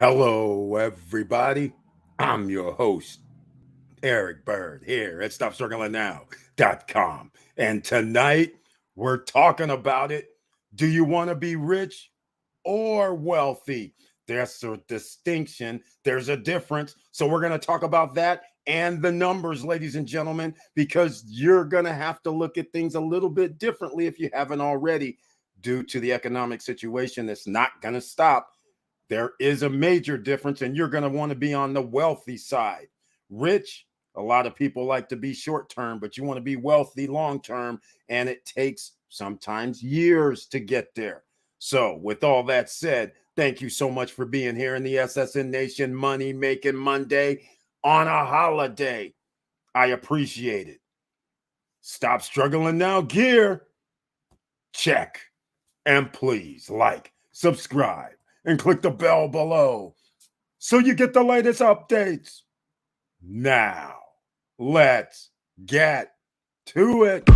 Hello, everybody. I'm your host, Eric Bird, here at StopStrugglingNow.com. And tonight, we're talking about it. Do you want to be rich or wealthy? There's a distinction, there's a difference. So, we're going to talk about that and the numbers, ladies and gentlemen, because you're going to have to look at things a little bit differently if you haven't already, due to the economic situation that's not going to stop. There is a major difference, and you're going to want to be on the wealthy side. Rich, a lot of people like to be short term, but you want to be wealthy long term, and it takes sometimes years to get there. So, with all that said, thank you so much for being here in the SSN Nation Money Making Monday on a holiday. I appreciate it. Stop struggling now, gear. Check. And please like, subscribe, and click the bell below so you get the latest updates. Now, let's get to it.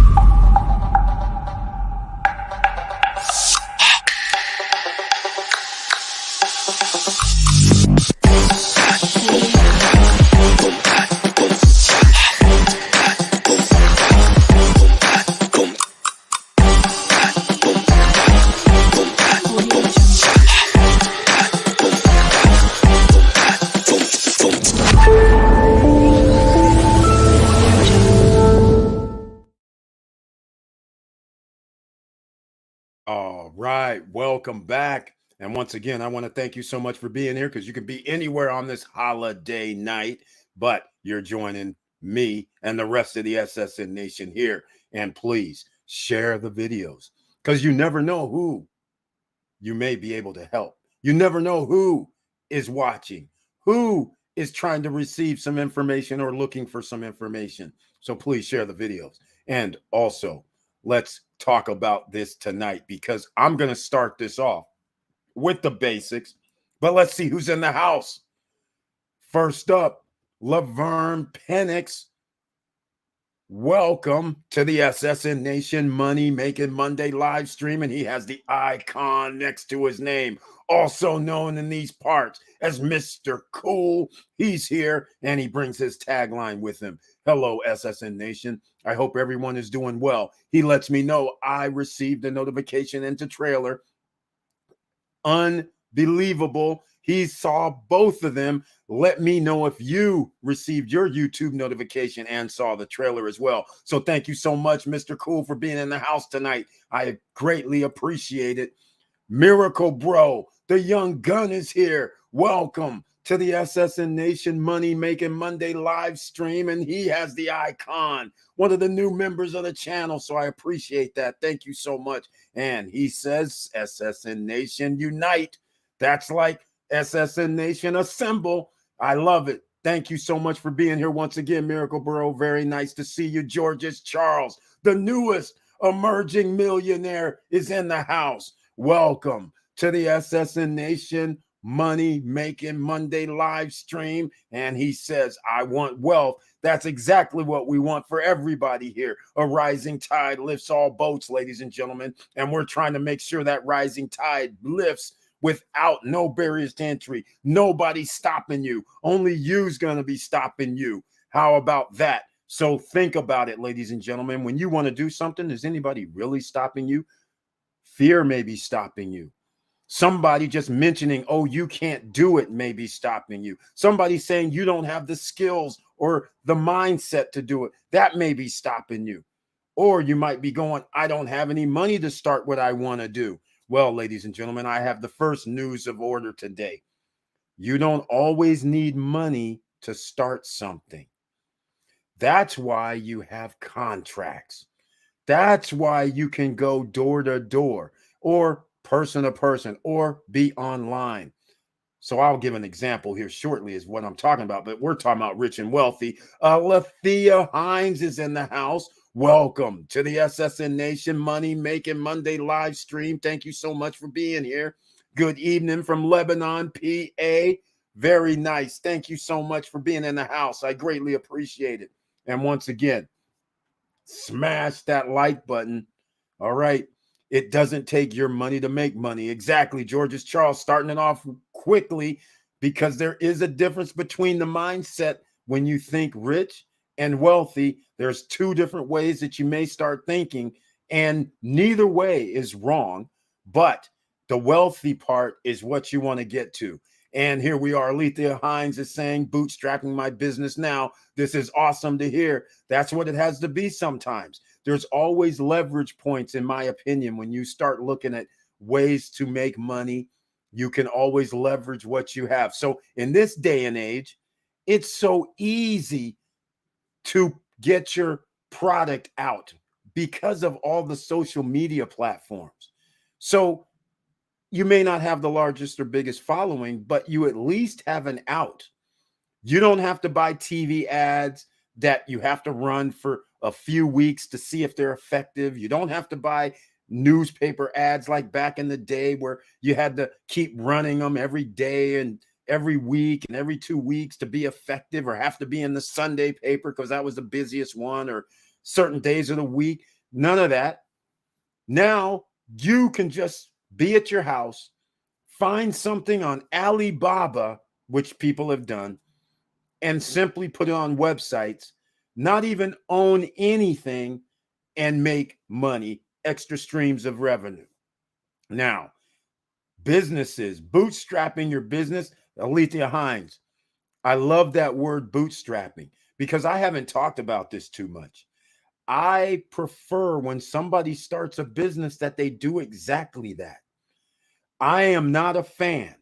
All right, welcome back. And once again, I want to thank you so much for being here because you can be anywhere on this holiday night, but you're joining me and the rest of the SSN Nation here. And please share the videos because you never know who you may be able to help. You never know who is watching, who is trying to receive some information or looking for some information. So please share the videos. And also, let's talk about this tonight because I'm going to start this off with the basics, but let's see who's in the house. First up, Laverne Penix. Welcome to the SSN Nation Money Making Monday live stream, and he has the icon next to his name, also known in these parts as Mr. Cool. He's here, and he brings his tagline with him. Hello, SSN Nation. I hope everyone is doing well. He lets me know I received a notification into trailer. Unbelievable. He saw both of them. Let me know if you received your YouTube notification and saw the trailer as well. So thank you so much, Mr. Cool, for being in the house tonight. I greatly appreciate it. Miracle Bro, the young gun is here. Welcome to the SSN Nation Money Making Monday live stream, and he has the icon, one of the new members of the channel, so I appreciate that. Thank you so much. And he says, SSN Nation Unite. That's like SSN Nation Assemble. I love it. Thank you so much for being here once again, Miracle Bro. Very nice to see you. Georges Charles, the newest emerging millionaire, is in the house. Welcome to the SSN Nation Money Making Monday live stream. And he says, I want wealth. That's exactly what we want for everybody here. A rising tide lifts all boats, ladies and gentlemen. And we're trying to make sure that rising tide lifts without no barriers to entry. Nobody stopping you. Only you's going to be stopping you. How about that? So think about it, ladies and gentlemen. When you want to do something, is anybody really stopping you? Fear may be stopping you. Somebody just mentioning, oh, you can't do it, may be stopping you. Somebody saying you don't have the skills or the mindset to do it, that may be stopping you. Or you might be going, I don't have any money to start what I want to do. Well, ladies and gentlemen, I have the first news of order today. You don't always need money to start something. That's why you have contracts. That's why you can go door to door or person to person or be online. So I'll give an example here shortly is what I'm talking about, but we're talking about rich and wealthy. Lathea Hines is in the house. Welcome to the SSN Nation Money Making Monday live stream. Thank you so much for being here. Good evening from Lebanon, PA. Very nice. Thank you so much for being in the house. I greatly appreciate it. And once again, smash that like button. All right. It doesn't take your money to make money. Exactly. Georges Charles starting it off quickly. because there is a difference between the mindset when you think rich and wealthy. There's two different ways that you may start thinking, and neither way is wrong, but the wealthy part is what you want to get to. And here we are. Alethea Hines is saying, bootstrapping my business now. This is awesome to hear. That's what it has to be sometimes. There's always leverage points, in my opinion, when you start looking at ways to make money. You can always leverage what you have. So in this day and age, it's so easy to get your product out because of all the social media platforms. So you may not have the largest or biggest following, but you at least have an out. You don't have to buy TV ads that you have to run for a few weeks to see if they're effective. You don't have to buy newspaper ads like back in the day where you had to keep running them every day and every week and every 2 weeks to be effective, or have to be in the Sunday paper because that was the busiest one, or certain days of the week. None of that. Now you can just be at your house, find something on Alibaba, which people have done, and simply put it on websites, not even own anything, and make money, extra streams of revenue. Now, businesses, bootstrapping your business. Alethea Hines, I love that word bootstrapping because I haven't talked about this too much. I prefer when somebody starts a business that they do exactly that. I am not a fan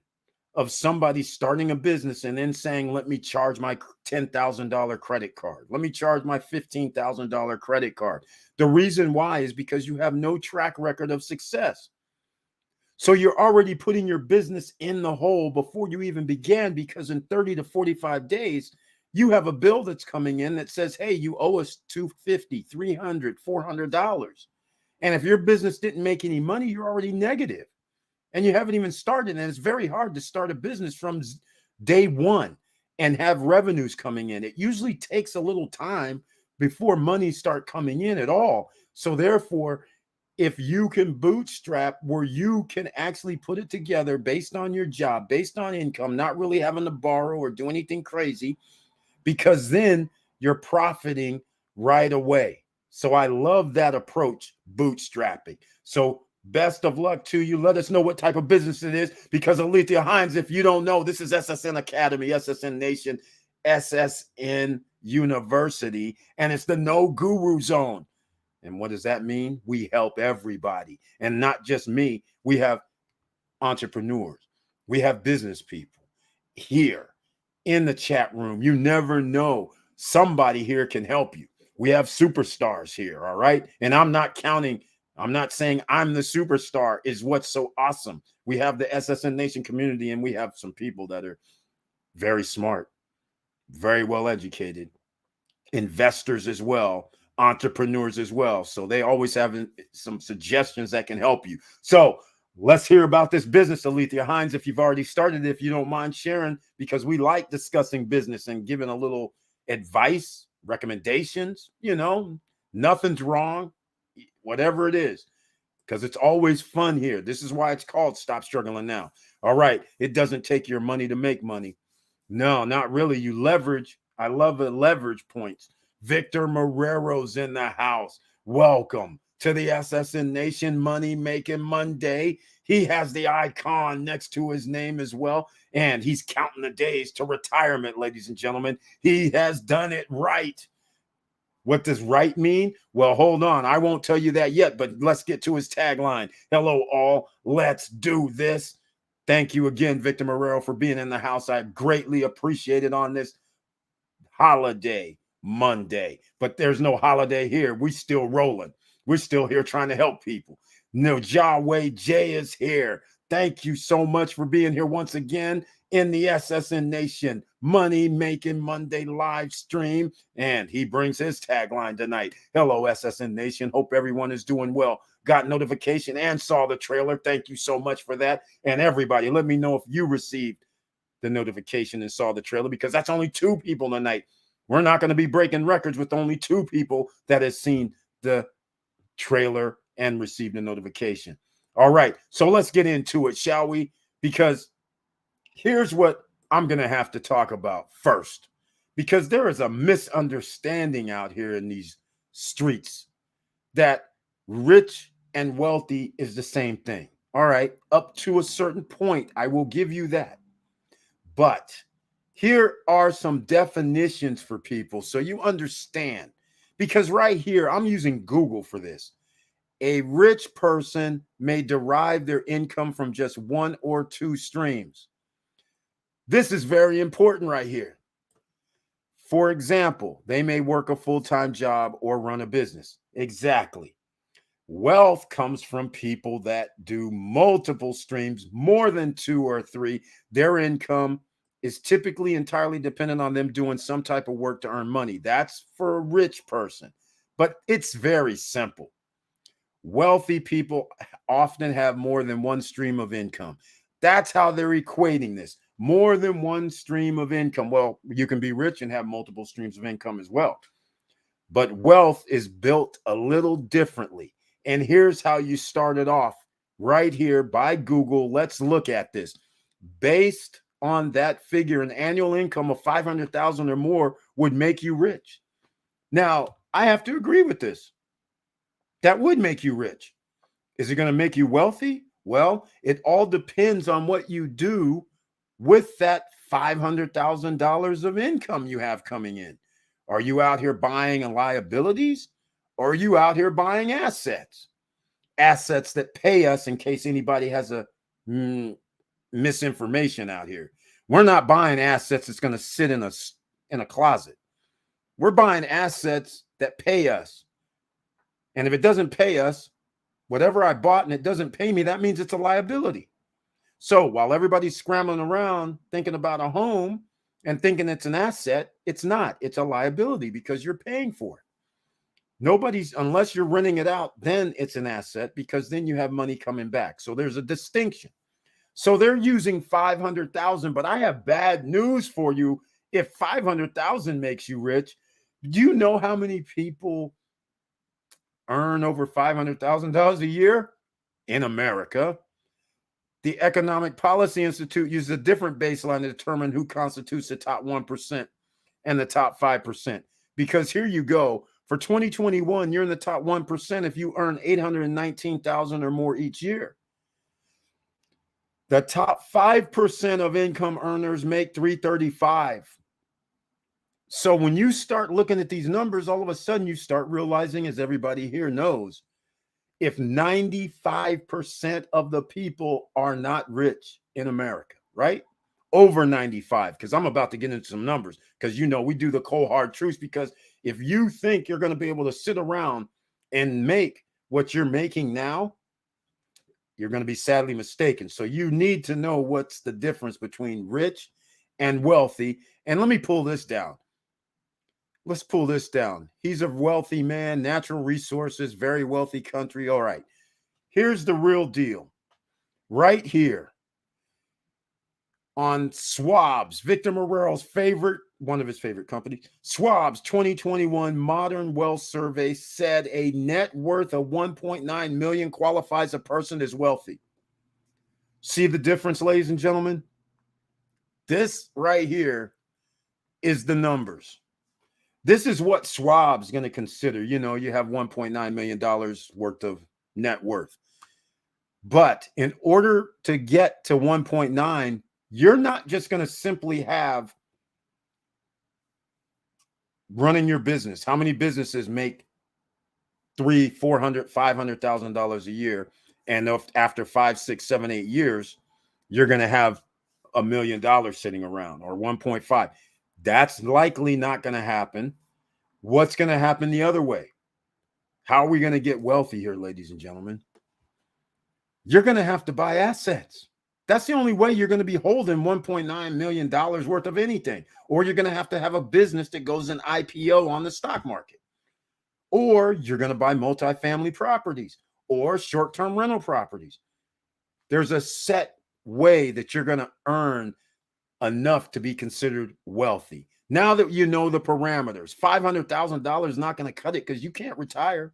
of somebody starting a business and then saying, let me charge my $10,000 credit card. Let me charge my $15,000 credit card. The reason why is because you have no track record of success. So you're already putting your business in the hole before you even began, because in 30 to 45 days, you have a bill that's coming in that says, hey, you owe us $250, $300, $400. And if your business didn't make any money, you're already negative. And you haven't even started. And it's very hard to start a business from day one and have revenues coming in. It usually takes a little time before money start coming in at all. So therefore, if you can bootstrap where you can actually put it together based on your job, based on income, not really having to borrow or do anything crazy, because then you're profiting right away. So I love that approach, bootstrapping. So best of luck to you. Let us know what type of business it is, because Alethea Hines, if you don't know, this is SSN Academy, SSN Nation, SSN University, and it's the No Guru Zone. And what does that mean? We help everybody, and not just me. We have entrepreneurs, we have business people here in the chat room. You never know. Somebody here can help you. We have superstars here. All right. And I'm not saying I'm the superstar, is what's so awesome. We have the SSN Nation community, and we have some people that are very smart, very well educated, investors as well, entrepreneurs as well. So they always have some suggestions that can help you. So let's hear about this business, Alethea Hines. If you've already started, if you don't mind sharing, because we like discussing business and giving a little advice, recommendations. Nothing's wrong, whatever it is, because it's always fun here. This is why it's called Stop Struggling Now. All right. It doesn't take your money to make money. No, not really. You leverage. I love the leverage points. Victor Marrero's in the house. Welcome to the SSN Nation Money Making Monday. He has the icon next to his name as well, and he's counting the days to retirement, ladies and gentlemen. He has done it right. What does right mean? Well, hold on. I won't tell you that yet, but let's get to his tagline. Hello, all. Let's do this. Thank you again, Victor Marrero, for being in the house. I greatly appreciate it on this holiday Monday. But there's no holiday here. We still rolling. We're still here trying to help people. No, Yahweh J is here. Thank you so much for being here once again in the SSN Nation Money Making Monday live stream. And he brings his tagline tonight. Hello, SSN Nation. Hope everyone is doing well. Got notification and saw the trailer. Thank you so much for that. And everybody, let me know if you received the notification and saw the trailer, because that's only 2 people tonight. We're not going to be breaking records with only 2 people that has seen the trailer and received the notification. All right, so let's get into it, shall we? Because here's what I'm going to have to talk about first, because there is a misunderstanding out here in these streets that rich and wealthy is the same thing. All right, up to a certain point, I will give you that. But here are some definitions for people so you understand. Because right here, I'm using Google for this. A rich person may derive their income from just one or two streams. This is very important right here. For example, they may work a full-time job or run a business. Exactly. Wealth comes from people that do multiple streams, more than two or three. Their income is typically entirely dependent on them doing some type of work to earn money. That's for a rich person, but it's very simple. Wealthy people often have more than one stream of income. That's how they're equating this. More than one stream of income. Well, you can be rich and have multiple streams of income as well. But wealth is built a little differently. And here's how you start it off right here by Google. Let's look at this. Based on that figure, an annual income of 500,000 or more would make you rich. Now, I have to agree with this. That would make you rich. Is it going to make you wealthy? Well, it all depends on what you do with that $500,000 of income you have coming in. Are you out here buying liabilities, or are you out here buying assets? Assets that pay us, in case anybody has a misinformation out here. We're not buying assets that's going to sit in a closet. We're buying assets that pay us. And if it doesn't pay us, whatever I bought and it doesn't pay me, that means it's a liability. So while everybody's scrambling around thinking about a home and thinking it's an asset, it's not. It's a liability because you're paying for it. Nobody's, unless you're renting it out, then it's an asset because then you have money coming back. So there's a distinction. So they're using 500,000, but I have bad news for you. If 500,000 makes you rich, do you know how many people earn over $500,000 a year in America? The Economic Policy Institute uses a different baseline to determine who constitutes the top 1% and the top 5%. Because here you go. For 2021, you're in the top 1% if you earn 819,000 or more each year. The top 5% of income earners make 335. So when you start looking at these numbers, all of a sudden you start realizing, as everybody here knows, if 95% of the people are not rich in America, right? Over 95, because I'm about to get into some numbers, because we do the cold hard truths. Because if you think you're going to be able to sit around and make what you're making now, you're going to be sadly mistaken. So you need to know what's the difference between rich and wealthy. And let me pull this down. Let's pull this down. He's a wealthy man, natural resources, very wealthy country. All right. Here's the real deal. Right here on Schwab's, Victor Marrero's one of his favorite companies, Schwab's 2021 Modern Wealth Survey said a net worth of 1.9 million qualifies a person as wealthy. See the difference, ladies and gentlemen? This right here is the numbers. This is what Schwab's going to consider. You have $1.9 million worth of net worth. But in order to get to 1.9, you're not just going to simply have running your business. How many businesses make $300,000, $400,000, $500,000 a year? And after 5, 6, 7, 8 years, you're going to have $1 million sitting around, or 1.5. That's likely not going to happen. What's going to happen the other way? How are we going to get wealthy here, ladies and gentlemen? You're going to have to buy assets. That's the only way you're going to be holding $1.9 million worth of anything. Or you're going to have a business that goes in IPO on the stock market. Or you're going to buy multifamily properties or short-term rental properties. There's a set way that you're going to earn enough to be considered wealthy. Now that you know the parameters, $500,000 is not going to cut it because you can't retire.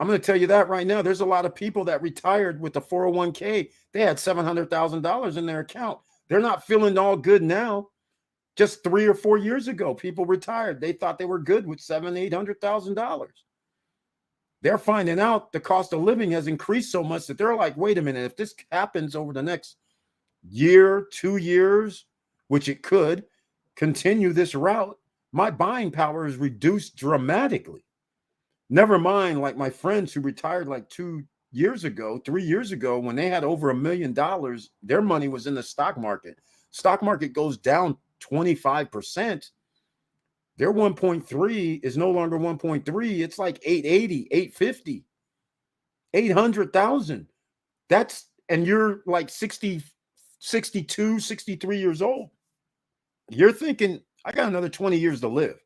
I'm going to tell you that right now. There's a lot of people that retired with the 401k. They had $700,000 in their account. They're not feeling all good now. Just 3 or 4 years ago, people retired. They thought they were good with $700,000-800,000. They're finding out the cost of living has increased so much that they're like, wait a minute, if this happens over the next year, 2 years, which it could continue this route, my buying power is reduced dramatically. Never mind, like my friends who retired like 2 years ago, 3 years ago, when they had over $1 million, their money was in the stock market. Stock market goes down 25%. Their 1.3 is no longer 1.3. It's like 880, 850, 800,000. That's, and you're like 60, 62, 63 years old. You're thinking, I got another 20 years to live.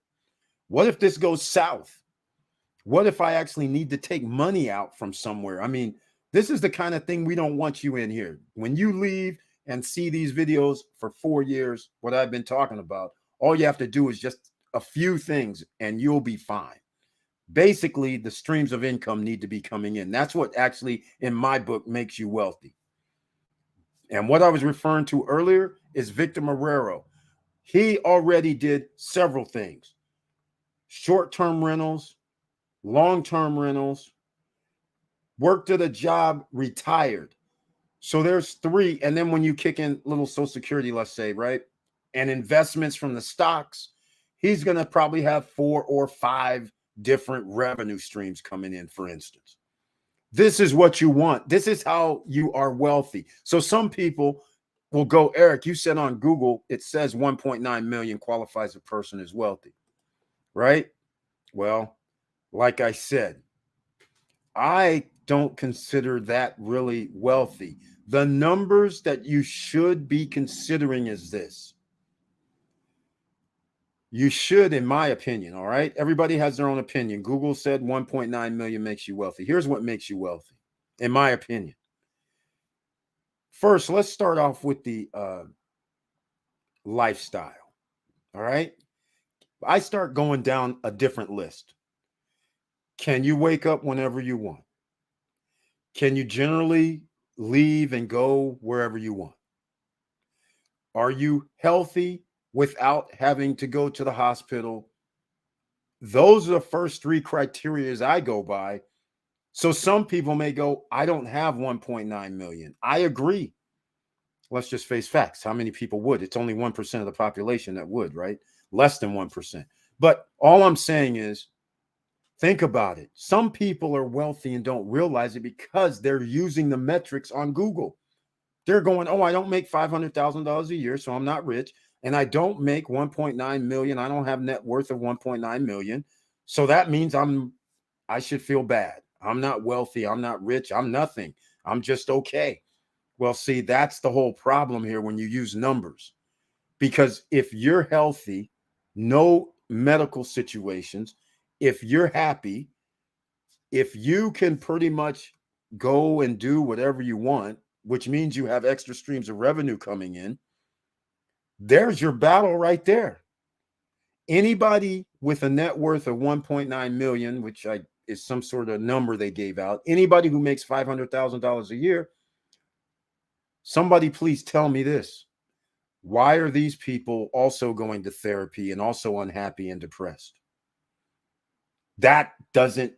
What if this goes south? What if I actually need to take money out from somewhere? I mean, this is the kind of thing we don't want you in here. When you leave and see these videos for 4 years, what I've been talking about, all you have to do is just a few things and you'll be fine. Basically, the streams of income need to be coming in. That's what actually, in my book, makes you wealthy. And what I was referring to earlier is Victor Marrero. He already did several things: short-term rentals, long-term rentals, worked at a job, retired. So there's 3. And then when you kick in little Social Security, let's say, right, and investments from the stocks, he's going to probably have 4 or 5 different revenue streams coming in, for instance. This is what you want. This is how you are wealthy. So some people will go, Eric, you said on Google, it says 1.9 million qualifies a person as wealthy, right? Well, like I said, I don't consider that really wealthy. The numbers that you should be considering is this. You should, in my opinion, all right? Everybody has their own opinion. Google said 1.9 million makes you wealthy. Here's what makes you wealthy, in my opinion. First, let's start off with the lifestyle, all right? I start going down a different list. Can you wake up whenever you want? Can you generally leave and go wherever you want? Are you healthy without having to go to the hospital? Those are the first 3 criteria I go by. So some people may go, I don't have 1.9 million. I agree. Let's just face facts. How many people would? It's only 1% of the population that would, right? Less than 1%. But all I'm saying is, think about it. Some people are wealthy and don't realize it because they're using the metrics on Google. They're going, oh, I don't make $500,000 a year, so I'm not rich. And I don't make 1.9 million. I don't have net worth of 1.9 million. So that means I should feel bad. I'm not wealthy. I'm not rich. I'm nothing. I'm just okay. Well, see, that's the whole problem here when you use numbers. Because if you're healthy, no medical situations, if you're happy, if you can pretty much go and do whatever you want, which means you have extra streams of revenue coming in, there's your battle right there. Anybody with a net worth of 1.9 million, which is some sort of number they gave out, anybody who makes $500,000 a year, somebody please tell me this. Why are these people also going to therapy and also unhappy and depressed? That doesn't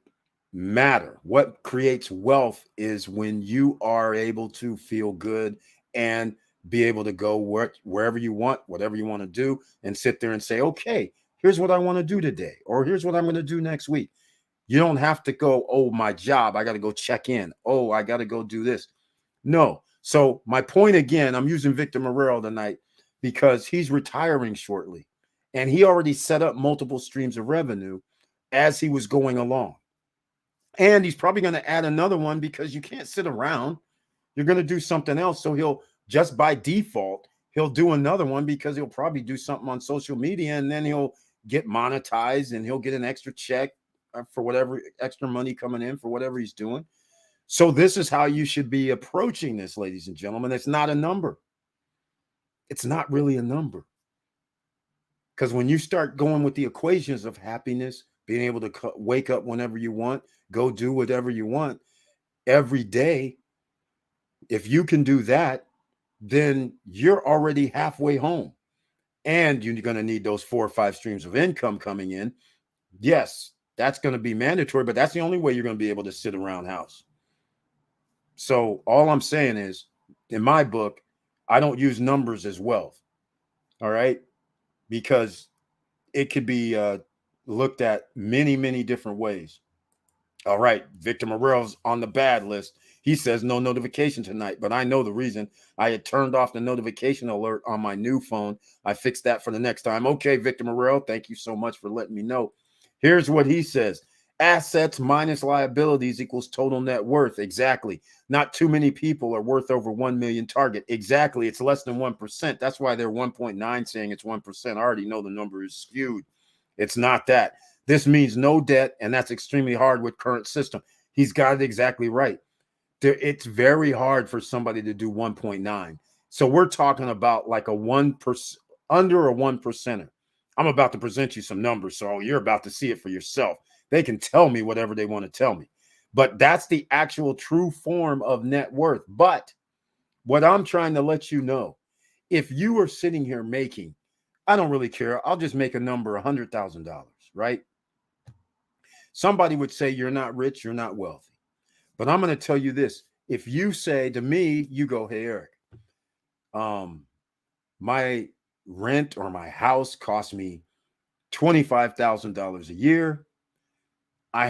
matter. What creates wealth is when you are able to feel good and be able to go wherever you want, whatever you want to do, and sit there and say, okay, here's what I want to do today, or here's what I'm going to do next week. You don't have to go, oh, my job, I got to go check in. Oh, I got to go do this. No. So my point again, I'm using Victor Marrero tonight because he's retiring shortly, and he already set up multiple streams of revenue as he was going along. And he's probably going to add another one because you can't sit around. You're going to do something else. So he'll just by default, he'll do another one because he'll probably do something on social media, and then he'll get monetized and he'll get an extra check for whatever extra money coming in for whatever he's doing. So this is how you should be approaching this, ladies and gentlemen. It's not a number. It's not really a number. Because when you start going with the equations of happiness, being able to wake up whenever you want, go do whatever you want every day, if you can do that, then you're already halfway home. And you're going to need those 4 or 5 streams of income coming in. Yes, that's going to be mandatory, but that's the only way you're going to be able to sit around house. So all I'm saying is, in my book, I don't use numbers as wealth. All right. Because it could be looked at many, many different ways. All right. Victor Morel's on the bad list. He says no notification tonight, but I know the reason. I had turned off the notification alert on my new phone. I fixed that for the next time. Okay, Victor Morel, thank you so much for letting me know. Here's what he says. Assets minus liabilities equals total net worth. Exactly. Not too many people are worth over 1 million target. Exactly. It's less than 1%. That's why they're 1.9 saying it's 1%. I already know the number is skewed. It's not that. This means no debt, and that's extremely hard with current system. He's got it exactly right. It's very hard for somebody to do 1.9. So we're talking about like a 1%, under a 1%er. I'm about to present you some numbers, so you're about to see it for yourself. They can tell me whatever they want to tell me, but that's the actual true form of net worth. But what I'm trying to let you know, if you are sitting here making, I don't really care, I'll just make a number, $100,000, right? Somebody would say you're not rich, you're not wealthy. But I'm going to tell you this. If you say to me, you go, hey, Eric, my rent or my house costs me $25,000 a year. I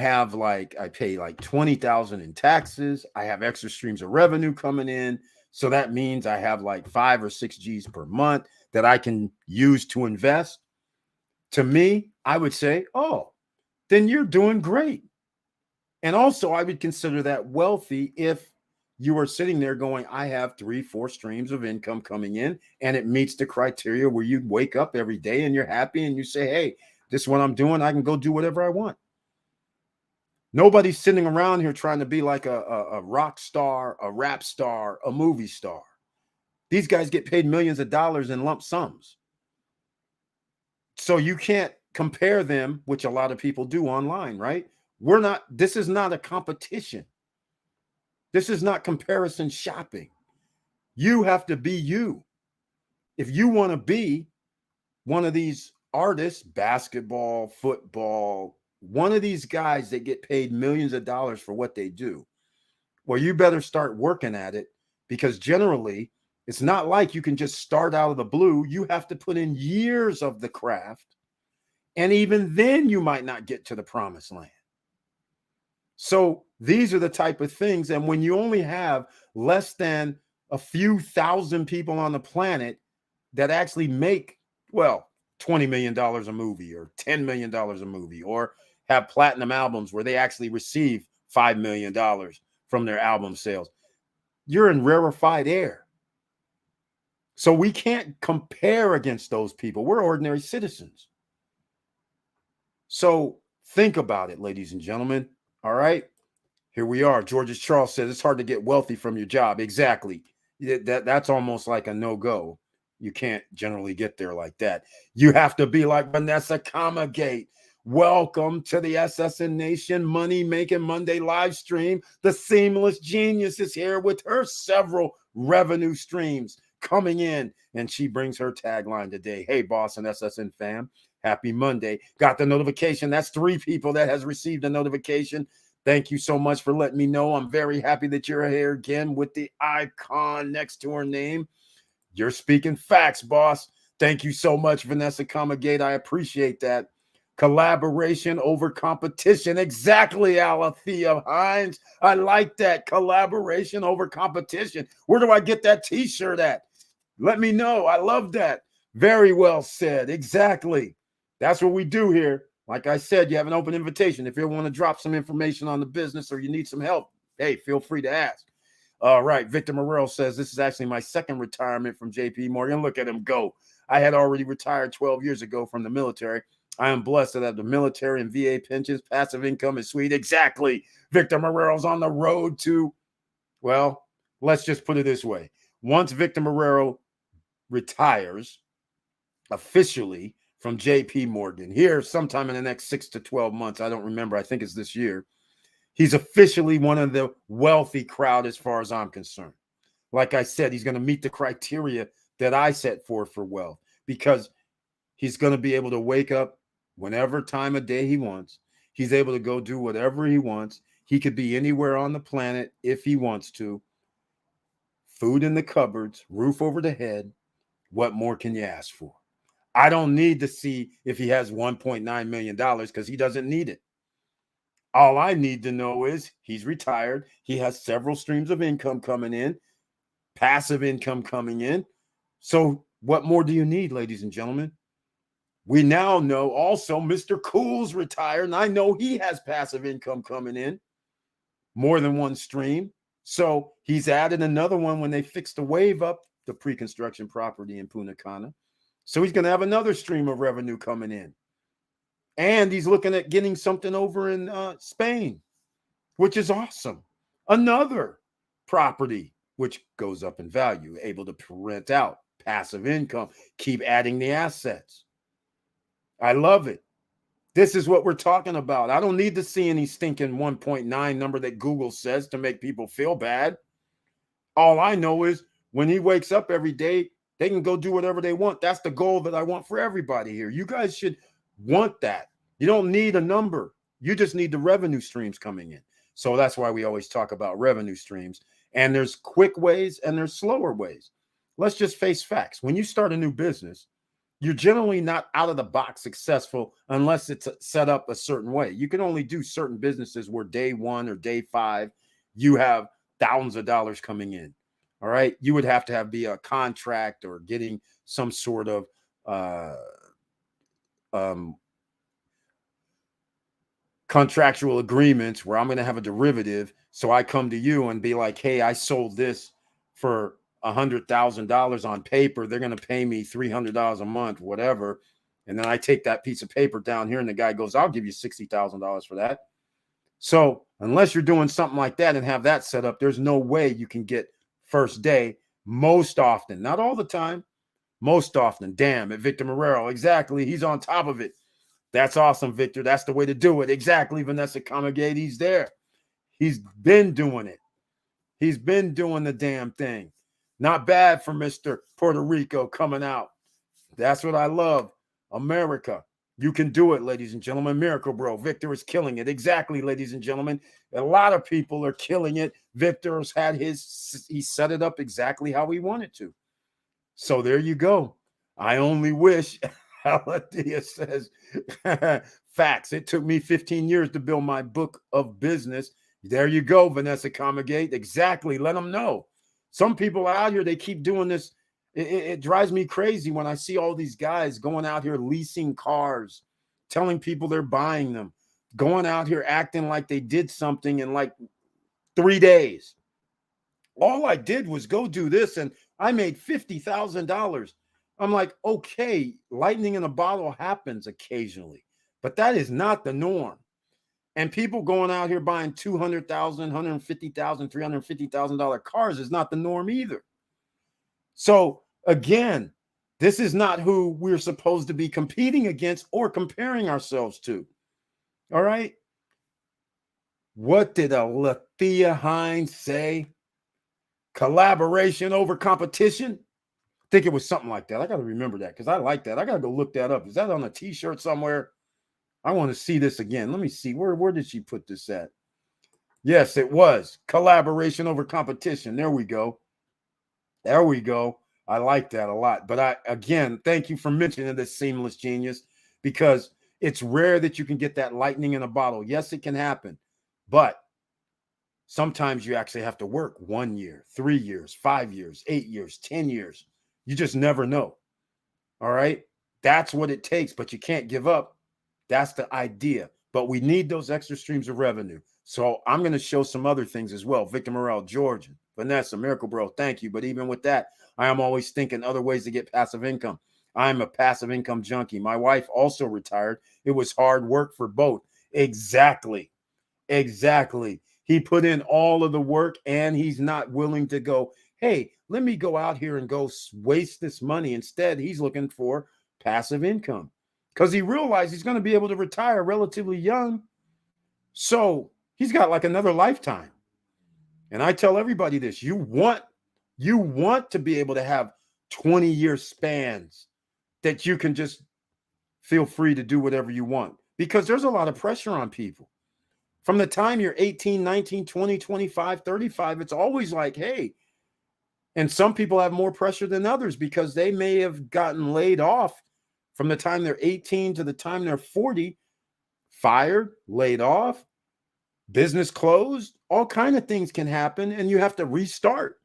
pay like $20,000 in taxes. I have extra streams of revenue coming in. So that means I have like 5 or 6 G's per month that I can use to invest. To me, I would say, oh, then you're doing great. And also, I would consider that wealthy if you are sitting there going, I have 3, 4 streams of income coming in, and it meets the criteria where you wake up every day and you're happy and you say, hey, this is what I'm doing. I can go do whatever I want. Nobody's sitting around here trying to be like a rock star, a rap star, a movie star. These guys get paid millions of dollars in lump sums. So you can't compare them, which a lot of people do online, right? This is not a competition. This is not comparison shopping. You have to be you. If you want to be one of these artists, basketball, football, one of these guys that get paid millions of dollars for what they do, well, you better start working at it, because generally it's not like you can just start out of the blue. You have to put in years of the craft. And even then you might not get to the promised land. So these are the type of things. And when you only have less than a few thousand people on the planet that actually make, well, $20 million a movie or $10 million a movie, or have platinum albums where they actually receive $5 million from their album sales, you're in rarefied air. So we can't compare against those people. We're ordinary citizens. So think about it, ladies and gentlemen. All right. Here we are. George Charles says it's hard to get wealthy from your job. Exactly. That's almost like a no-go. You can't generally get there like that. You have to be like Vanessa Comagate. Welcome to the SSN Nation Money Making Monday live stream. The Seamless Genius is here with her several revenue streams coming in, and she brings her tagline today. Hey, boss and SSN fam, happy Monday. Got the notification. That's 3 people that has received a notification. Thank you so much for letting me know. I'm very happy that you're here again with the icon next to her name. You're speaking facts, boss. Thank you so much, Vanessa Comagate. I appreciate that. Collaboration over competition. Exactly, Alethea Hines. I like that. Collaboration over competition. Where do I get that t-shirt at? Let me know. I love that. Very well said. Exactly. That's what we do here. Like I said, you have an open invitation. If you want to drop some information on the business or you need some help, hey, feel free to ask. All right. Victor Morel says, this is actually my second retirement from JP Morgan. Look at him go. I had already retired 12 years ago from the military. I am blessed to have the military and VA pensions. Passive income is sweet. Exactly. Victor Morel's on the road to, well, let's just put it this way. Once Victor Morel retires officially from JP Morgan here sometime in the next 6 to 12 months, I don't remember, I think it's this year, he's officially one of the wealthy crowd as far as I'm concerned. Like I said, he's going to meet the criteria that I set forth for wealth, because he's going to be able to wake up whenever time of day he wants. He's able to go do whatever he wants. He could be anywhere on the planet if he wants to. Food in the cupboards, roof over the head. What more can you ask for? I don't need to see if he has $1.9 million, because he doesn't need it. All I need to know is he's retired. He has several streams of income coming in, passive income coming in. So what more do you need, ladies and gentlemen? We now know also Mr. Cool's retired, and I know he has passive income coming in, more than one stream. So he's added another one when they fixed the wave up, the pre-construction property in Punta Cana. So he's going to have another stream of revenue coming in. And he's looking at getting something over in Spain, which is awesome. Another property which goes up in value, able to rent out, passive income, keep adding the assets. I love it. This is what we're talking about. I don't need to see any stinking 1.9 number that Google says to make people feel bad. All I know is when he wakes up every day, they can go do whatever they want. That's the goal that I want for everybody here. You guys should want that. You don't need a number. You just need the revenue streams coming in. So that's why we always talk about revenue streams. And there's quick ways and there's slower ways. Let's just face facts. When you start a new business, you're generally not out of the box successful unless it's set up a certain way. You can only do certain businesses where day 1 or day 5, you have thousands of dollars coming in. All right. You would have to be a contract or getting some sort of contractual agreements where I'm going to have a derivative. So I come to you and be like, hey, I sold this for $100,000 on paper. They're going to pay me $300 a month, whatever. And then I take that piece of paper down here and the guy goes, I'll give you $60,000 for that. So unless you're doing something like that and have that set up, there's no way you can get first day most often, not all the time, most often. Damn, at Victor Marrero. Exactly. He's on top of it. That's awesome, Victor. That's the way to do it. Exactly. Vanessa Comagate, he's there. He's been doing it. He's been doing the damn thing. Not bad for Mr. Puerto Rico coming out. That's what I love. America. You can do it, ladies and gentlemen. Miracle Bro. Victor is killing it. Exactly, ladies and gentlemen. A lot of people are killing it. Victor's had he set it up exactly how he wanted to. So there you go. I only wish, Aladia says, facts. It took me 15 years to build my book of business. There you go, Vanessa Comagate. Exactly. Let them know. Some people out here, they keep doing this. It drives me crazy when I see all these guys going out here leasing cars, telling people they're buying them, going out here acting like they did something in like 3 days. All I did was go do this and I made $50,000. I'm like, okay, lightning in a bottle happens occasionally, but that is not the norm. And people going out here buying $200,000, $150,000, $350,000 cars is not the norm either. So again, this is not who we're supposed to be competing against or comparing ourselves to. All right. What did Alethea Hines say? Collaboration over competition? I think it was something like that. I got to remember that because I like that. I got to go look that up. Is that on a t-shirt somewhere? I want to see this again. Let me see. Where did she put this at? Yes, it was. Collaboration over competition. There we go. There we go. I like that a lot. But again, thank you for mentioning this, Seamless Genius, because it's rare that you can get that lightning in a bottle. Yes, it can happen. But sometimes you actually have to work 1 year, 3 years, 5 years, 8 years, 10 years. You just never know. All right. That's what it takes, but you can't give up. That's the idea. But we need those extra streams of revenue. So I'm going to show some other things as well. Victor Morrell, George, Vanessa, Miracle Bro, thank you. But even with that, I am always thinking other ways to get passive income. I'm a passive income junkie. My wife also retired. It was hard work for both. Exactly. Exactly. He put in all of the work and he's not willing to go, hey, let me go out here and go waste this money. Instead, he's looking for passive income because he realized he's going to be able to retire relatively young. So he's got like another lifetime. And I tell everybody this, you want You want to be able to have 20-year spans that you can just feel free to do whatever you want, because there's a lot of pressure on people. From the time you're 18, 19, 20, 25, 35, it's always like, hey, and some people have more pressure than others because they may have gotten laid off from the time they're 18 to the time they're 40, fired, laid off, business closed, all kind of things can happen, and you have to restart.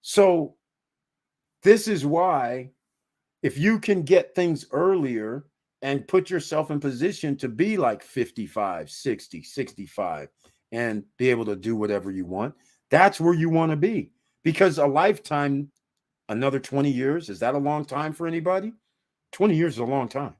So this is why, if you can get things earlier and put yourself in position to be like 55, 60, 65, and be able to do whatever you want, that's where you want to be. Because a lifetime, another 20 years, is that a long time for anybody? 20 years is a long time.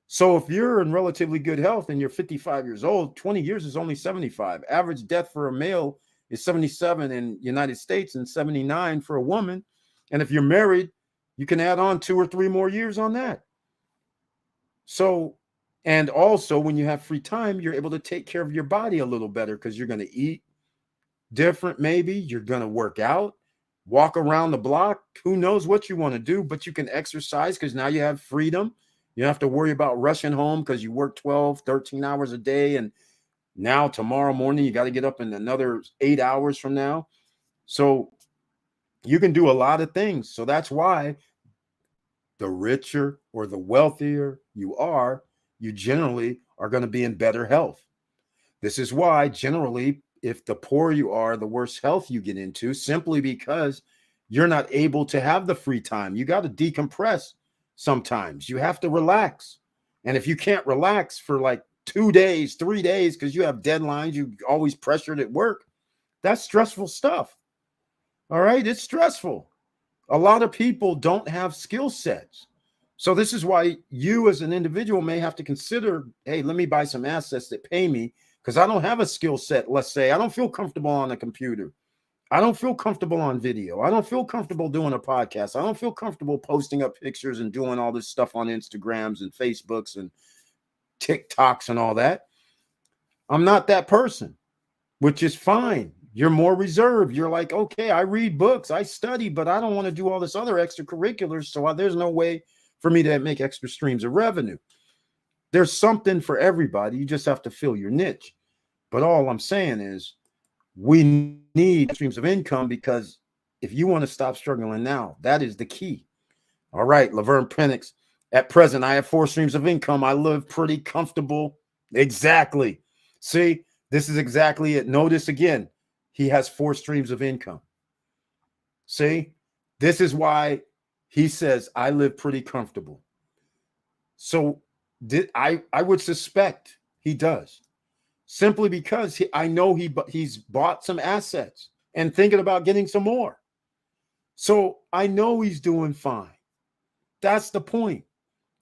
So if you're in relatively good health and you're 55 years old, 20 years is only 75. Average death for a male is 77 in United States and 79 for a woman. And if you're married, you can add on 2 or 3 more years on that. So, and also when you have free time, you're able to take care of your body a little better because you're going to eat different. Maybe you're going to work out, walk around the block. Who knows what you want to do, but you can exercise because now you have freedom. You don't have to worry about rushing home because you work 12, 13 hours a day. And now tomorrow morning, you got to get up in another 8 hours from now. So you can do a lot of things. So that's why the richer or the wealthier you are, you generally are going to be in better health. This is why generally, if the poorer you are, the worse health you get into, simply because you're not able to have the free time. You got to decompress sometimes. You have to relax. And if you can't relax for like 2 days, 3 days, because you have deadlines, you always pressured at work, that's stressful stuff. All right, it's stressful. A lot of people don't have skill sets. So this is why you as an individual may have to consider, hey, let me buy some assets that pay me because I don't have a skill set. Let's say I don't feel comfortable on a computer. I don't feel comfortable on video. I don't feel comfortable doing a podcast. I don't feel comfortable posting up pictures and doing all this stuff on Instagrams and Facebooks and TikToks and all that. I'm not that person, which is fine. You're more reserved. You're like, okay, I read books, I study, but I don't want to do all this other extracurriculars. So there's no way for me to make extra streams of revenue. There's something for everybody. You just have to fill your niche. But all I'm saying is we need streams of income, because if you want to stop struggling now, that is the key. All right, Laverne Penix. At present, I have 4 streams of income. I live pretty comfortable. Exactly. See, this is exactly it. Notice again, he has 4 streams of income. See, this is why he says, I live pretty comfortable. So I would suspect he does, simply because I know he's bought some assets and thinking about getting some more. So I know he's doing fine. That's the point.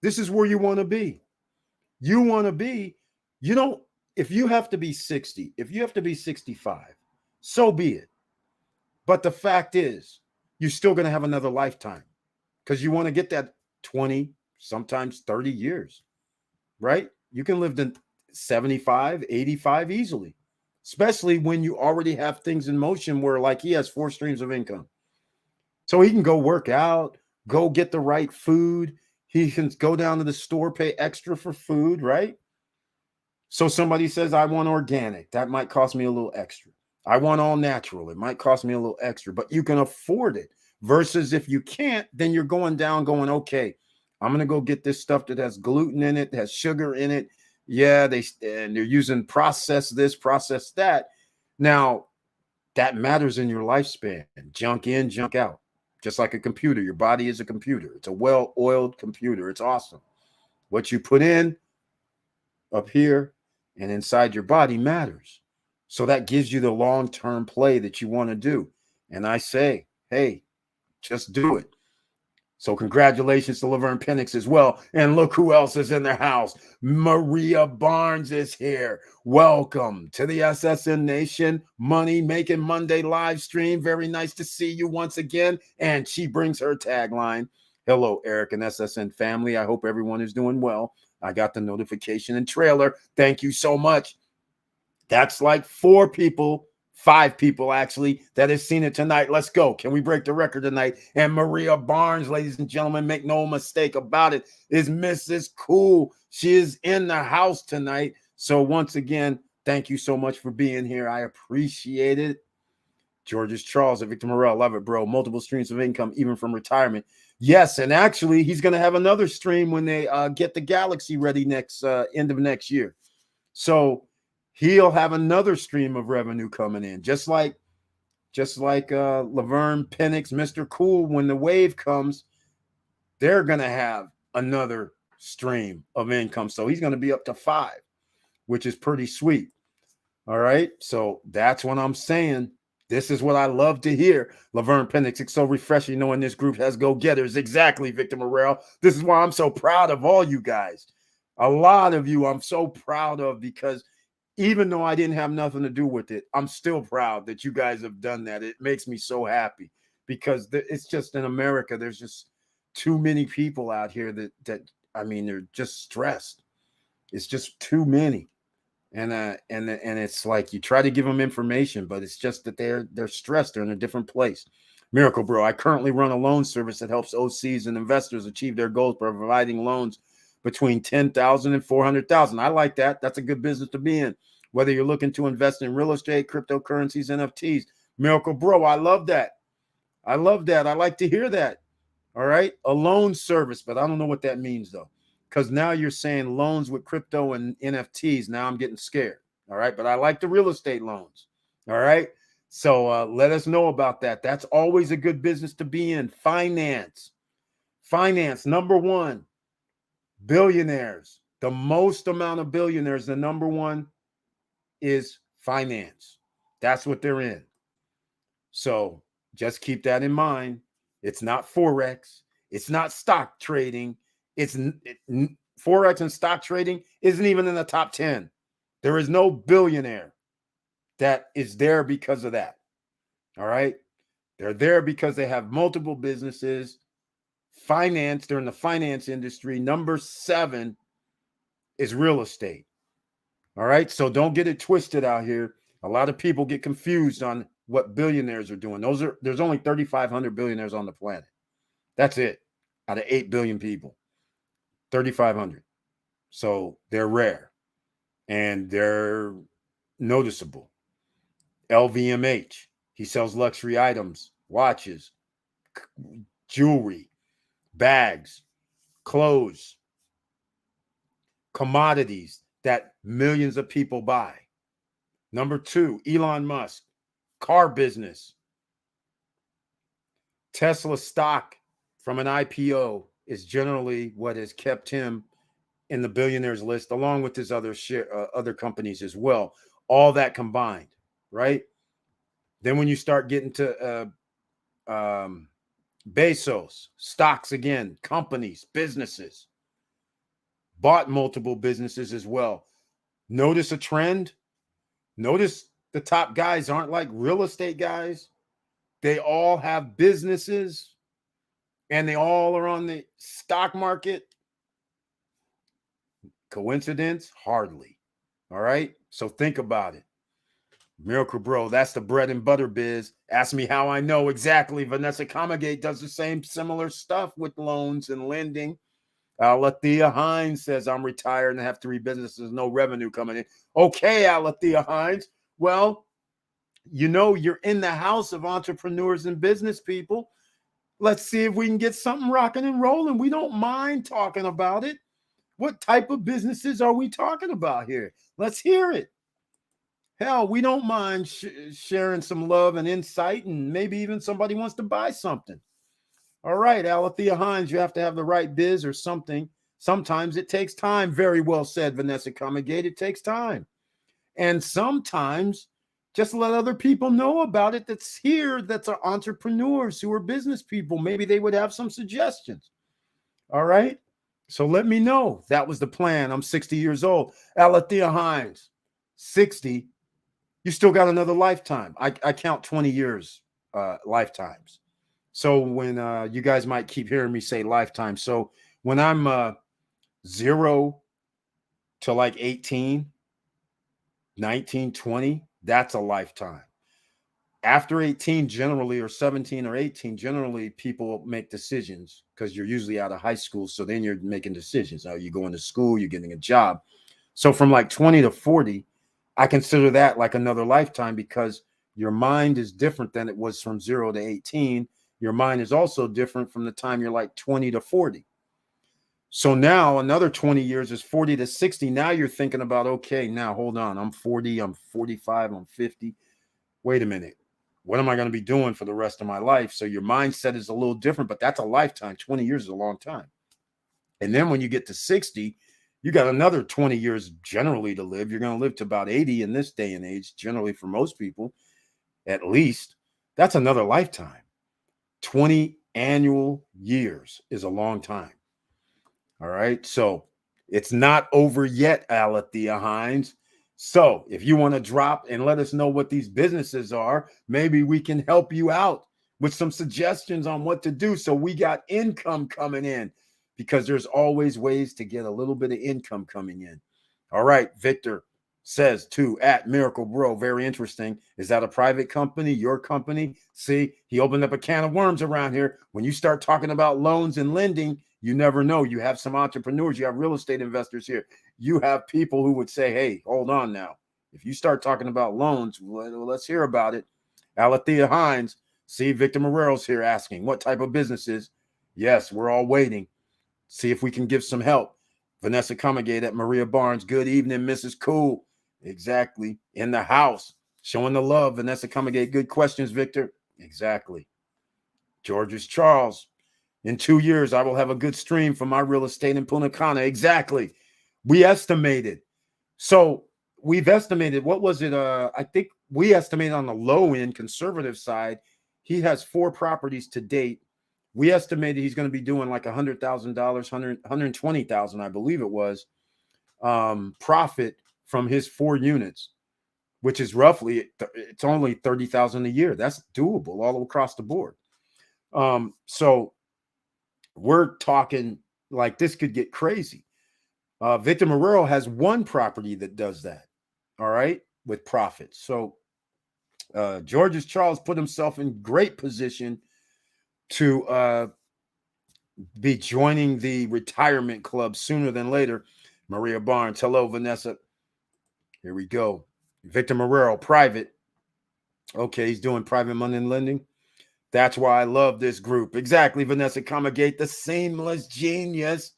This is where you want to be. You want to be, if you have to be 60, if you have to be 65, so be it. But the fact is, you're still going to have another lifetime because you want to get that 20, sometimes 30 years, right? You can live to 75, 85 easily, especially when you already have things in motion where, like, he has 4 streams of income. So he can go work out, go get the right food. He can go down to the store, pay extra for food, right? So somebody says, I want organic. That might cost me a little extra. I want all natural. It might cost me a little extra, but you can afford it. Versus if you can't, then you're going down going, okay, I'm going to go get this stuff that has gluten in it, has sugar in it. Yeah, they're using processed this, processed that. Now, that matters in your lifespan. Junk in, junk out. Just like a computer. Your body is a computer. It's a well-oiled computer. It's awesome. What you put in up here and inside your body matters. So that gives you the long-term play that you want to do. And I say, hey, just do it. So congratulations to Laverne Penix as well. And look who else is in the house. Maria Barnes is here. Welcome to the SSN Nation Money Making Monday live stream. Very nice to see you once again. And she brings her tagline. Hello, Eric and SSN family. I hope everyone is doing well. I got the notification and trailer. Thank you so much. That's like 4 people, 5 people actually that have seen it tonight. Let's go. Can we break the record tonight? And Maria Barnes, ladies and gentlemen, make no mistake about it, is Mrs. Cool. She is in the house tonight. So once again, thank you so much for being here. I appreciate it. George's Charles and Victor Morrell. Love it, bro. Multiple streams of income, even from retirement. Yes, and actually, he's going to have another stream when they get the Galaxy ready next end of next year. So he'll have another stream of revenue coming in, just like Laverne Penix, Mr. Cool. When the wave comes, they're going to have another stream of income. So he's going to be up to 5, which is pretty sweet. All right. So that's what I'm saying. This is what I love to hear. Laverne Penix, it's so refreshing knowing this group has go-getters. Exactly, Victor Morrell. This is why I'm so proud of all you guys. A lot of you I'm so proud of, because even though I didn't have nothing to do with it, I'm still proud that you guys have done that. It makes me so happy, because it's just in America, there's just too many people out here that I mean, they're just stressed. It's just too many. And it's like you try to give them information, but it's just that they're stressed. They're in a different place. Miracle Bro, I currently run a loan service that helps OCs and investors achieve their goals by providing loans between $10,000 and $400,000. I like that. That's a good business to be in. Whether you're looking to invest in real estate, cryptocurrencies, NFTs. Miracle Bro, I love that. I love that. I like to hear that. All right. A loan service, but I don't know what that means though. Because now you're saying loans with crypto and NFTs. Now I'm getting scared. All right. But I like the real estate loans. All right. So let us know about that. That's always a good business to be in. Finance. Number 1. Billionaires. The most amount of billionaires, the number 1 is finance. That's what they're in. So just keep that in mind. It's not Forex. It's not stock trading. Forex and stock trading isn't even in the top 10. There is no billionaire that is there because of that. All right. They're there because they have multiple businesses. Finance, they're in the finance industry. Number 7 is real estate. All right. So don't get it twisted out here. A lot of people get confused on what billionaires are doing. There's only 3,500 billionaires on the planet. That's it. Out of 8 billion people. 3,500. So they're rare and they're noticeable. LVMH, he sells luxury items, watches, jewelry, bags, clothes, commodities that millions of people buy. Number 2, Elon Musk, car business. Tesla stock from an IPO is generally what has kept him in the billionaires list, along with his other companies as well. All that combined, right? Then when you start getting to Bezos, stocks again, companies, businesses, bought multiple businesses as well. Notice a trend. Notice the top guys aren't like real estate guys. They all have businesses and they all are on the stock market. Coincidence? Hardly. All right. So think about it. Miracle Bro, that's the bread and butter biz. Ask me how I know exactly. Vanessa Comagate does the same similar stuff with loans and lending. Alethea Hines says, I'm retired and have 3 businesses, no revenue coming in. Okay, Alethea Hines. Well, you know, you're in the house of entrepreneurs and business people. Let's see if we can get something rocking and rolling. We don't mind talking about it. What type of businesses are we talking about here? Let's hear it. Hell, we don't mind sharing some love and insight, and maybe even somebody wants to buy something. All right, Alethea Hines, you have to have the right biz or something. Sometimes it takes time. Very well said, Vanessa Comagate. It takes time. And sometimes just let other people know about it that's here, that's our entrepreneurs who are business people. Maybe they would have some suggestions. All right. So let me know. That was the plan. I'm 60 years old. Alethea Hines, 60. You still got another lifetime. I count 20 years lifetimes. So when you guys might keep hearing me say lifetime. So when I'm 0 to like 18, 19, 20, that's a lifetime. After 18, generally, or 17 or 18, generally people make decisions because you're usually out of high school. So then you're making decisions. Are you going to school? You're getting a job. So from like 20 to 40, I consider that like another lifetime because your mind is different than it was from 0 to 18. Your mind is also different from the time you're like 20 to 40. So now another 20 years is 40 to 60. Now you're thinking about, okay, now hold on. I'm 40, I'm 45, I'm 50. Wait a minute. What am I going to be doing for the rest of my life? So your mindset is a little different, but that's a lifetime. 20 years is a long time. And then when you get to 60, you got another 20 years generally to live. You're going to live to about 80 in this day and age, generally for most people, at least. That's another lifetime. 20 annual years is a long time. All right. So it's not over yet, Alethea Hines. So if you want to drop and let us know what these businesses are, maybe we can help you out with some suggestions on what to do. So we got income coming in because there's always ways to get a little bit of income coming in. All right. Victor says too at Miracle Bro. Very interesting. Is that a private company? Your company? See, he opened up a can of worms around here. When you start talking about loans and lending, you never know. You have some entrepreneurs, you have real estate investors here. You have people who would say, hey, hold on now. If you start talking about loans, well, let's hear about it. Alethea Hines, see, Victor Morero's here asking, what type of businesses? Yes, we're all waiting. See if we can give some help. Vanessa Comagate at Maria Barnes. Good evening, Mrs. Cool. Exactly. In the house. Showing the love. Vanessa Comagate. Good questions, Victor. Exactly. Georges Charles. In 2 years, I will have a good stream from my real estate in Punta Cana. Exactly. We estimated. So we've estimated, what was it? I think we estimated on the low end conservative side, he has 4 properties to date. We estimated he's going to be doing like $100,000, 120,000, I believe it was, profit from his 4 units, which is roughly, it's only 30,000 a year. That's doable all across the board. So we're talking like this could get crazy. Victor Marrero has 1 property that does that. All right. With profits. So Georges Charles put himself in great position to be joining the retirement club sooner than later. Maria Barnes. Hello, Vanessa. Here we go. Victor Marrero, private. Okay, he's doing private money and lending. That's why I love this group. Exactly, Vanessa Comagate, the seamless genius.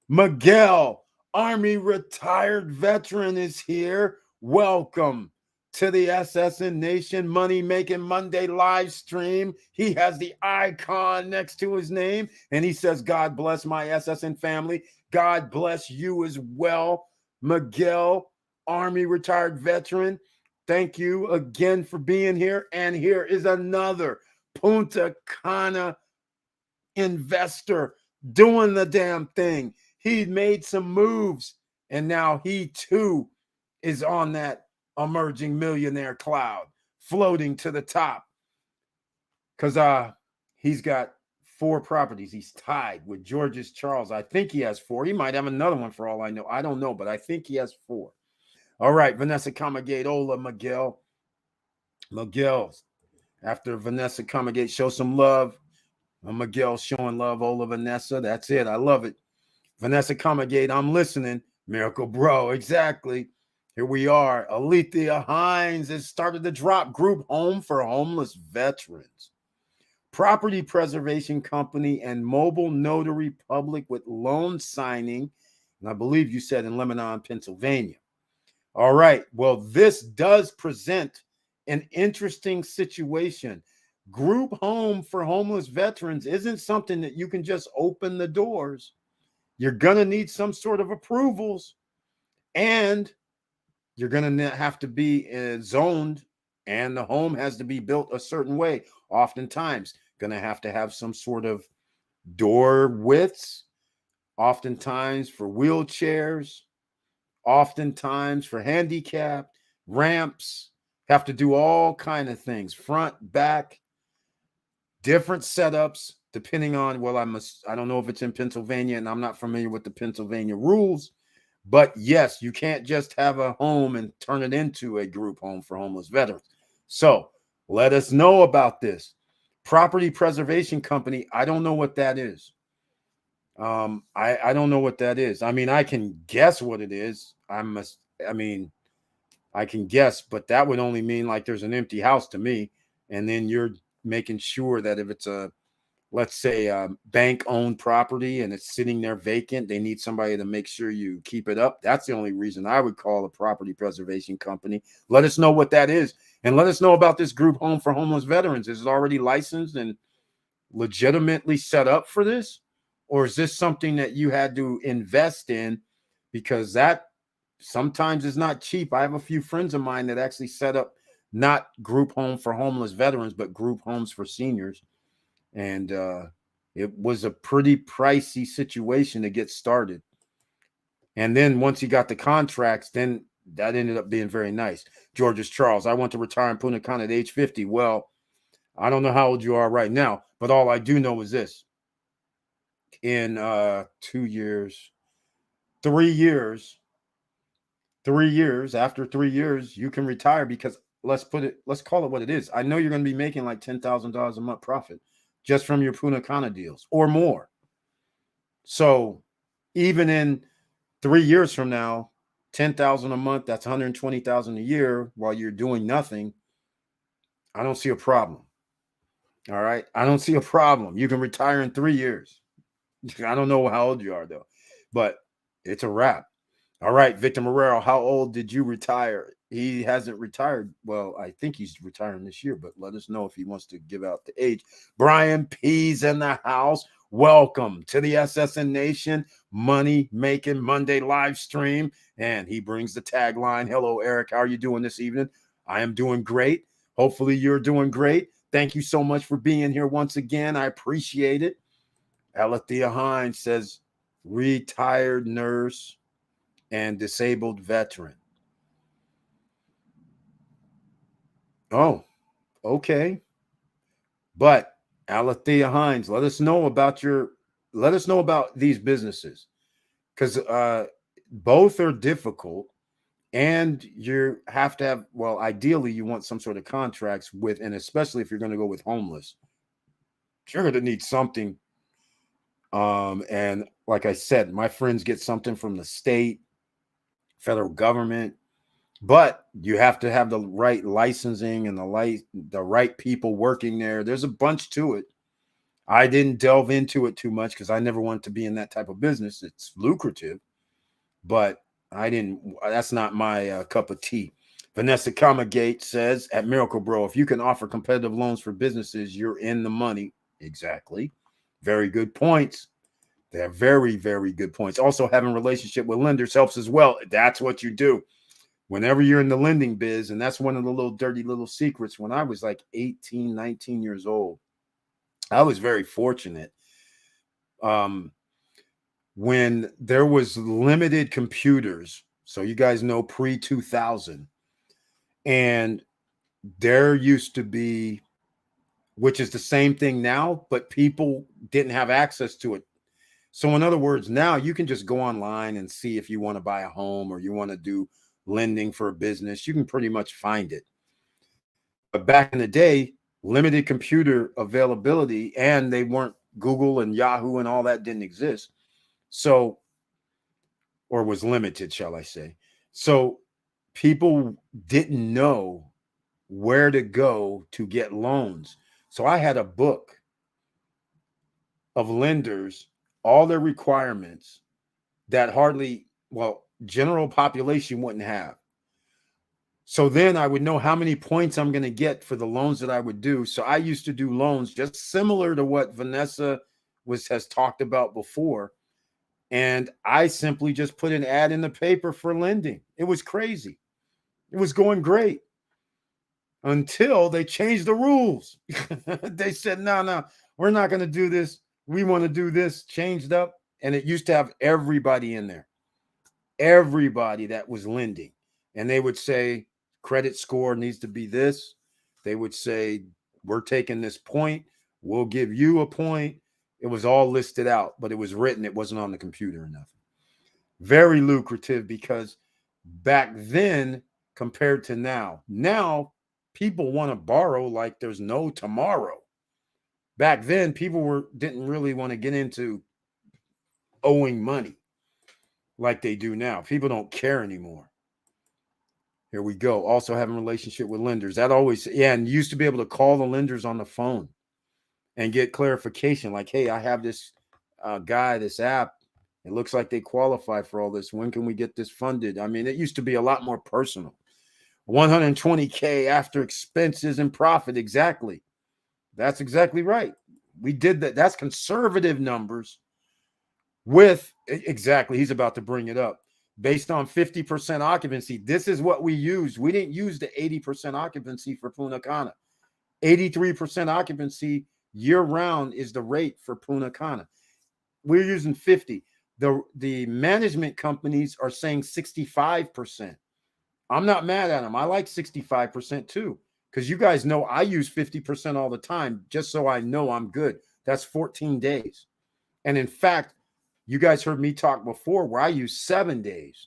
Miguel, Army retired veteran, is here. Welcome to the SSN Nation Money Making Monday live stream. He has the icon next to his name, and he says, God bless my SSN family. God bless you as well, Miguel, Army retired veteran. Thank you again for being here. And here is another Punta Cana investor doing the damn thing. He made some moves, and now he too is on that emerging millionaire cloud, floating to the top. Because he's got 4 properties. He's tied with Georges Charles. I think he has 4. He might have another one for all I know. I don't know, but I think he has 4. All right, Vanessa Comagate, Ola, Miguel. Miguel, after Vanessa Comagate, show some love. Miguel showing love, Ola, Vanessa. That's it. I love it. Vanessa Comagate, I'm listening. Miracle Bro, exactly. Here we are. Alethea Hines has started the drop group home for homeless veterans. Property preservation company and mobile notary public with loan signing. And I believe you said in Lebanon, Pennsylvania. All right. Well, this does present an interesting situation. Group home for homeless veterans isn't something that you can just open the doors. You're going to need some sort of approvals, and you're going to have to be zoned, and the home has to be built a certain way. Oftentimes, going to have some sort of door widths, oftentimes for wheelchairs, oftentimes for handicapped, ramps, have to do all kind of things, front, back, different setups, depending on, well, I don't know if it's in Pennsylvania, and I'm not familiar with the Pennsylvania rules, but yes, you can't just have a home and turn it into a group home for homeless veterans. So Let us know about this. Property Preservation Company, I don't know what that is. I don't know what that is. I mean, I can guess what it is. I mean, I can guess, but that would only mean like there's an empty house to me. And then you're making sure that if it's a, let's say, a bank owned property and it's sitting there vacant, they need somebody to make sure you keep it up. That's the only reason I would call a property preservation company. Let us know what that is. And let us know about this group home for homeless veterans. Is it already licensed and legitimately set up for this? Or is this something that you had to invest in? Because that sometimes is not cheap. I have a few friends of mine that actually set up not group home for homeless veterans, but group homes for seniors. And it was a pretty pricey situation to get started. And then once he got the contracts, then that ended up being very nice. George's Charles, I want to retire in Punta Cana at age 50. Well, I don't know how old you are right now, but all I do know is this. In 2 years, 3 years, 3 years, after 3 years, you can retire because let's call it what it is. I know you're going to be making like $10,000 a month profit just from your Punta Cana deals or more. So even in 3 years from now, 10,000 a month, that's 120,000 a year while you're doing nothing. I don't see a problem. All right. I don't see a problem. You can retire in 3 years. I don't know how old you are though, but it's a wrap. All right, Victor Marrero, how old did you retire? He hasn't retired. Well, I think he's retiring this year, but let us know if he wants to give out the age. Brian P's in the house. Welcome to the SSN Nation Money Making Monday live stream. And he brings the tagline. Hello, Eric. How are you doing this evening? I am doing great. Hopefully you're doing great. Thank you so much for being here once again. I appreciate it. Alethea Hines says, retired nurse and disabled veteran. Oh, okay. But Alethea Hines, let us know about these businesses, because both are difficult and you have to have, well, ideally you want some sort of contracts with, and especially if you're going to go with homeless, you're going to need something. And like I said, my friends get something from the state, federal government, but you have to have the right licensing and the right people working there. There's a bunch to it. I didn't delve into it too much because I never wanted to be in that type of business. It's lucrative, but that's not my cup of tea. Vanessa Comagate says at Miracle Bro, if you can offer competitive loans for businesses, you're in the money. Exactly. Very good points. They're very, very good points. Also, having a relationship with lenders helps as well. That's what you do whenever you're in the lending biz. And that's one of the little dirty little secrets. When I was like 18, 19 years old, I was very fortunate. When there was limited computers, so you guys know pre-2000, and there used to be, which is the same thing now, but people didn't have access to it. So in other words, now you can just go online and see if you want to buy a home or you want to do lending for a business. You can pretty much find it. But back in the day, limited computer availability, and they weren't, Google and Yahoo and all that didn't exist. So, or was limited, shall I say. So people didn't know where to go to get loans. So I had a book of lenders, all their requirements that general population wouldn't have. So then I would know how many points I'm going to get for the loans that I would do. So I used to do loans just similar to what Vanessa has talked about before. And I simply just put an ad in the paper for lending. It was crazy. It was going great until they changed the rules. They said, no, we're not going to do this. We want to do this, changed up. And it used to have everybody in there, everybody that was lending. And they would say, credit score needs to be this. They would say, we're taking this point. We'll give you a point. It was all listed out, but it was written. It wasn't on the computer or nothing. Very lucrative because back then compared to now people want to borrow like there's no tomorrow. Back then, people didn't really want to get into owing money like they do now. People don't care anymore. Here we go. Also having a relationship with lenders. That always, yeah, and used to be able to call the lenders on the phone and get clarification. Like, hey, I have this guy, this app. It looks like they qualify for all this. When can we get this funded? I mean, it used to be a lot more personal. 120K after expenses and profit. Exactly. That's exactly right. We did that. That's conservative numbers with exactly. He's about to bring it up. Based on 50% occupancy. This is what we used. We didn't use the 80% occupancy for Punta Cana. 83% occupancy year round is the rate for Punta Cana. We're using 50. The management companies are saying 65%. I'm not mad at them. I like 65% too, because you guys know I use 50% all the time, just so I know I'm good. That's 14 days. And in fact, you guys heard me talk before where I use 7 days.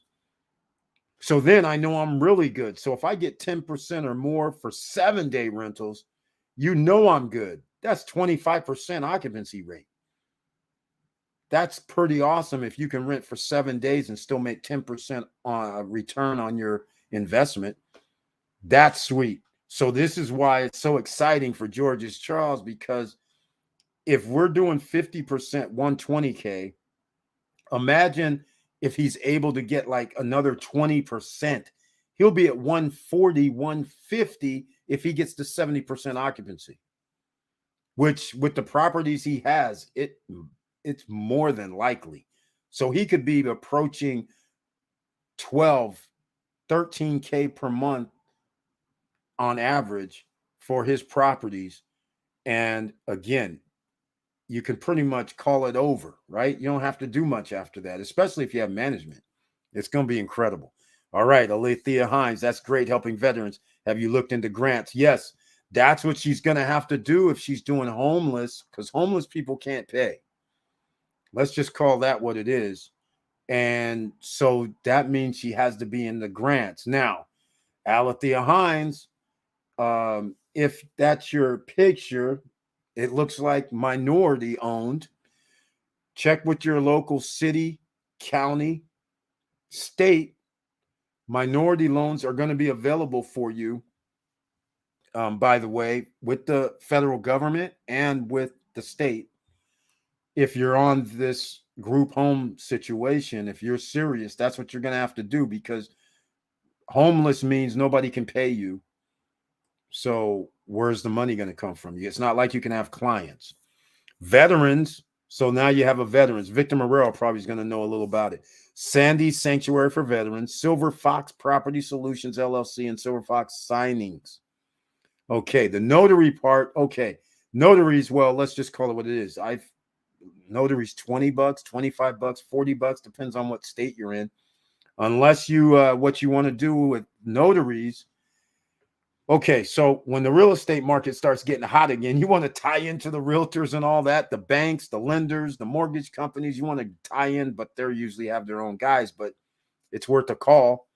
So then I know I'm really good. So if I get 10% or more for 7-day rentals, you know I'm good. That's 25% occupancy rate. That's pretty awesome if you can rent for 7 days and still make 10% on return on your investment. That's sweet. So this is why it's so exciting for George's Charles, because if we're doing 50%, 120K, imagine if he's able to get like another 20%, he'll be at 140, 150 if he gets to 70% occupancy, which with the properties he has, it's more than likely. So he could be approaching 12, 13K per month on average for his properties. And again, you can pretty much call it over, right? You don't have to do much after that, especially if you have management. It's going to be incredible. All right, Alethea Hines, that's great, helping veterans. Have you looked into grants? Yes, that's what she's going to have to do if she's doing homeless, because homeless people can't pay. Let's just call that what it is. And so that means she has to be in the grants. Now, Alethea Hines, if that's your picture, it looks like minority owned. Check with your local city, county, state. Minority loans are going to be available for you, by the way, with the federal government and with the state. If you're on this group home situation, if you're serious, that's what you're going to have to do, because homeless means nobody can pay you. So where's the money going to come from? It's not like you can have clients. Veterans. So now you have a veterans. Victor Morero probably is going to know a little about it. Sandy Sanctuary for Veterans, Silver Fox Property Solutions LLC, and Silver Fox Signings. Okay, the notary part. Okay, notaries. Well, let's just call it what it is. Notaries $20, $25, $40, depends on what state you're in. Unless you what you want to do with notaries. Okay, so when the real estate market starts getting hot again, you want to tie into the realtors and all that, the banks, the lenders, the mortgage companies. You want to tie in, but they usually have their own guys. But it's worth a call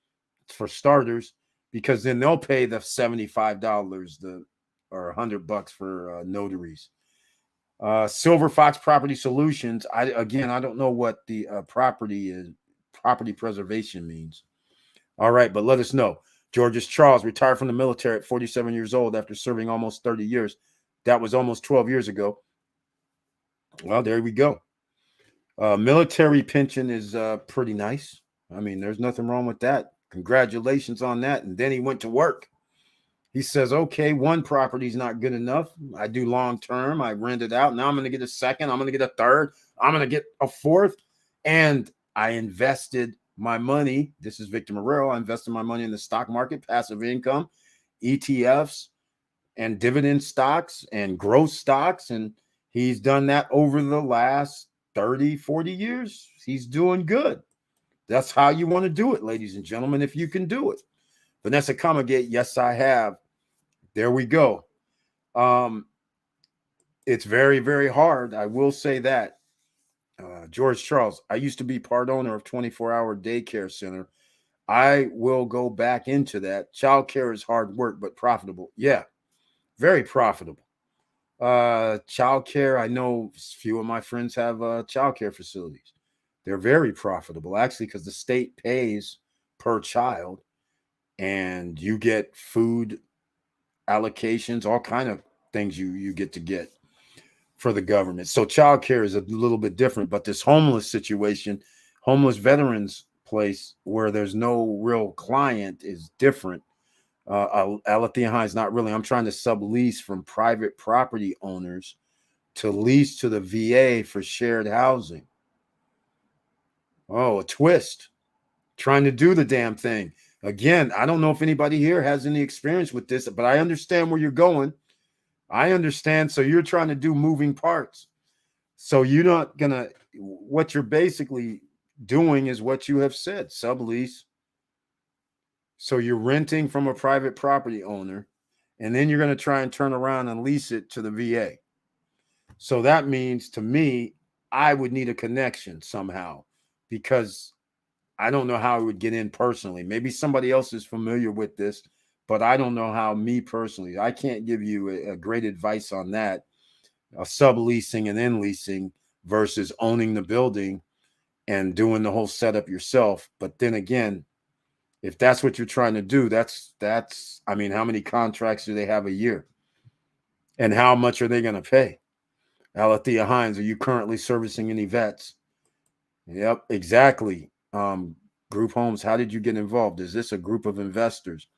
for starters, because then they'll pay the $75 or $100 for notaries. Silver Fox Property Solutions. I don't know what the property preservation means. All right, but let us know. George's Charles retired from the military at 47 years old after serving almost 30 years. That was almost 12 years ago. Well, there we go. Military pension is pretty nice. I mean, there's nothing wrong with that. Congratulations on that. And then he went to work. He says, okay, one property is not good enough. I do long term. I rent it out. Now I'm going to get a second. I'm going to get a third. I'm going to get a fourth. And I invested my money. This is Victor Morero. I invested my money in the stock market, passive income, ETFs, and dividend stocks and growth stocks. And he's done that over the last 30, 40 years. He's doing good. That's how you want to do it, ladies and gentlemen, if you can do it. Vanessa Comagate, yes, I have. There we go. It's very, very hard. I will say that. George Charles, I used to be part owner of 24-hour daycare center. I will go back into that. Childcare is hard work, but profitable. Yeah, very profitable. Childcare, I know few of my friends have childcare facilities. They're very profitable, actually, because the state pays per child and you get food allocations, all kind of things you get for the government. So childcare is a little bit different, but this homeless situation, homeless veterans place where there's no real client is different. Alethea Hines, not really. I'm trying to sublease from private property owners to lease to the VA for shared housing. Oh, a twist. Trying to do the damn thing. Again, I don't know if anybody here has any experience with this, but I understand where you're going. I understand. So you're trying to do moving parts. So you're not gonna, what you're basically doing is what you have said, sublease. So you're renting from a private property owner, and then you're going to try and turn around and lease it to the VA. So that means to me, I would need a connection somehow because I don't know how I would get in personally. Maybe somebody else is familiar with this, but I don't know how me personally. I can't give you a great advice on that. Subleasing and then leasing versus owning the building and doing the whole setup yourself. But then again, if that's what you're trying to do, that's I mean, how many contracts do they have a year? And how much are they going to pay? Alethea Hines, are you currently servicing any vets? Yep, exactly. Group homes, how did you get involved? Is this a group of investors?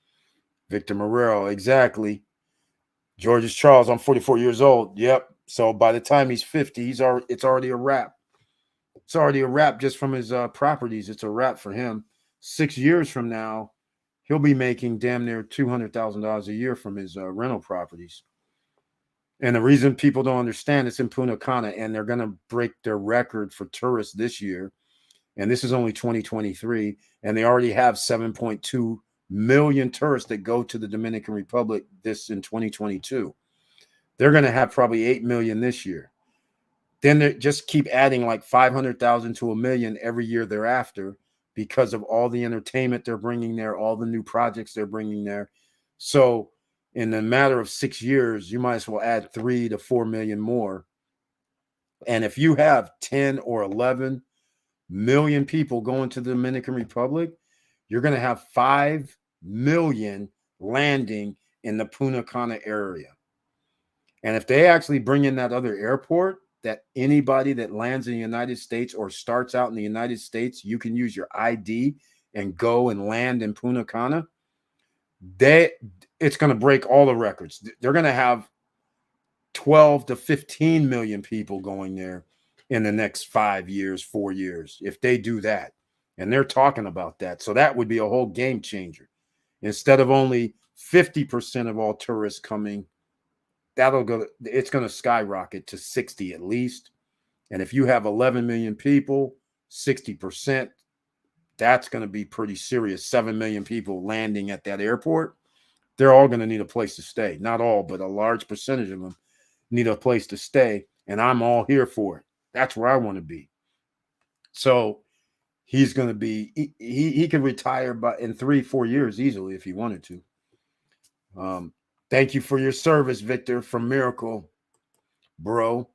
Victor Morero, exactly. George's Charles, I'm 44 years old. Yep. So by the time he's 50, it's already a wrap. It's already a wrap just from his properties. It's a wrap for him. 6 years from now, he'll be making damn near $200,000 a year from his rental properties. And the reason people don't understand, it's in Punta Cana, and they're going to break their record for tourists this year. And this is only 2023, and they already have 7.2 million tourists that go to the Dominican Republic this in 2022. They're going to have probably 8 million this year. Then they just keep adding like 500,000 to a million every year thereafter because of all the entertainment they're bringing there, all the new projects they're bringing there. So in a matter of 6 years, you might as well add 3 to 4 million more. And if you have 10 or 11 million people going to the Dominican Republic, you're going to have 5 million landing in the Punta Cana area. And if they actually bring in that other airport, that anybody that lands in the United States or starts out in the United States, you can use your ID and go and land in Punta Cana, it's going to break all the records. They're going to have 12 to 15 million people going there in the next 5 years, 4 years, if they do that. And they're talking about that. So that would be a whole game changer. Instead of only 50% of all tourists coming, it's going to skyrocket to 60 at least. And if you have 11 million people, 60%, that's going to be pretty serious. 7 million people landing at that airport. They're all going to need a place to stay. Not all, but a large percentage of them need a place to stay. And I'm all here for it. That's where I want to be. So he's going to be, he could retire in 3-4 years easily if he wanted to. Thank you for your service, Victor, from Miracle, bro.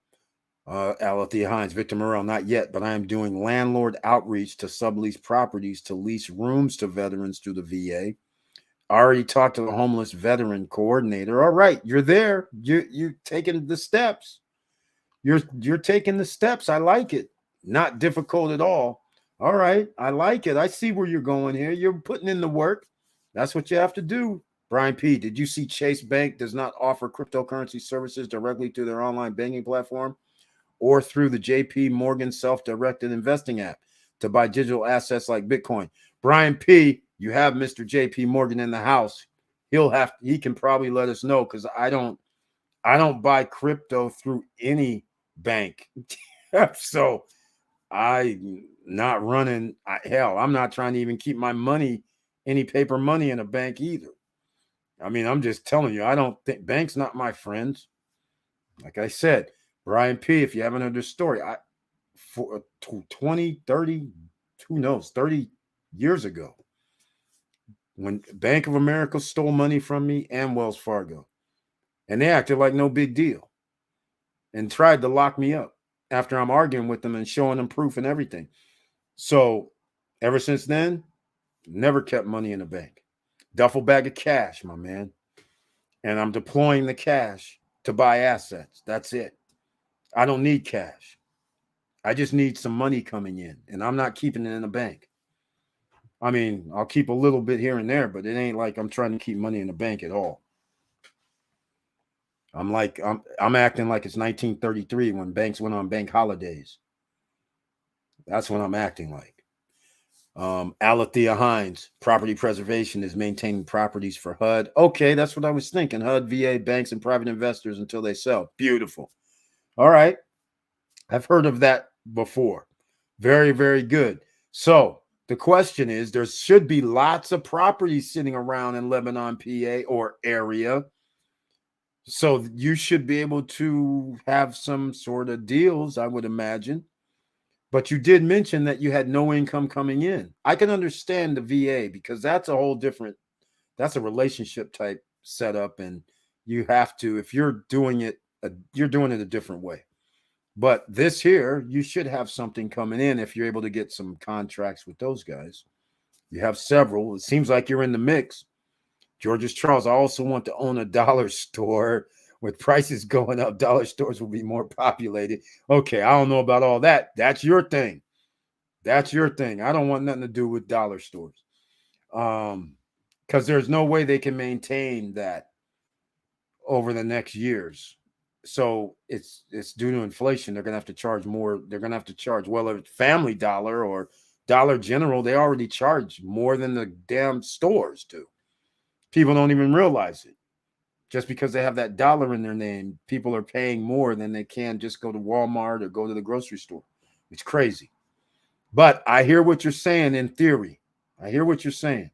Alethea Hines, Victor Morel, not yet, but I am doing landlord outreach to sublease properties to lease rooms to veterans through the VA. I already talked to the homeless veteran coordinator. All right, you're there. You're taking the steps. You're taking the steps. I like it. Not difficult at all. All right, I like it. I see where you're going here. You're putting in the work. That's what you have to do. Brian P., did you see Chase Bank does not offer cryptocurrency services directly to their online banking platform or through the JP Morgan self-directed investing app to buy digital assets like Bitcoin? Brian P., you have Mr. JP Morgan in the house. He can probably let us know, because I don't buy crypto through any bank. So I'm not running. Hell, I'm not trying to even keep my money, any paper money, in a bank either. I mean, I'm just telling you, I don't think banks not my friends. Like I said, Brian P., if you haven't heard this story, for 20, 30, who knows, 30 years ago, when Bank of America stole money from me and Wells Fargo, and they acted like no big deal and tried to lock me up after I'm arguing with them and showing them proof and everything. So ever since then, never kept money in the bank. Duffel bag of cash, my man. And I'm deploying the cash to buy assets. That's it. I don't need cash. I just need some money coming in, and I'm not keeping it in the bank. I mean, I'll keep a little bit here and there, but it ain't like I'm trying to keep money in the bank at all. I'm acting like it's 1933 when banks went on bank holidays. That's what I'm acting like. Alethea Hines, property preservation is maintaining properties for HUD. Okay, that's what I was thinking. HUD, VA, banks, and private investors until they sell. Beautiful. All right. I've heard of that before. Very, very good. So the question is, there should be lots of properties sitting around in Lebanon, PA, or area. So you should be able to have some sort of deals, I would imagine. But you did mention that you had no income coming in. I can understand the VA because that's a whole different, that's a relationship type setup. And you have to, if you're doing it, you're doing it a different way. But this here, you should have something coming in if you're able to get some contracts with those guys. You have several. It seems like you're in the mix. George's Charles, I also want to own a dollar store. With prices going up, dollar stores will be more populated. Okay, I don't know about all that. That's your thing. That's your thing. I don't want nothing to do with dollar stores. Because there's no way they can maintain that over the next years. So it's due to inflation. They're gonna have to charge more. They're gonna have to charge, well, if Family Dollar or Dollar General, they already charge more than the damn stores do. People don't even realize it. Just because they have that dollar in their name, people are paying more than they can just go to Walmart or go to the grocery store. It's crazy. But I hear what you're saying in theory. I hear what you're saying.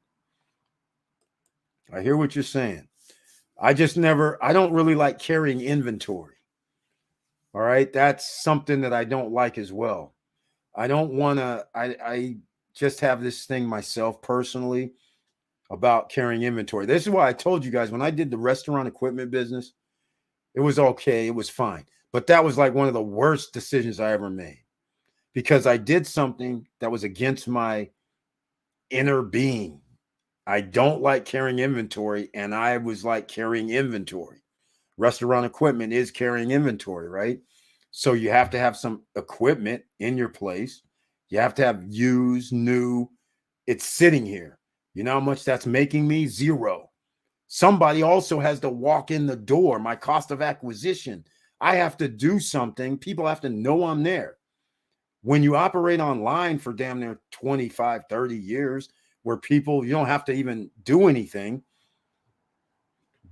I hear what you're saying. I don't really like carrying inventory. All right. That's something that I don't like as well. I don't want to, I just have this thing myself personally about carrying inventory. This is why I told you guys when I did the restaurant equipment business, it was okay. It was fine. But that was like one of the worst decisions I ever made because I did something that was against my inner being. I don't like carrying inventory, and I was like carrying inventory. Restaurant equipment is carrying inventory, right? So you have to have some equipment in your place. You have to have used, new. It's sitting here. You know how much that's making me? Zero. Somebody also has to walk in the door. My cost of acquisition. I have to do something. People have to know I'm there. When you operate online for damn near 25, 30 years, where people, you don't have to even do anything,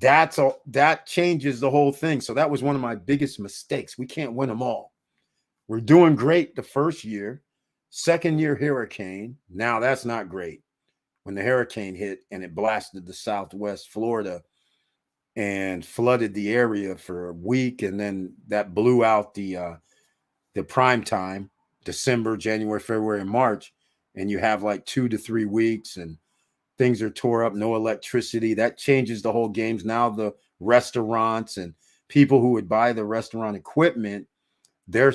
that changes the whole thing. So that was one of my biggest mistakes. We can't win them all. We're doing great the first year. Second year hurricane. Now that's not great. When the hurricane hit and it blasted the Southwest Florida and flooded the area for a week, and then that blew out the prime time, December, January, February, and March, and you have like 2 to 3 weeks and things are tore up, no electricity. That changes the whole games. Now the restaurants and people who would buy the restaurant equipment, they're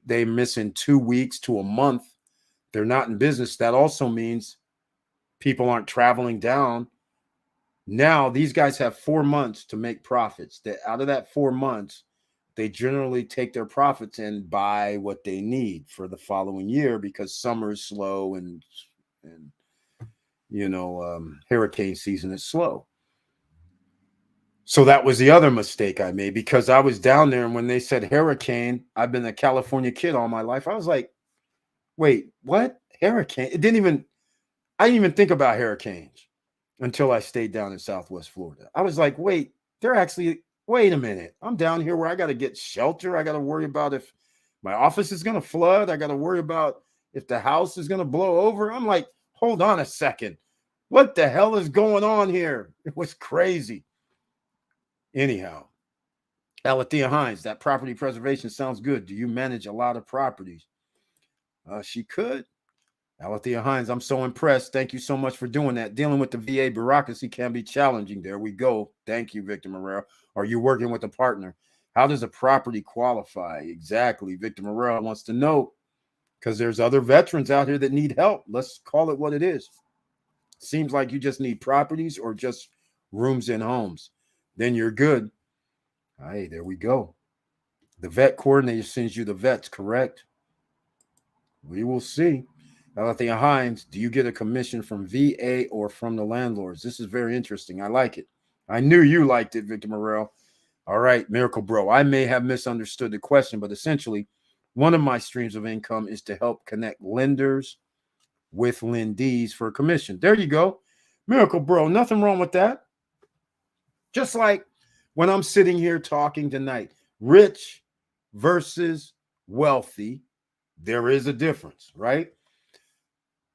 missing 2 weeks to a month. They're not in business. That also means people aren't traveling down. Now these guys have 4 months to make profits. That out of that 4 months, they generally take their profits and buy what they need for the following year because summer is slow and hurricane season is slow. So that was the other mistake I made because I was down there, and when they said hurricane, I've been a California kid all my life. I was like, wait, what? Hurricane? I didn't even think about hurricanes until I stayed down in Southwest Florida. I was like, wait a minute. I'm down here where I got to get shelter. I got to worry about if my office is going to flood. I got to worry about if the house is going to blow over. I'm like, hold on a second. What the hell is going on here? It was crazy. Anyhow, Alethea Hines, that property preservation sounds good. Do you manage a lot of properties? She could. Alethea Hines, I'm so impressed. Thank you so much for doing that. Dealing with the VA bureaucracy can be challenging. There we go. Thank you, Victor Morrell. Are you working with a partner? How does a property qualify? Exactly. Victor Morrell wants to know, because there's other veterans out here that need help. Let's call it what it is. Seems like you just need properties or just rooms in homes. Then you're good. Hey, there we go. The vet coordinator sends you the vets, correct? We will see. Alethea Hines, do you get a commission from VA or from the landlords? This is very interesting. I like it. I knew you liked it, Victor Morrell. All right, Miracle Bro. I may have misunderstood the question, but essentially, one of my streams of income is to help connect lenders with lendees for a commission. There you go. Miracle Bro. Nothing wrong with that. Just like when I'm sitting here talking tonight, rich versus wealthy, there is a difference, right?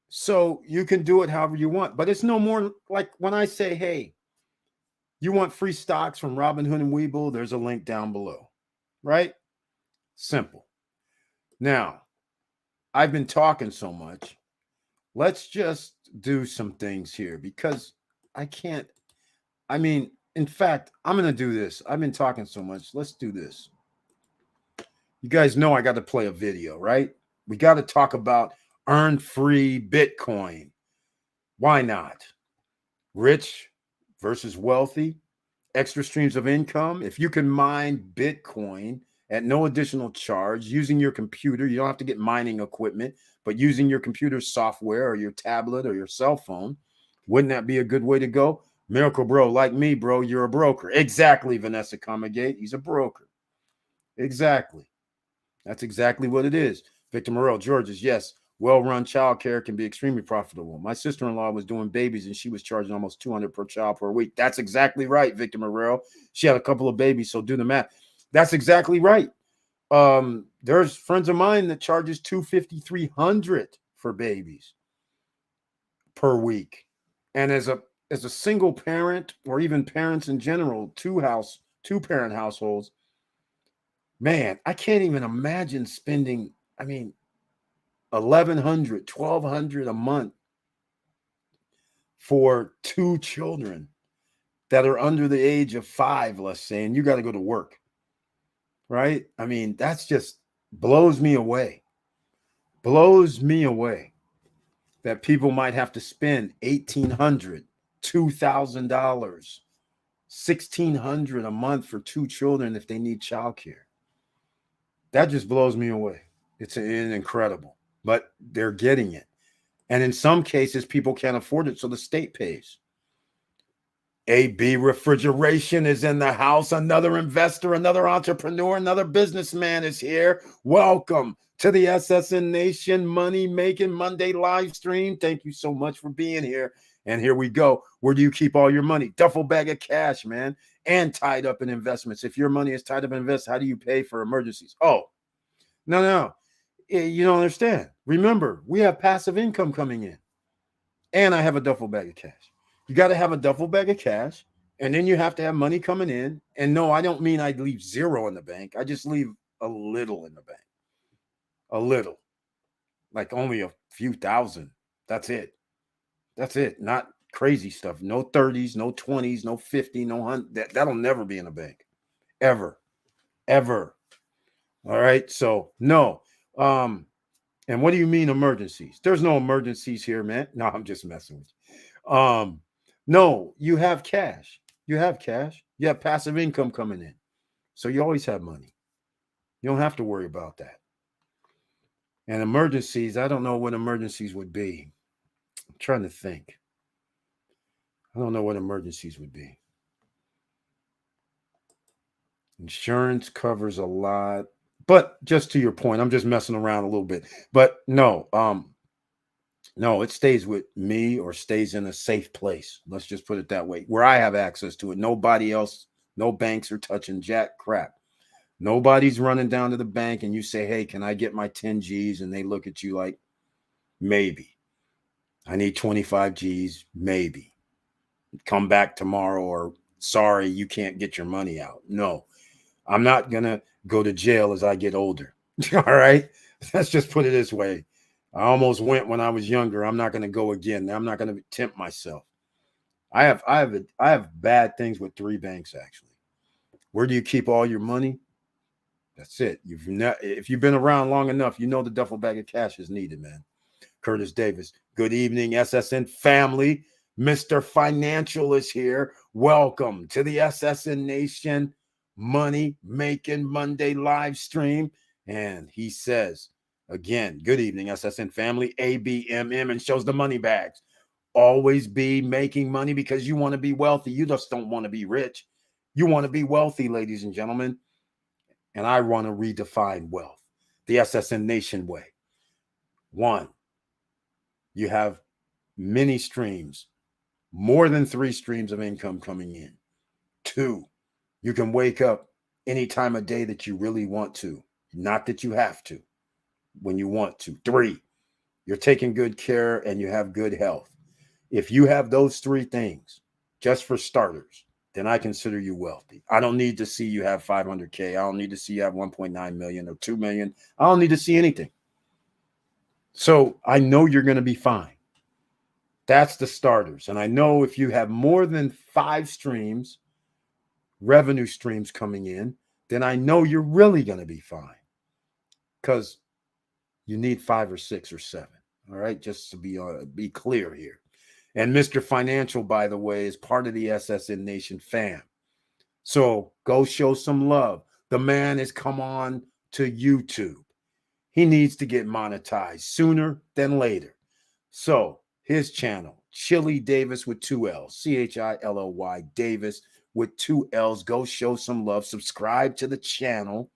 So you can do it however you want, but it's no more like when I say, hey, you want free stocks from Robinhood and Webull, there's a link down below, right? Simple. Now, I've been talking so much. Let's just do some things here because I can't. I mean, in fact, I'm going to do this. I've been talking so much. Let's do this. You guys know I got to play a video, right? We got to talk about earn free Bitcoin. Why not? Rich versus wealthy, extra streams of income. If you can mine Bitcoin at no additional charge using your computer, you don't have to get mining equipment, but using your computer software or your tablet or your cell phone, wouldn't that be a good way to go? Miracle Bro, like me, bro, you're a broker. Exactly, Vanessa Comagate. He's a broker. Exactly. That's exactly what it is. Victor Morrell, Georges, yes, well-run childcare can be extremely profitable. My sister-in-law was doing babies and she was charging almost $200 per child per week. That's exactly right, Victor Morrell. She had a couple of babies, so do the math. That's exactly right. There's friends of mine that charges $250, $300 for babies per week. And as a single parent or even parents in general, two-parent households, man, I can't even imagine spending, I mean, $1,100, $1,200 a month for two children that are under the age of 5, let's say, and you got to go to work, right? I mean, that's just blows me away. Blows me away that people might have to spend $1,800, $2,000, $1,600 a month for two children if they need childcare. That just blows me away. It's incredible, but they're getting it. And in some cases, people can't afford it, so the state pays. AB Refrigeration is in the house. Another investor, another entrepreneur, another businessman is here. Welcome to the SSN Nation Money Making Monday live stream. Thank you so much for being here. And here we go. Where do you keep all your money? Duffel bag of cash, man, and tied up in investments. If your money is tied up in investments, how do you pay for emergencies? Oh, no. You don't understand. Remember, we have passive income coming in, and I have a duffel bag of cash. You got to have a duffel bag of cash, and then you have to have money coming in. And no, I don't mean I leave zero in the bank. I just leave a little in the bank. A little. Like only a few thousand. That's it. That's it. Not crazy stuff. No 30s, no 20s, no 50, no 100. That'll never be in the bank. Ever. Ever. All right. So, no. And what do you mean emergencies? There's no emergencies here, man. No, I'm just messing with you. No, you have cash. You have cash. You have passive income coming in. So you always have money. You don't have to worry about that. And emergencies, I don't know what emergencies would be. I'm trying to think. I don't know what emergencies would be. Insurance covers a lot. But just to your point, I'm just messing around a little bit. But no, it stays with me or stays in a safe place. Let's just put it that way, where I have access to it. Nobody else, no banks are touching jack crap. Nobody's running down to the bank and you say, hey, can I get my 10 G's? And they look at you like, maybe. I need 25 G's, maybe. Come back tomorrow, or sorry, you can't get your money out. No, I'm not going to go to jail as I get older. All right. Let's just put it this way. I almost went when I was younger. I'm not going to go again. I'm not going to tempt myself. I have bad things with 3 banks actually. Where do you keep all your money? That's it. If you've been around long enough, you know the duffel bag of cash is needed, man. Curtis Davis. Good evening, SSN family. Mr. Financial is here. Welcome to the SSN Nation Money Making Monday live stream. And he says, again, good evening, SSN family, ABMM, and shows the money bags. Always be making money because you want to be wealthy. You just don't want to be rich. You want to be wealthy, ladies and gentlemen. And I want to redefine wealth the SSN Nation way. 1, you have many streams, more than 3 streams of income coming in. 2, you can wake up any time of day that you really want to, not that you have to, when you want to. 3, you're taking good care and you have good health. If you have those 3 things, just for starters, then I consider you wealthy. I don't need to see you have 500K. I don't need to see you have 1.9 million or 2 million. I don't need to see anything. So I know you're going to be fine. That's the starters. And I know if you have more than 5 streams, revenue streams coming in, then I know you're really going to be fine. Because you need 5 or 6 or 7. All right. Just to be clear here. And Mr. Financial, by the way, is part of the SSN Nation fam. So go show some love. The man has come on to YouTube. He needs to get monetized sooner than later. So his channel, Chili Davis with 2 L's, CHILLY Davis with 2 L's. Go show some love. Subscribe to the channel.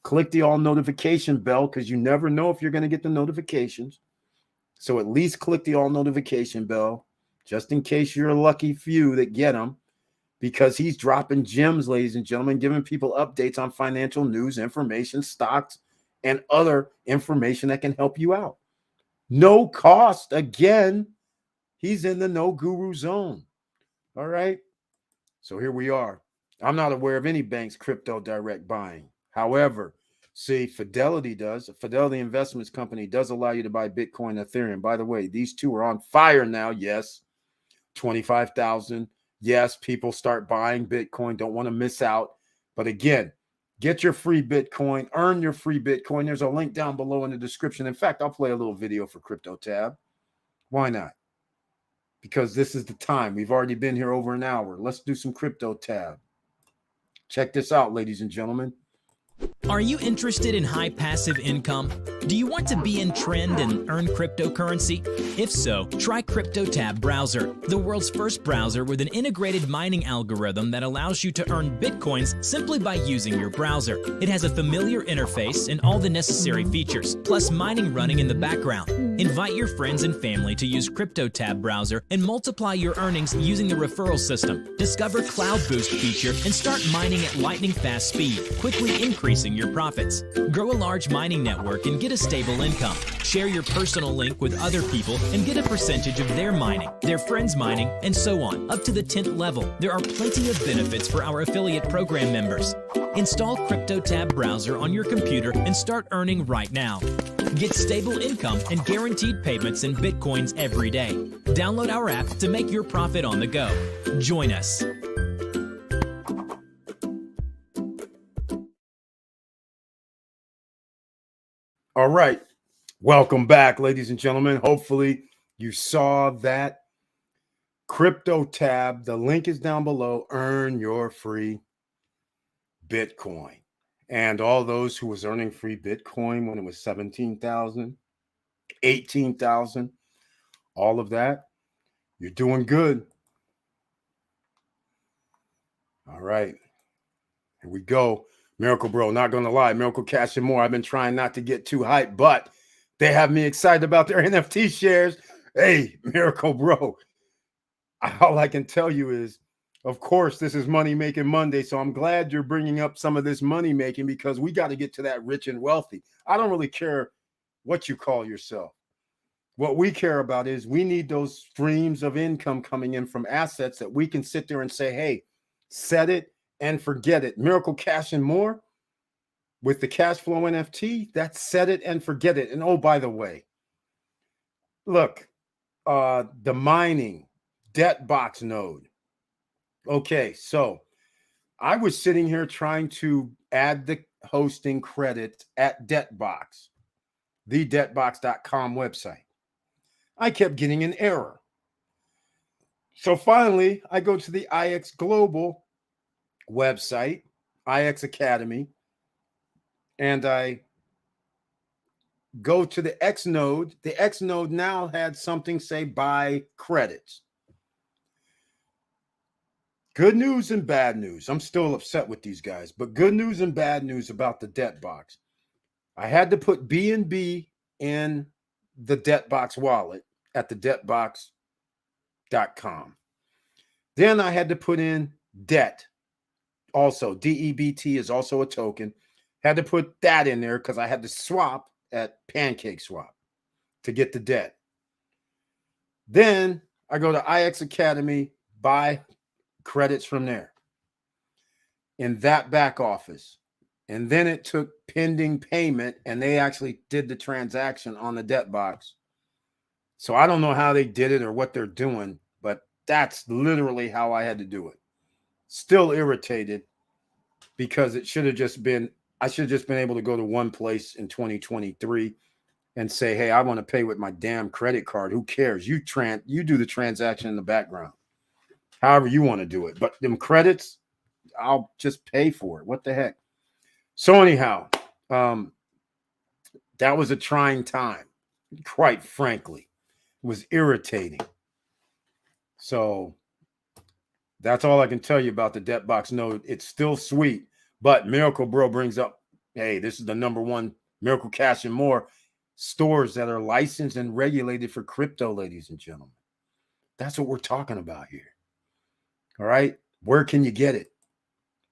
Click the all notification bell because you never know if you're going to get the notifications. So at least click the all notification bell just in case you're a lucky few that get them, because he's dropping gems, ladies and gentlemen, giving people updates on financial news, information, stocks, and other information that can help you out. No cost. Again, he's in the no guru zone. All right. So here we are. I'm not aware of any bank's crypto direct buying. However, see, Fidelity does. Fidelity Investments Company does allow you to buy Bitcoin, Ethereum. By the way, these two are on fire now. Yes. 25,000. Yes, people start buying Bitcoin. Don't want to miss out. But again, get your free Bitcoin, earn your free Bitcoin. There's a link down below in the description. In fact, I'll play a little video for Crypto Tab. Why not? Because this is the time. We've already been here over an hour. Let's do some Crypto Tab. Check this out, ladies and gentlemen. Are you interested in high passive income? Do you want to be in trend and earn cryptocurrency? If so, try CryptoTab Browser, the world's first browser with an integrated mining algorithm that allows you to earn Bitcoins simply by using your browser. It has a familiar interface and all the necessary features, plus mining running in the background. Invite your friends and family to use CryptoTab Browser and multiply your earnings using the referral system. Discover Cloud Boost feature and start mining at lightning fast speed, quickly increasing your profits. Grow a large mining network and get a stable income. Share your personal link with other people and get a percentage of their mining, their friends' mining, and so on, up to the 10th level. There are plenty of benefits for our affiliate program members. Install CryptoTab Browser on your computer and start earning right now. Get stable income and guaranteed payments in Bitcoins every day. Download our app to make your profit on the go. Join us. All right. Welcome back, ladies and gentlemen. Hopefully you saw that Crypto Tab. The link is down below. Earn your free Bitcoin. And all those who was earning free Bitcoin when it was 17,000, 18,000, all of that, you're doing good. All right. Here we go. Miracle Bro, not going to lie. Miracle Cash and More. I've been trying not to get too hyped, but they have me excited about their NFT shares. Hey, Miracle Bro. All I can tell you is, of course, this is Money Making Monday, so I'm glad you're bringing up some of this money making because we got to get to that rich and wealthy. I don't really care what you call yourself. What we care about is we need those streams of income coming in from assets that we can sit there and say, hey, set it and forget it. Miracle Cash and More with the cash flow NFT, that's set it and forget it. And oh, by the way, Look, the mining debt box node. Okay, so I was sitting here trying to add the hosting credit at Debtbox, the debtbox.com website. I kept getting an error. So finally, I go to the IX Global website, IX Academy, and I go to the X node. The X node now had something say buy credits. Good news and bad news. I'm still upset with these guys, but good news and bad news about the debt box. I had to put BNB in the debt box wallet at the debtbox.com. Then I had to put in debt. Also, DEBT is also a token. Had to put that in there because I had to swap at Pancake Swap to get the debt. Then I go to IX Academy, buy credits from there in that back office. And then it took pending payment, and they actually did the transaction on the debt box. So I don't know how they did it or what they're doing, but that's literally how I had to do it. Still irritated because it should have just been, I should have just been able to go to one place in 2023 and say, hey, I want to pay with my damn credit card. Who cares? You do the transaction in the background. However you want to do it. But them credits, I'll just pay for it. What the heck? So anyhow, that was a trying time, quite frankly. It was irritating. So that's all I can tell you about the debt box node. It's still sweet, but Miracle Bro brings up, hey, this is the #1 Miracle Cash and More stores that are licensed and regulated for crypto, ladies and gentlemen. That's what we're talking about here. All right. Where can you get it?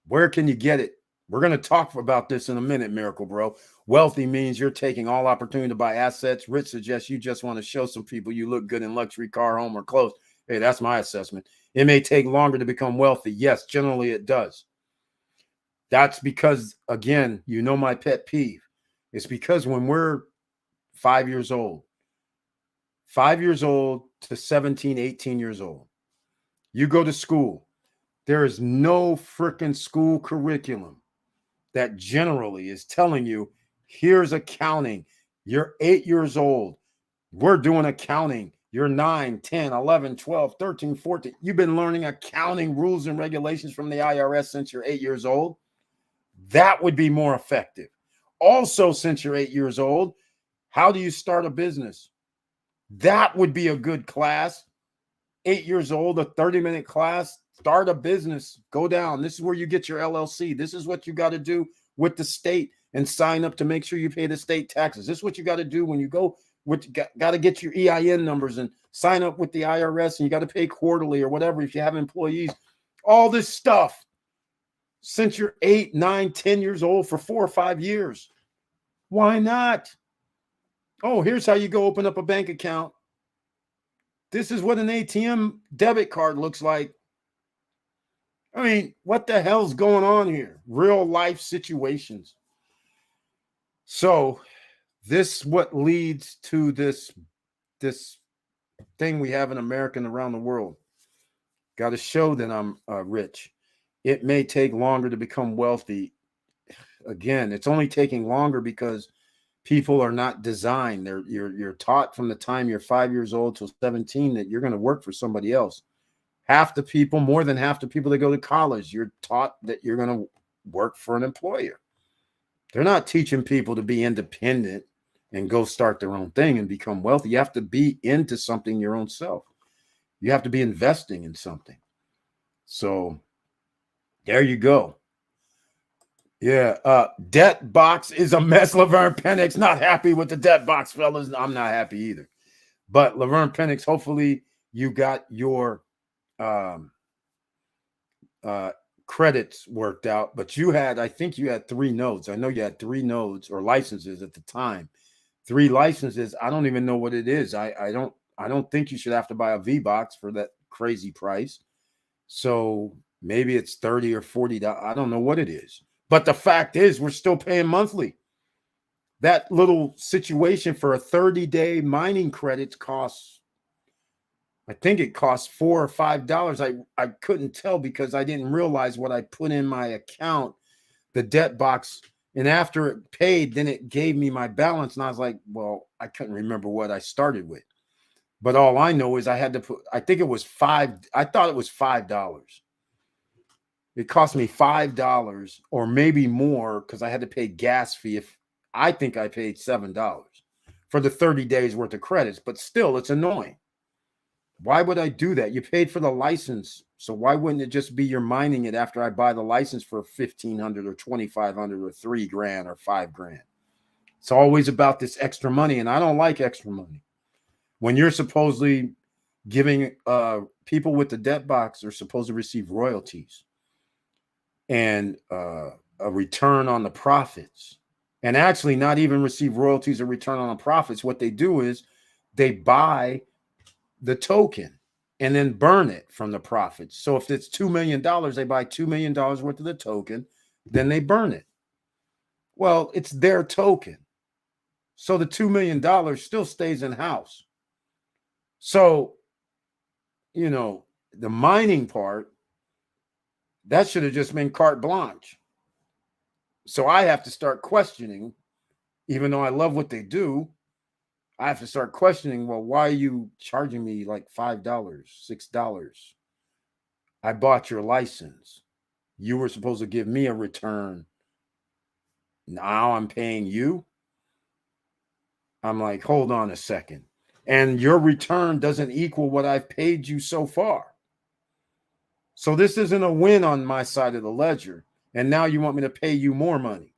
Where can you get it? We're going to talk about this in a minute, Miracle Bro. Wealthy means you're taking all opportunity to buy assets. Rich suggests you just want to show some people you look good in luxury car, home, or clothes. Hey, that's my assessment. It may take longer to become wealthy. Yes, generally it does. That's because, again, you know my pet peeve. It's because when we're 5 years old, 5 years old to 17, 18 years old, you go to school. There is no freaking school curriculum that generally is telling you, here's accounting. You're 8 years old. We're doing accounting. You're 9, 10, 11, 12, 13, 14. You've been learning accounting rules and regulations from the IRS since you're 8 years old. That would be more effective. Also, since you're 8 years old, how do you start a business? That would be a good class. 8 years old, a 30-minute class. Start a business. Go down. This is where you get your LLC. This is what you got to do with the state and sign up to make sure you pay the state taxes. This is what you got to do when you go. Got to get your EIN numbers and sign up with the IRS, and you got to pay quarterly or whatever if you have employees. All this stuff since you're 8, 9, 10 years old for 4 or 5 years. Why not? Oh, here's how you go open up a bank account. This is what an ATM debit card looks like. I mean, what the hell's going on here? Real life situations. So this what leads to this thing we have in America and around the world. Got to show that I'm rich. It may take longer to become wealthy. Again, it's only taking longer because people are not designed. You're taught from the time you're 5 years old till 17 that you're going to work for somebody else. Half the people, more than half the people that go to college, you're taught that you're going to work for an employer. They're not teaching people to be independent and go start their own thing and become wealthy. You have to be into something your own self. You have to be investing in something. So there you go. Yeah. Debt box is a mess. Laverne Penix not happy with the debt box, fellas. I'm not happy either. But Laverne Penix, hopefully you got your credits worked out. But I think you had 3 nodes. I know you had 3 nodes or licenses at the time. 3 licenses. I don't even know what it is. I don't think you should have to buy a V box for that crazy price. So maybe it's $30 or $40. I don't know what it is. But the fact is, we're still paying monthly. that little situation for a 30-day mining credits costs, I think it costs $4 or $5. I couldn't tell because I didn't realize what I put in my account, the debt box. And after it paid, then it gave me my balance. And I was like, well, I couldn't remember what I started with. But all I know is I had to put, I think it was I thought it was $5. It cost me $5 or maybe more because I had to pay gas fee. If I think I paid $7 for the 30 days worth of credits, but still it's annoying. Why would I do that? You paid for the license. So why wouldn't it just be you're mining it after I buy the license for $1,500 or $2,500 or $3,000 or $5,000? It's always about this extra money. And I don't like extra money. When you're supposedly giving people with the debt box are supposed to receive royalties and a return on the profits, and actually not even receive royalties or return on the profits. What they do is they buy the token and then burn it from the profits. So if it's $2 million, they buy $2 million worth of the token, then they burn it. Well, it's their token. So the $2 million still stays in house. So, you know, the mining part, that should have just been carte blanche. So I have to start questioning, even though I love what they do, I have to start questioning, well, why are you charging me like $5, $6? I bought your license. You were supposed to give me a return. Now I'm paying you. I'm like, hold on a second. And your return doesn't equal what I've paid you so far. So this isn't a win on my side of the ledger. And now you want me to pay you more money.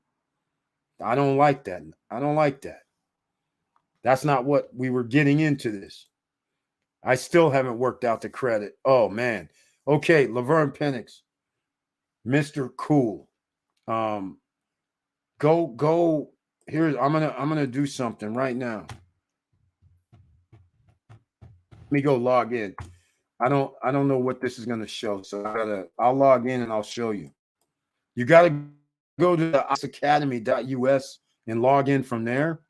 I don't like that. I don't like that. That's not what we were getting into this. I still haven't worked out the credit. Oh, man. Okay, Laverne Penix, Mr. Cool. Go. Here, I'm gonna do something right now. Let me go log in. I don't know what this is gonna show, so I'll log in and I'll show you. You gotta go to the iceacademy.us and log in from there,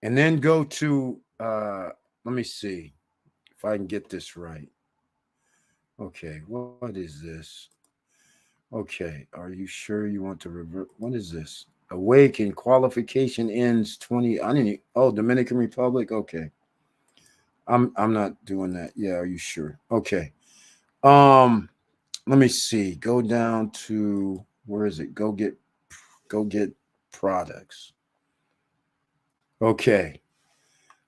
and then go to let me see if I can get this right. Okay, what is this? Okay, are you sure you want to revert? What is this? Awaken qualification ends 20. I didn't. Oh, Dominican Republic. Okay, I'm not doing that. Yeah, are you sure? Okay. Let me see. Go down to where is it? Go get products. Okay.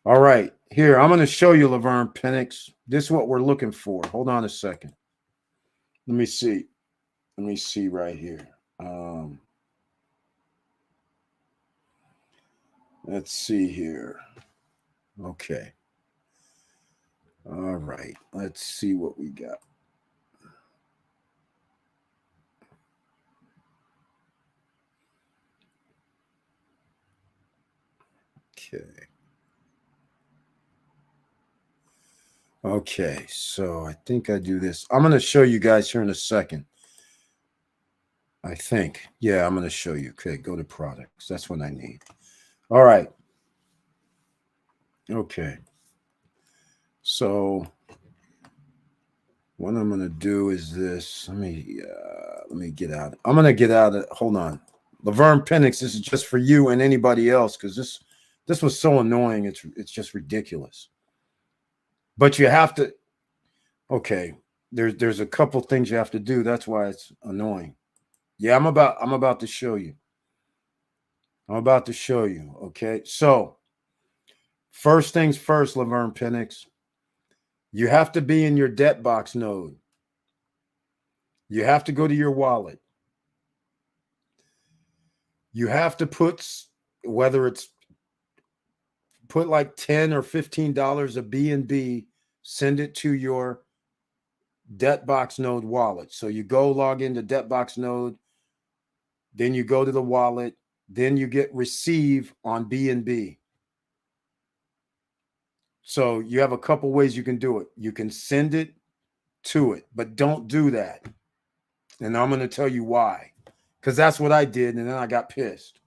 All right. Here, I'm going to show you, Laverne Penix. This is what we're looking for. Hold on a second. Let me see. Let me see right here. Let's see here. Okay. All right. Let's see what we got. Okay. Okay. So I think I do this. I'm going to show you guys here in a second. I think. Yeah, I'm going to show you. Okay. Go to products. That's what I need. All right. Okay. So what I'm going to do is this. Let me get out. I'm going to get out of. Hold on. Laverne Penix, this is just for you and anybody else because this was so annoying. It's just ridiculous. But you have to. Okay. There's a couple things you have to do. That's why it's annoying. Yeah, I'm about to show you. I'm about to show you. Okay. So first things first, Laverne Penix. You have to be in your debt box node. You have to go to your wallet. You have to put, whether it's put like $10 or $15 of BNB, send it to your debt box node wallet. So you go log into debt box node, then you go to the wallet, then you get receive on BNB. So you have a couple ways you can do it. You can send it to it, but don't do that. And I'm going to tell you why. Because that's what I did, and then I got pissed.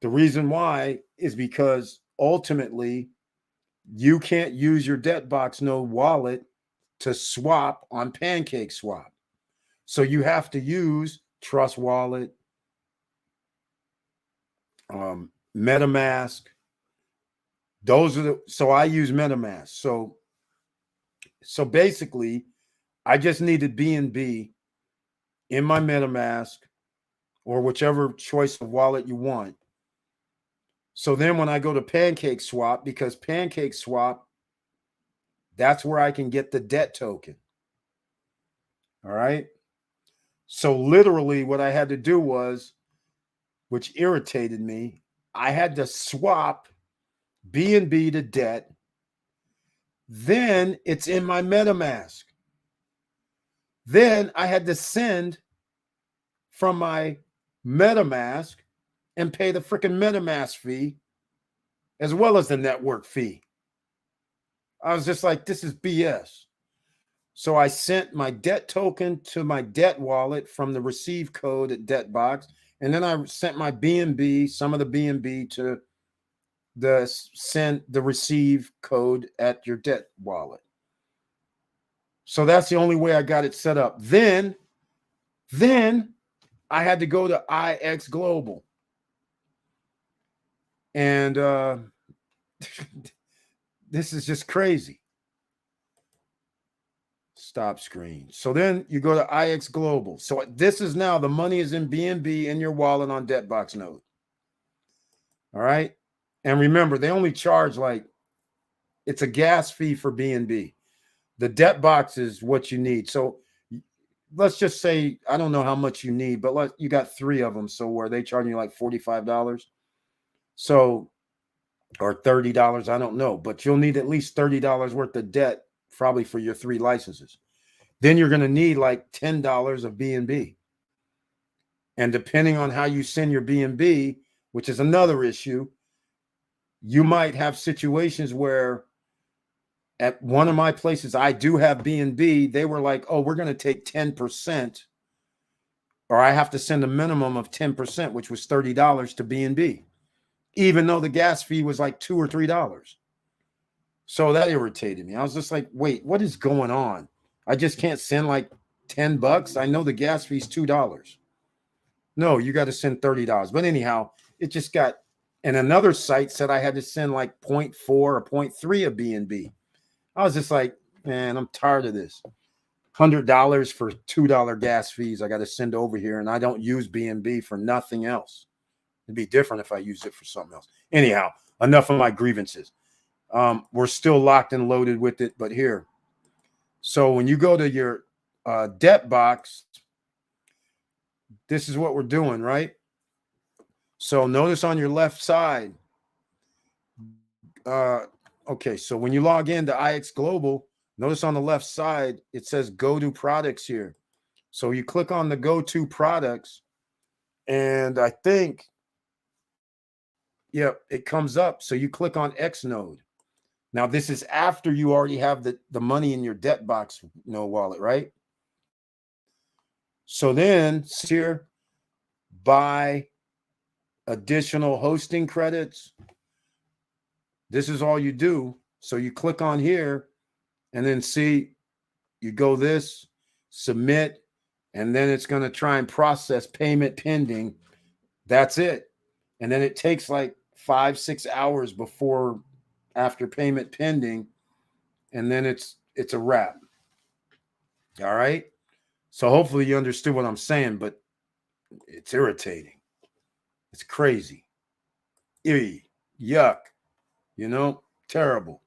The reason why is because ultimately you can't use your DebtBox Node wallet to swap on Pancake Swap. So you have to use Trust Wallet, MetaMask. Those are so I use MetaMask. So basically, I just needed BNB in my MetaMask or whichever choice of wallet you want. So then when I go to Pancake Swap, because Pancake Swap, that's where I can get the debt token. All right. So literally what I had to do was, which irritated me, I had to swap BNB to debt. Then it's in my MetaMask. Then I had to send from my MetaMask and pay the freaking MetaMask fee as well as the network fee. I was just like, this is BS. So I sent my debt token to my debt wallet from the receive code at DebtBox. And then I sent my BNB, some of the BNB to the receive code at your debt wallet. So that's the only way I got it set up. Then I had to go to IX Global. And this is just crazy. Stop screen. So then you go to IX Global. So this is now the money is in BNB in your wallet on DebtBox Node. All right. And remember, they only charge it's a gas fee for BNB. The DebtBox is what you need. So let's just say, I don't know how much you need, but you got 3 of them. So where they charging you like $45. So, or $30, I don't know, but you'll need at least $30 worth of debt probably for your 3 licenses. Then you're going to need like $10 of BNB. And depending on how you send your BNB, which is another issue, you might have situations where at one of my places, I do have BNB. They were like, oh, we're going to take 10%, or I have to send a minimum of 10%, which was $30 to BNB, even though the gas fee was like $2 or $3. So that irritated me. I was just like, wait, what is going on? I just can't send like $10. I know the gas fee is $2. No, you got to send $30. But anyhow, it just got, and another site said I had to send like 0.4 or 0.3 of BNB. I was just like, man, I'm tired of this. $100 for $2 gas fees I got to send over here, and I don't use BNB for nothing else. It'd be different if I used it for something else. Anyhow, enough of my grievances. We're still locked and loaded with it, but here. So when you go to your debt box, this is what we're doing, right? So notice on your left side, okay, so when you log into IX Global, notice on the left side, it says go to products here. So you click on the go to products, and I think, yep, it comes up. So you click on Xnode. Now, this is after you already have the money in your DebtBox Node wallet, right? So then here, buy additional hosting credits. This is all you do. So you click on here and then see, you go this, submit, and then it's going to try and process payment pending. That's it. And then it takes like 5-6 hours after payment pending, and then it's a wrap. All right. So hopefully you understood what I'm saying, but it's irritating. It's crazy. Yuck. Terrible.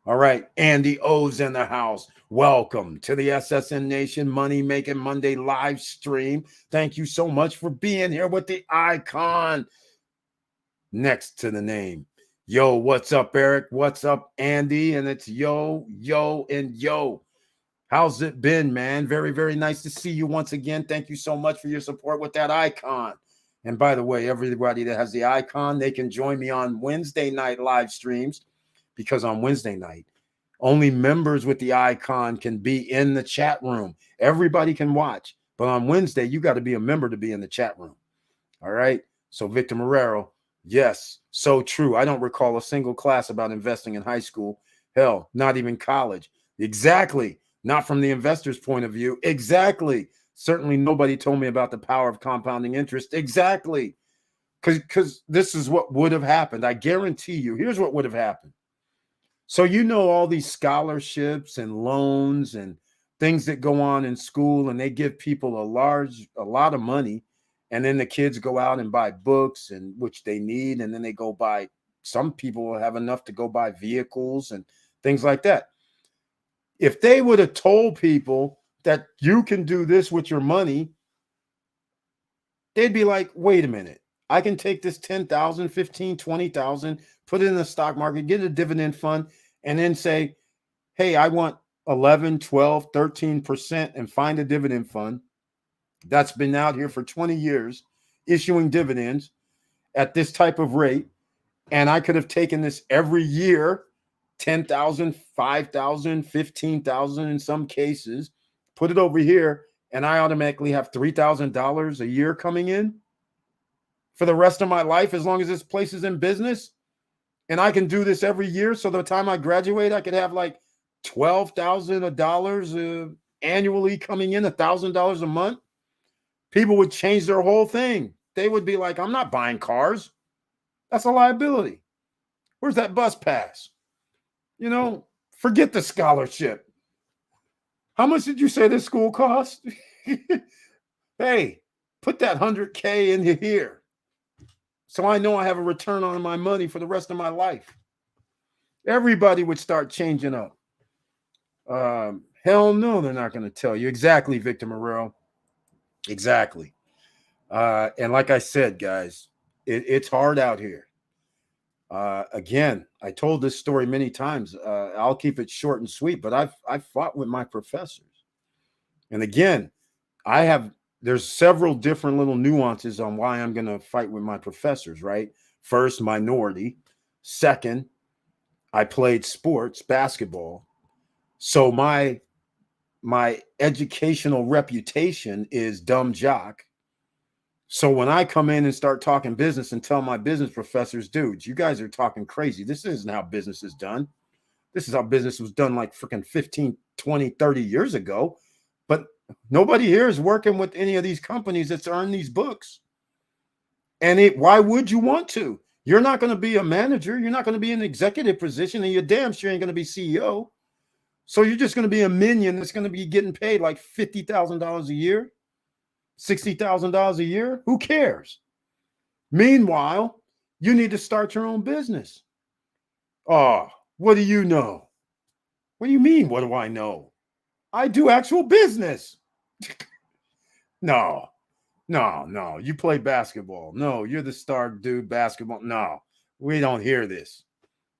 All right. Andy O's in the house. Welcome to the SSN Nation Money Making Monday live stream. Thank you so much for being here with the icon next to the name. Yo, what's up, Eric? What's up, Andy? And it's yo, and yo. How's it been, man? Very, very nice to see you once again. Thank you so much for your support with that icon. And by the way, everybody that has the icon, they can join me on Wednesday night live streams, because on Wednesday night, only members with the icon can be in the chat room. Everybody can watch, but on Wednesday, you got to be a member to be in the chat room. All right. So Victor Marrero, Yes, so true. I don't recall a single class about investing in high school. Hell, not even college. Exactly. Not from the investor's point of view. Exactly. Certainly nobody told me about the power of compounding interest. Exactly. Because this is what would have happened. I guarantee you. Here's what would have happened. So you know all these scholarships and loans and things that go on in school, and they give people a lot of money, and then the kids go out and buy books, and which they need, and then they go buy. Some people will have enough to go buy vehicles and things like that. If they would have told people that you can do this with your money, they'd be like, wait a minute. I can take this 10,000, 15, 20,000, put it in the stock market, get a dividend fund, and then say, hey, I want 11, 12, 13% and find a dividend fund that's been out here for 20 years issuing dividends at this type of rate. And I could have taken this every year, 10,000, 5,000, 15,000 in some cases, put it over here, and I automatically have $3,000 a year coming in for the rest of my life as long as this place is in business. And I can do this every year. So the time I graduate, I could have like $12,000 annually coming in, $1,000 a month. People would change their whole thing. They would be like, I'm not buying cars. That's a liability. Where's that bus pass? You know, forget the scholarship. How much did you say this school cost? Hey, put that 100K into here, so I know I have a return on my money for the rest of my life. Everybody would start changing up. Hell no, they're not going to tell you. Exactly, Victor Morel. Exactly. And like I said, guys, it's hard out here. Again, I told this story many times. I'll keep it short and sweet, but I've fought with my professors. And again, there's several different little nuances on why I'm going to fight with my professors, right? First, minority. Second, I played sports, basketball. So my educational reputation is dumb jock. So when I come in and start talking business and tell my business professors, dudes, you guys are talking crazy. This isn't how business is done. This is how business was done like freaking 15, 20, 30 years ago. But nobody here is working with any of these companies that's earned these books. And why would you want to? You're not going to be a manager. You're not going to be in an executive position, and you're damn sure ain't going to be CEO. So you're just going to be a minion that's going to be getting paid like $50,000 a year, $60,000 a year. Who cares? Meanwhile, you need to start your own business. Oh, what do you know? What do you mean? What do I know? I do actual business. No. You play basketball. No, you're the star dude, basketball. No, we don't hear this.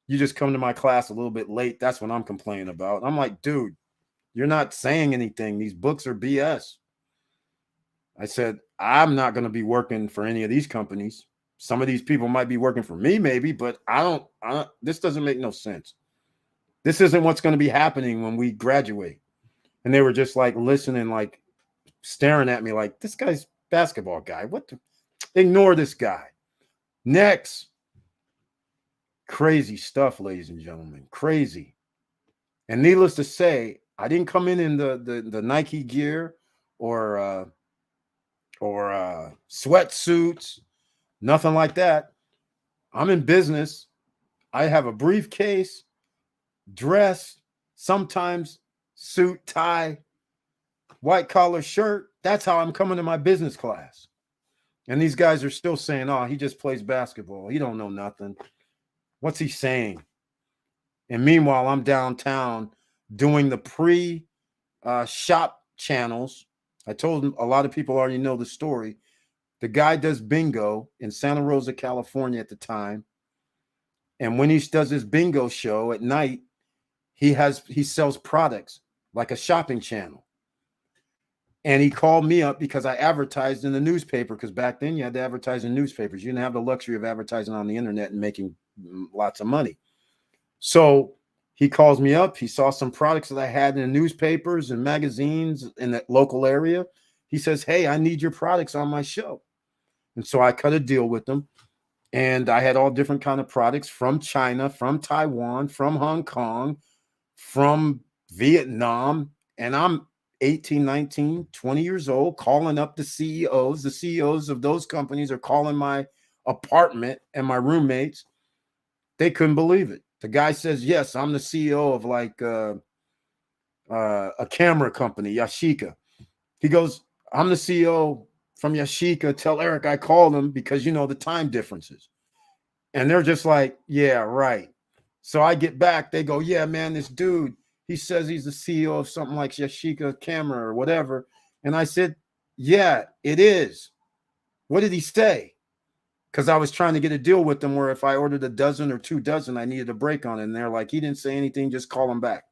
You just come to my class a little bit late. That's what I'm complaining about. I'm like, dude, you're not saying anything. These books are BS. I said, I'm not going to be working for any of these companies. Some of these people might be working for me, maybe, but I don't, this doesn't make no sense. This isn't what's going to be happening when we graduate. And they were just like listening, like staring at me like, this guy's basketball guy. Ignore this guy. Next. Crazy stuff, ladies and gentlemen. Crazy. And needless to say, I didn't come in the Nike gear or sweatsuits, nothing like that. I'm in business. I have a briefcase, dress, sometimes suit, tie, white collar shirt. That's how I'm coming to my business class. And these guys are still saying, oh, he just plays basketball. He don't know nothing. What's he saying? And meanwhile, I'm downtown doing the pre-shop channels. I told them, a lot of people already know the story. The guy does bingo in Santa Rosa, California at the time. And when he does his bingo show at night, he sells products like a shopping channel. And he called me up because I advertised in the newspaper, because back then you had to advertise in newspapers. You didn't have the luxury of advertising on the internet and making lots of money. So he calls me up. He saw some products that I had in the newspapers and magazines in that local area. He says, hey, I need your products on my show. And so I cut a deal with them. And I had all different kind of products from China, from Taiwan, from Hong Kong, from Vietnam. And I'm 18, 19, 20 years old, calling up the CEOs. The CEOs of those companies are calling my apartment and my roommates. They couldn't believe it. The guy says, yes, I'm the CEO of like a camera company, Yashica. He goes, I'm the CEO from Yashica. Tell Eric I called him because, you know, the time differences. And they're just like, yeah, right. So I get back. They go, yeah, man, this dude, he says he's the CEO of something like Yashica Camera or whatever. And I said, yeah, it is. What did he say? Because I was trying to get a deal with them where if I ordered a dozen or 2 dozen, I needed a break on it. And they're like, he didn't say anything, just call him back.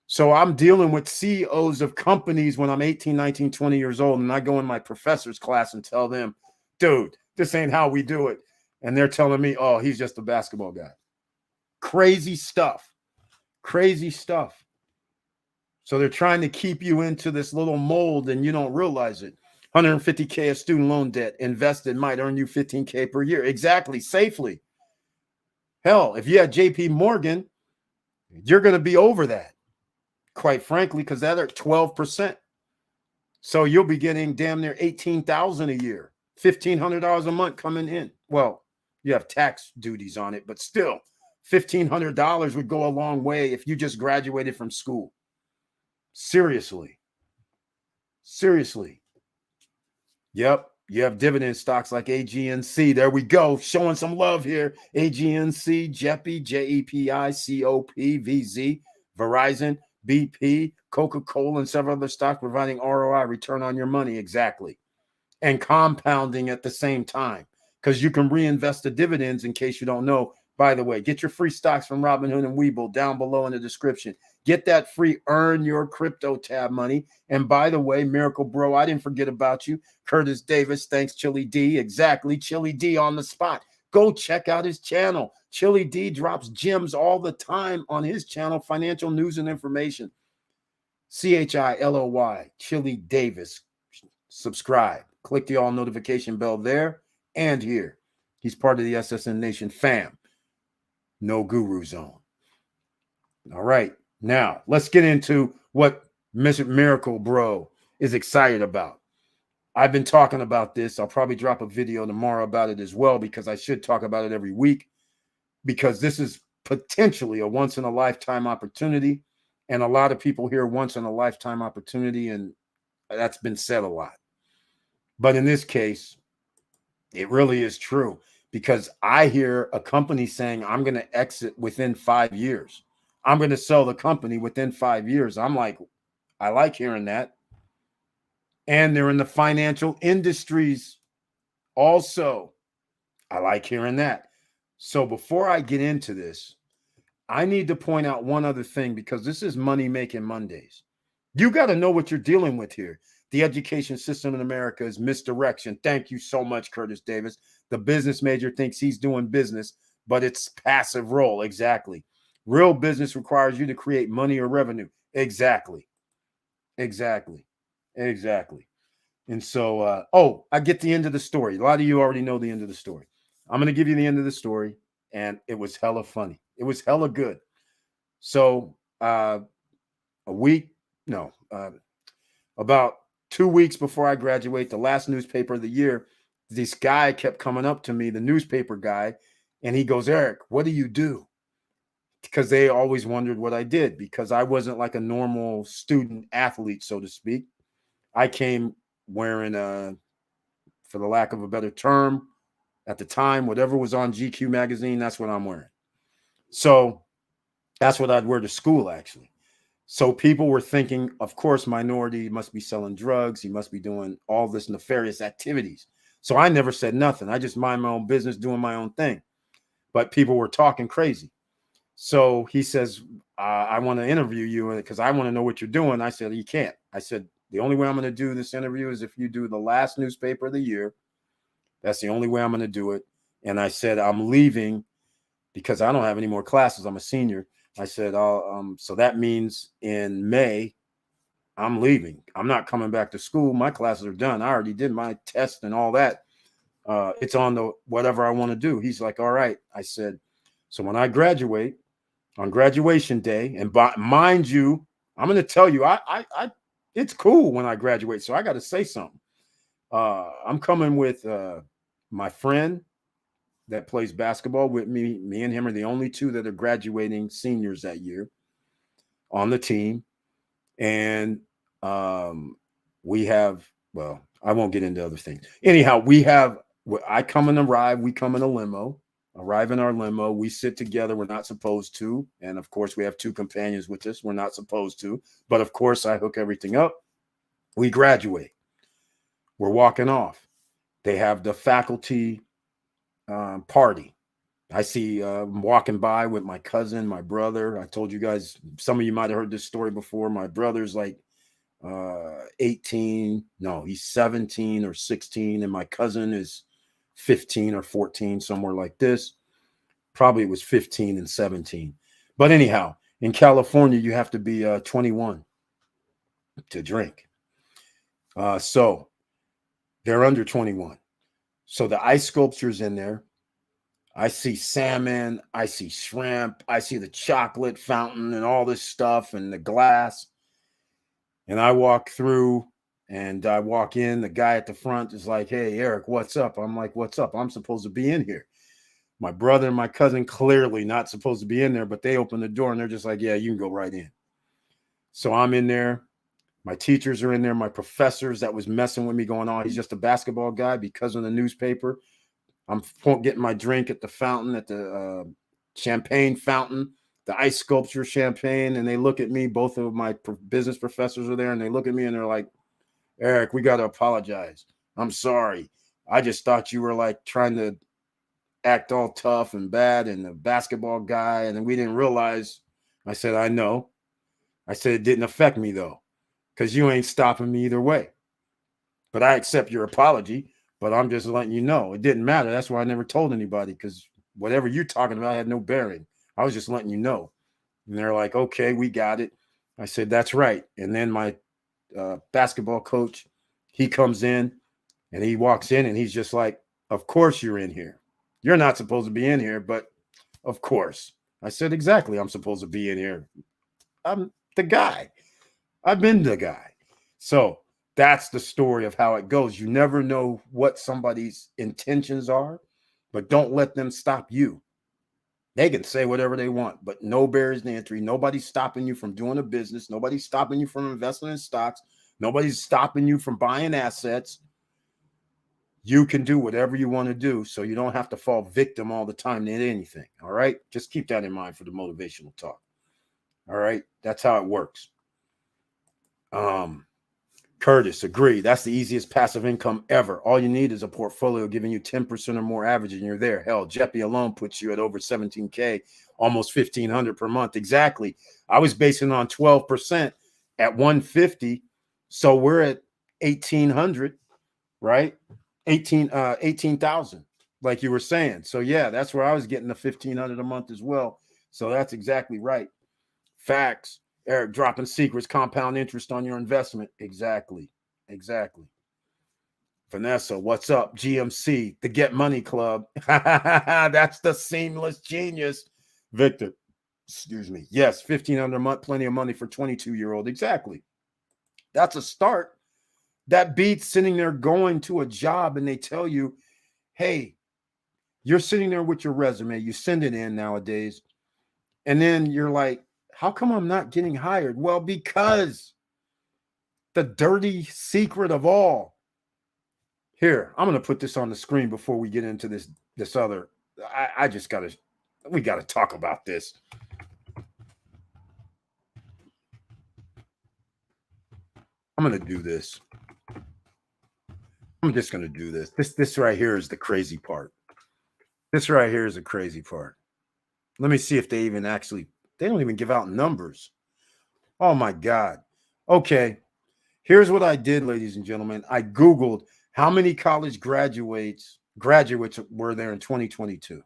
So I'm dealing with CEOs of companies when I'm 18, 19, 20 years old. And I go in my professor's class and tell them, dude, this ain't how we do it. And they're telling me, oh, he's just a basketball guy. Crazy stuff. Crazy stuff. So they're trying to keep you into this little mold and you don't realize it. 150K of student loan debt invested might earn you 15K per year. Exactly. Safely. Hell, if you had JP Morgan, you're going to be over that. Quite frankly, because that are 12%. So you'll be getting damn near $18,000 a year, $1,500 a month coming in. Well, you have tax duties on it, but still, $1,500 would go a long way if you just graduated from school. Seriously. Seriously. Yep. You have dividend stocks like AGNC. There we go. Showing some love here. AGNC, JEPI, JEPI, COP, VZ, Verizon, BP, Coca-Cola, and several other stocks providing ROI, return on your money. Exactly. And compounding at the same time because you can reinvest the dividends in case you don't know. By the way, get your free stocks from Robinhood and Webull down below in the description. Get that free Earn Your Crypto tab money. And by the way, Miracle Bro, I didn't forget about you. Curtis Davis, thanks, Chili D. Exactly, Chili D on the spot. Go check out his channel. Chili D drops gems all the time on his channel, financial news and information. CHILOY, Chili Davis. Subscribe. Click the all notification bell there and here. He's part of the SSN Nation fam. No Guru Zone. All right. Now, let's get into what Mr. Miracle Bro is excited about. I've been talking about this. I'll probably drop a video tomorrow about it as well because I should talk about it every week because this is potentially a once-in-a-lifetime opportunity. And a lot of people hear once-in-a-lifetime opportunity, and that's been said a lot. But in this case, it really is true because I hear a company saying, I'm going to exit within 5 years. I'm going to sell the company within 5 years. I'm like, I like hearing that. And they're in the financial industries also. I like hearing that. So before I get into this, I need to point out one other thing because this is Money Making Mondays. You got to know what you're dealing with here. The education system in America is misdirection. Thank you so much, Curtis Davis. The business major thinks he's doing business, but it's passive role. Exactly. Real business requires you to create money or revenue. Exactly. Exactly. Exactly. And so, I get the end of the story. A lot of you already know the end of the story. I'm going to give you the end of the story. And it was hella funny. It was hella good. So about 2 weeks before I graduate, the last newspaper of the year, this guy kept coming up to me, the newspaper guy, and he goes, Eric, what do you do? Because they always wondered what I did because I wasn't like a normal student athlete, so to speak. I came wearing, for the lack of a better term, at the time, whatever was on GQ magazine, that's what I'm wearing. So that's what I'd wear to school, actually. So people were thinking, of course, minority must be selling drugs. He must be doing all this nefarious activities. So I never said nothing. I just mind my own business, doing my own thing. But people were talking crazy. So he says, I want to interview you because I want to know what you're doing. I said, you can't. I said, the only way I'm going to do this interview is if you do the last newspaper of the year. That's the only way I'm going to do it. And I said, I'm leaving because I don't have any more classes. I'm a senior. I said, so that means in May, I'm leaving. I'm not coming back to school. My classes are done. I already did my test and all that It's on the whatever I want to do. He's like, all right. I said, so when I graduate on graduation day, and mind you, I'm going to tell you, it's cool when I graduate. So I got to say something. I'm coming with my friend that plays basketball with me. Me and him are the only two that are graduating seniors that year on the team. And we have, well, I won't get into other things. Anyhow, I come in a ride, we come in a limo, arrive in our limo, we sit together, we're not supposed to. And of course, we have two companions with us, we're not supposed to. But of course, I hook everything up. We graduate. We're walking off. They have the faculty party. I see walking by with my cousin, my brother. I told you guys, some of you might have heard this story before. My brother's like 18. No, he's 17 or 16. And my cousin is 15 or 14, somewhere like this. Probably it was 15 and 17. But anyhow, in California, you have to be 21 to drink. So they're under 21. So the ice sculpture's in there. I see salmon, I see shrimp, I see the chocolate fountain and all this stuff and the glass. And I walk through and I walk in. The guy at the front is like, hey, Eric, what's up? I'm like, what's up? I'm supposed to be in here. My brother and my cousin clearly not supposed to be in there, but they open the door and they're just like, yeah, you can go right in. So I'm in there. My teachers are in there. My professors that was messing with me going on. He's just a basketball guy because of the newspaper. I'm getting my drink at the fountain, at the champagne fountain, the ice sculpture champagne. And they look at me. Both of my business professors are there. And they look at me and they're like, Eric, we got to apologize. I'm sorry. I just thought you were like trying to act all tough and bad and a basketball guy. And then we didn't realize. I said, I know. I said, it didn't affect me, though, because you ain't stopping me either way. But I accept your apology. But I'm just letting you know it didn't matter. That's why I never told anybody, because whatever you're talking about had no bearing. I was just letting you know. And they're like, okay, we got it. I said, that's right. And then my basketball coach, he comes in and he walks in and he's just like, of course you're in here. You're not supposed to be in here, but of course. I said, exactly. I'm supposed to be in here. I'm the guy. I've been the guy. So that's the story of how it goes. You never know what somebody's intentions are, but don't let them stop you. They can say whatever they want, but no barriers to entry. Nobody's stopping you from doing a business. Nobody's stopping you from investing in stocks. Nobody's stopping you from buying assets. You can do whatever you want to do, so you don't have to fall victim all the time to anything. All right? Just keep that in mind for the motivational talk. All right? That's how it works. Curtis, agree. That's the easiest passive income ever. All you need is a portfolio giving you 10% or more average, and you're there. Hell, Jeppy alone puts you at over 17K, almost 1,500 per month. Exactly. I was basing on 12% at 150, so we're at 1,800, right? 18,000, like you were saying. So yeah, that's where I was getting the 1,500 a month as well. So that's exactly right. Facts. Eric, dropping secrets, compound interest on your investment. Exactly. Vanessa, what's up? GMC, the Get Money Club. That's the seamless genius. Victor, excuse me. Yes, 1,500 a month, plenty of money for 22-year-old. Exactly. That's a start. That beats sitting there going to a job and they tell you, hey, you're sitting there with your resume. You send it in nowadays. And then you're like, how come I'm not getting hired? Well, because the dirty secret of all. Here, I'm going to put this on the screen before we get into this other. We got to talk about this. I'm going to do this. I'm just going to do this. This right here is the crazy part. This right here is the crazy part. Let me see if they even actually, they don't even give out numbers. Oh my God. Okay. Here's what I did, ladies and gentlemen. I Googled how many college graduates were there in 2022.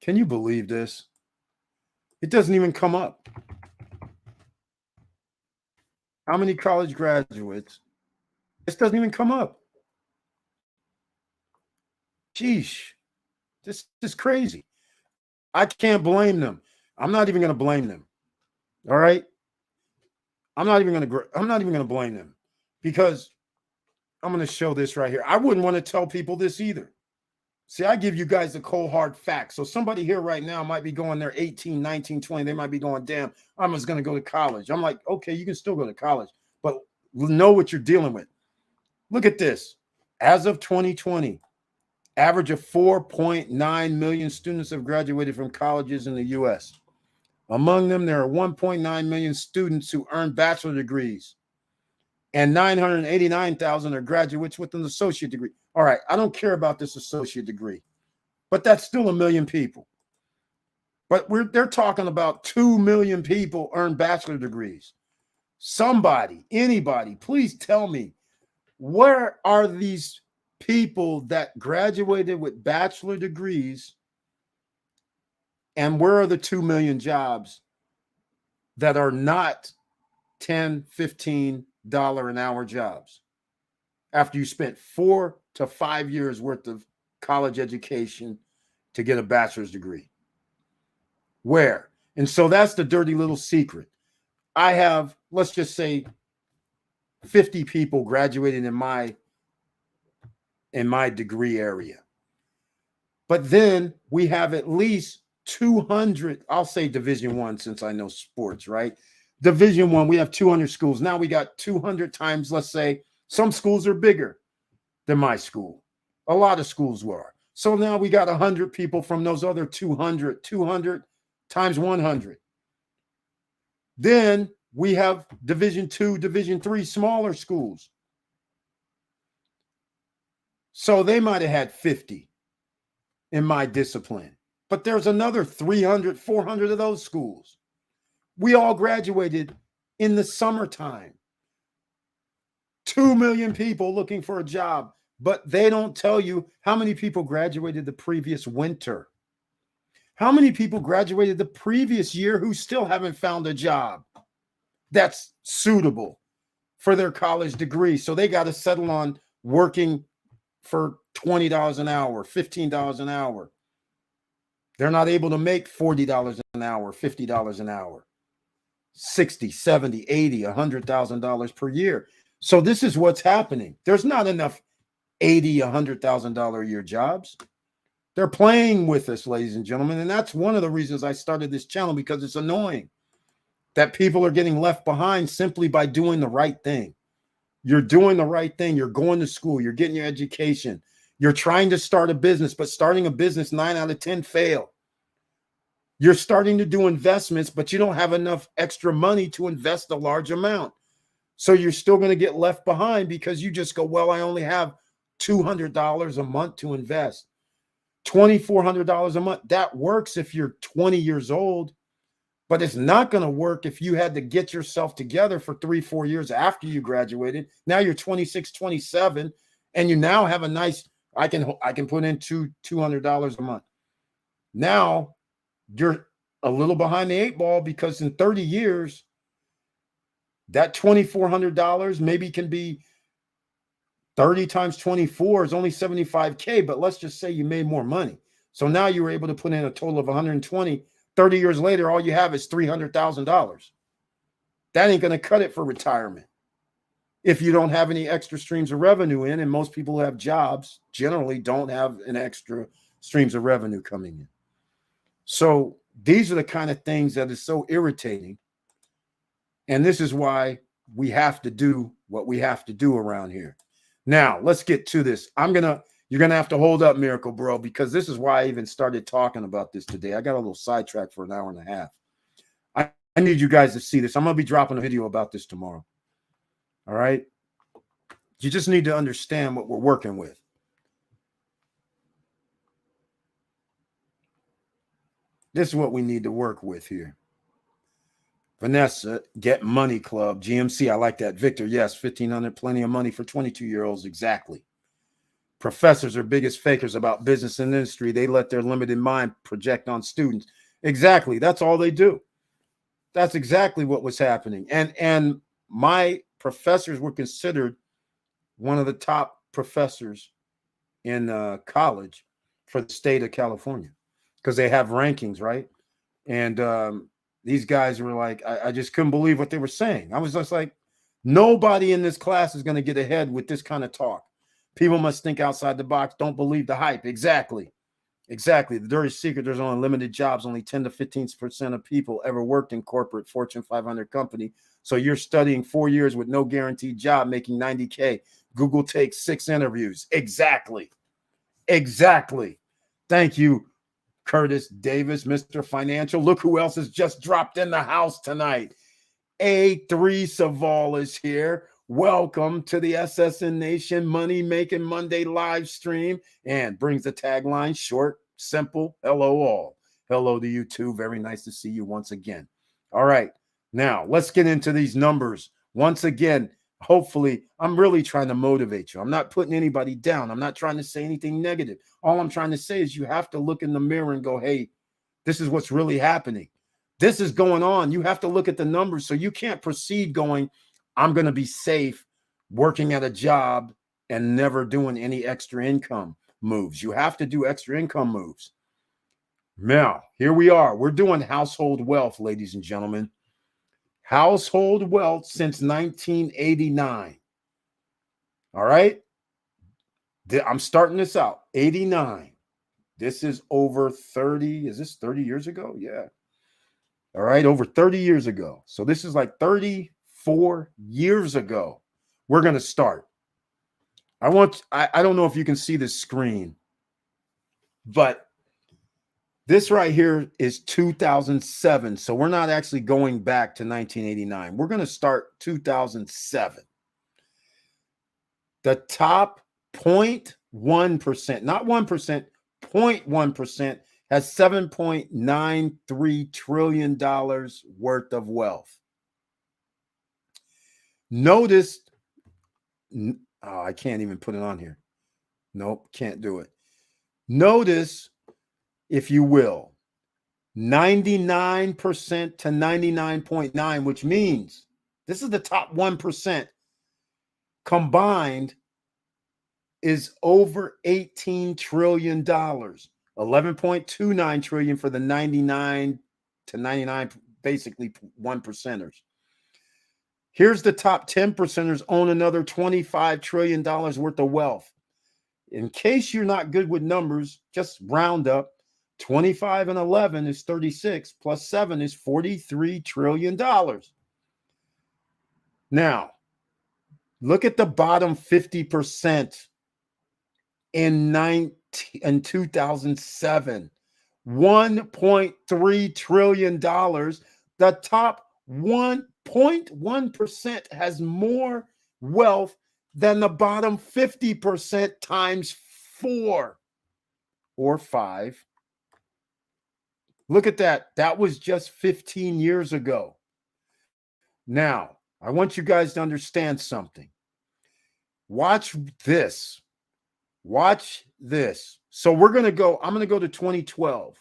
Can you believe this? It doesn't even come up. How many college graduates? This doesn't even come up. Geesh, this is crazy. I can't blame them. I'm not even going to blame them. All right. I'm not even going to blame them, because I'm going to show this right here. I wouldn't want to tell people this either. See, I give you guys the cold hard facts. So somebody here right now might be going there 18, 19, 20. They might be going, damn, I'm just going to go to college. I'm like, okay, you can still go to college, but know what you're dealing with. Look at this. As of 2020, average of 4.9 million students have graduated from colleges in the U.S. Among them, there are 1.9 million students who earn bachelor degrees, and 989,000 are graduates with an associate degree. All right, I don't care about this associate degree, but that's still a million people. But they're talking about 2 million people earn bachelor degrees. Somebody, anybody, please tell me, where are these people that graduated with bachelor degrees, and where are the 2 million jobs that are not $10, $15 an hour jobs after you spent 4 to 5 years worth of college education to get a bachelor's degree? Where? And so that's the dirty little secret. I have, let's just say, 50 people graduating in my degree area. But then we have at least 200, I'll say Division I, since I know sports, right? Division I, we have 200 schools. Now we got 200 times, let's say, some schools are bigger than my school. A lot of schools were. So now we got 100 people from those other 200 times 100. Then we have Division II, Division III, smaller schools. So they might have had 50 in my discipline. But there's another 300, 400 of those schools. We all graduated in the summertime. 2 million people looking for a job, but they don't tell you how many people graduated the previous winter. How many people graduated the previous year who still haven't found a job that's suitable for their college degree? So they got to settle on working for $20 an hour, $15 an hour. They're not able to make $40 an hour, $50 an hour, $60, $70, $80, $100,000 per year. So this is what's happening. There's not enough $80, $100,000 a year jobs. They're playing with us, ladies and gentlemen. And that's one of the reasons I started this channel, because it's annoying that people are getting left behind simply by doing the right thing. You're doing the right thing. You're going to school. You're getting your education. You're trying to start a business, but starting a business, 9 out of 10 fail. You're starting to do investments, but you don't have enough extra money to invest a large amount. So you're still going to get left behind because you just go, well, I only have $200 a month to invest. $2,400 a month. That works if you're 20 years old, but it's not going to work if you had to get yourself together for 3-4 years after you graduated. Now you're 26, 27, and you now have a nice, I can put in $200 a month. Now you're a little behind the 8 ball, because in 30 years, that $2,400 maybe can be 30 times 24 is only $75K, but let's just say you made more money. So now you were able to put in a total of 120. 30 years later, all you have is $300,000. That ain't going to cut it for retirement if you don't have any extra streams of revenue in. And most people who have jobs generally don't have an extra streams of revenue coming in. So these are the kind of things that is so irritating. And this is why we have to do what we have to do around here. Now, let's get to this. You're going to have to hold up, Miracle Bro, because this is why I even started talking about this today. I got a little sidetracked for an hour and a half. I need you guys to see this. I'm going to be dropping a video about this tomorrow. All right? You just need to understand what we're working with. This is what we need to work with here. Vanessa, Get Money Club, GMC. I like that. Victor, yes, 1,500, plenty of money for 22-year-olds. Exactly. Professors are biggest fakers about business and industry. They let their limited mind project on students. Exactly. That's all they do. That's exactly what was happening. And my professors were considered one of the top professors in college. for the state of California because they have rankings, right? And these guys were like, I just couldn't believe what they were saying. I was just like, nobody in this class is going to get ahead with this kind of talk. People must think outside the box. Don't believe the hype. Exactly. Exactly. The dirty secret, there's only limited jobs. Only 10 to 15% of people ever worked in corporate Fortune 500 company. So you're studying 4 years with no guaranteed job, making 90K. Google takes 6 interviews. Exactly. Exactly. Thank you, Curtis Davis, Mr. Financial. Look who else has just dropped in the house tonight. A3 Saval is here. Welcome to the SSN Nation Money Making Monday live stream, and brings the tagline short, simple, hello all. Hello to you too. Very nice to see you once again. All right, now let's get into these numbers. Once again, hopefully, I'm really trying to motivate you. I'm not putting anybody down. I'm not trying to say anything negative. All I'm trying to say is you have to look in the mirror and go, hey, this is what's really happening. This is going on. You have to look at the numbers. So you can't proceed going, I'm going to be safe working at a job and never doing any extra income moves. You have to do extra income moves. Now, here we are. We're doing household wealth, ladies and gentlemen. Household wealth since 1989. All right. I'm starting this out. 89. This is over 30. Is this 30 years ago? Yeah. All right. Over 30 years ago. So this is like 34 years ago. We're going to start. I don't know if you can see the screen, but this right here is 2007. So we're not actually going back to 1989. We're going to start 2007. The top 0.1%, not 1%, 0.1% has $7.93 trillion worth of wealth. Notice, I can't even put it on here. Nope, can't do it. Notice, if you will, 99% to 99.9, which means this is the top 1% combined is over $18 trillion. 11.29 trillion for the 99 to 99, basically 1%ers. Here's the top 10%ers own another $25 trillion worth of wealth. In case you're not good with numbers, just round up. 25 and 11 is 36, plus 7 is $43 trillion. Now, look at the bottom 50% in 2007. $1.3 trillion. The top 1.1% has more wealth than the bottom 50% times 4 or 5. Look at that. That was just 15 years ago. Now, I want you guys to understand something. Watch this. Watch this. So I'm going to go to 2012.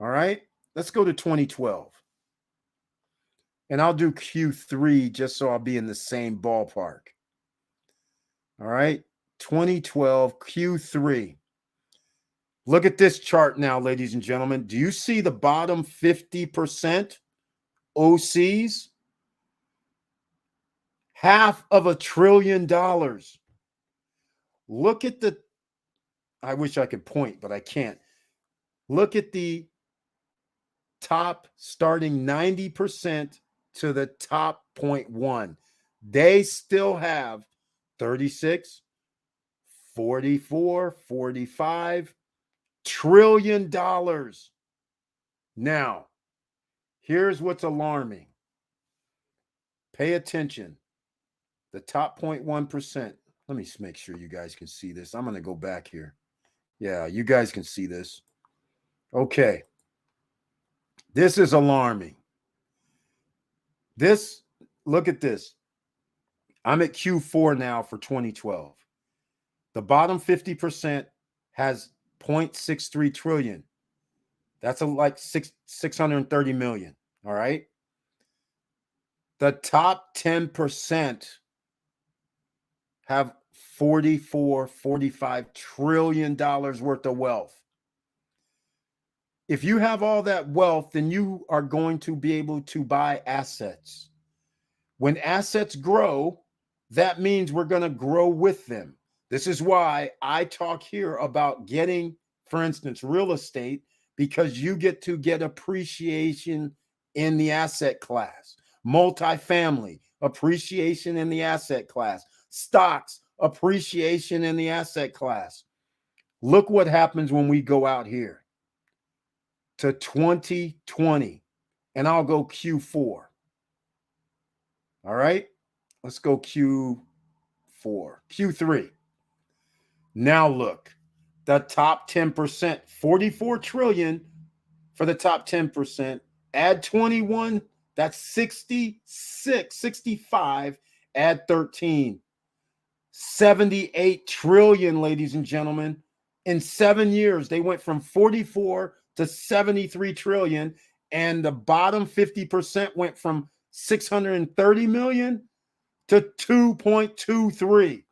All right. Let's go to 2012. And I'll do Q3 just so I'll be in the same ballpark. All right. 2012 Q3. Look at this chart now, ladies and gentlemen. Do you see the bottom 50% OCs? $500 billion. Look at the, I wish I could point, but I can't. Look at the top starting 90% to the top 0.1. They still have 36, 44, 45 trillion dollars. Now, here's what's alarming. Pay attention. The top 0.1%. Let me make sure you guys can see this. I'm going to go back here. Yeah, you guys can see this. Okay. This is alarming. Look at this. I'm at Q4 now for 2012. The bottom 50% has 0.63 trillion. That's like 630 million. All right. The top 10% have $45 trillion worth of wealth. If you have all that wealth, then you are going to be able to buy assets. When assets grow, that means we're going to grow with them. This is why I talk here about getting, for instance, real estate, because you get to get appreciation in the asset class. Multifamily, appreciation in the asset class. Stocks, appreciation in the asset class. Look what happens when we go out here to 2020, and I'll go Q4. All right, let's go Q4, Q3. Now look, the top 10%, 44 trillion for the top 10%. Add 21, that's 66, 65. Add 13, 78 trillion, ladies and gentlemen. In 7 years, they went from 44 to 73 trillion, and the bottom 50% went from 630 million to 2.23.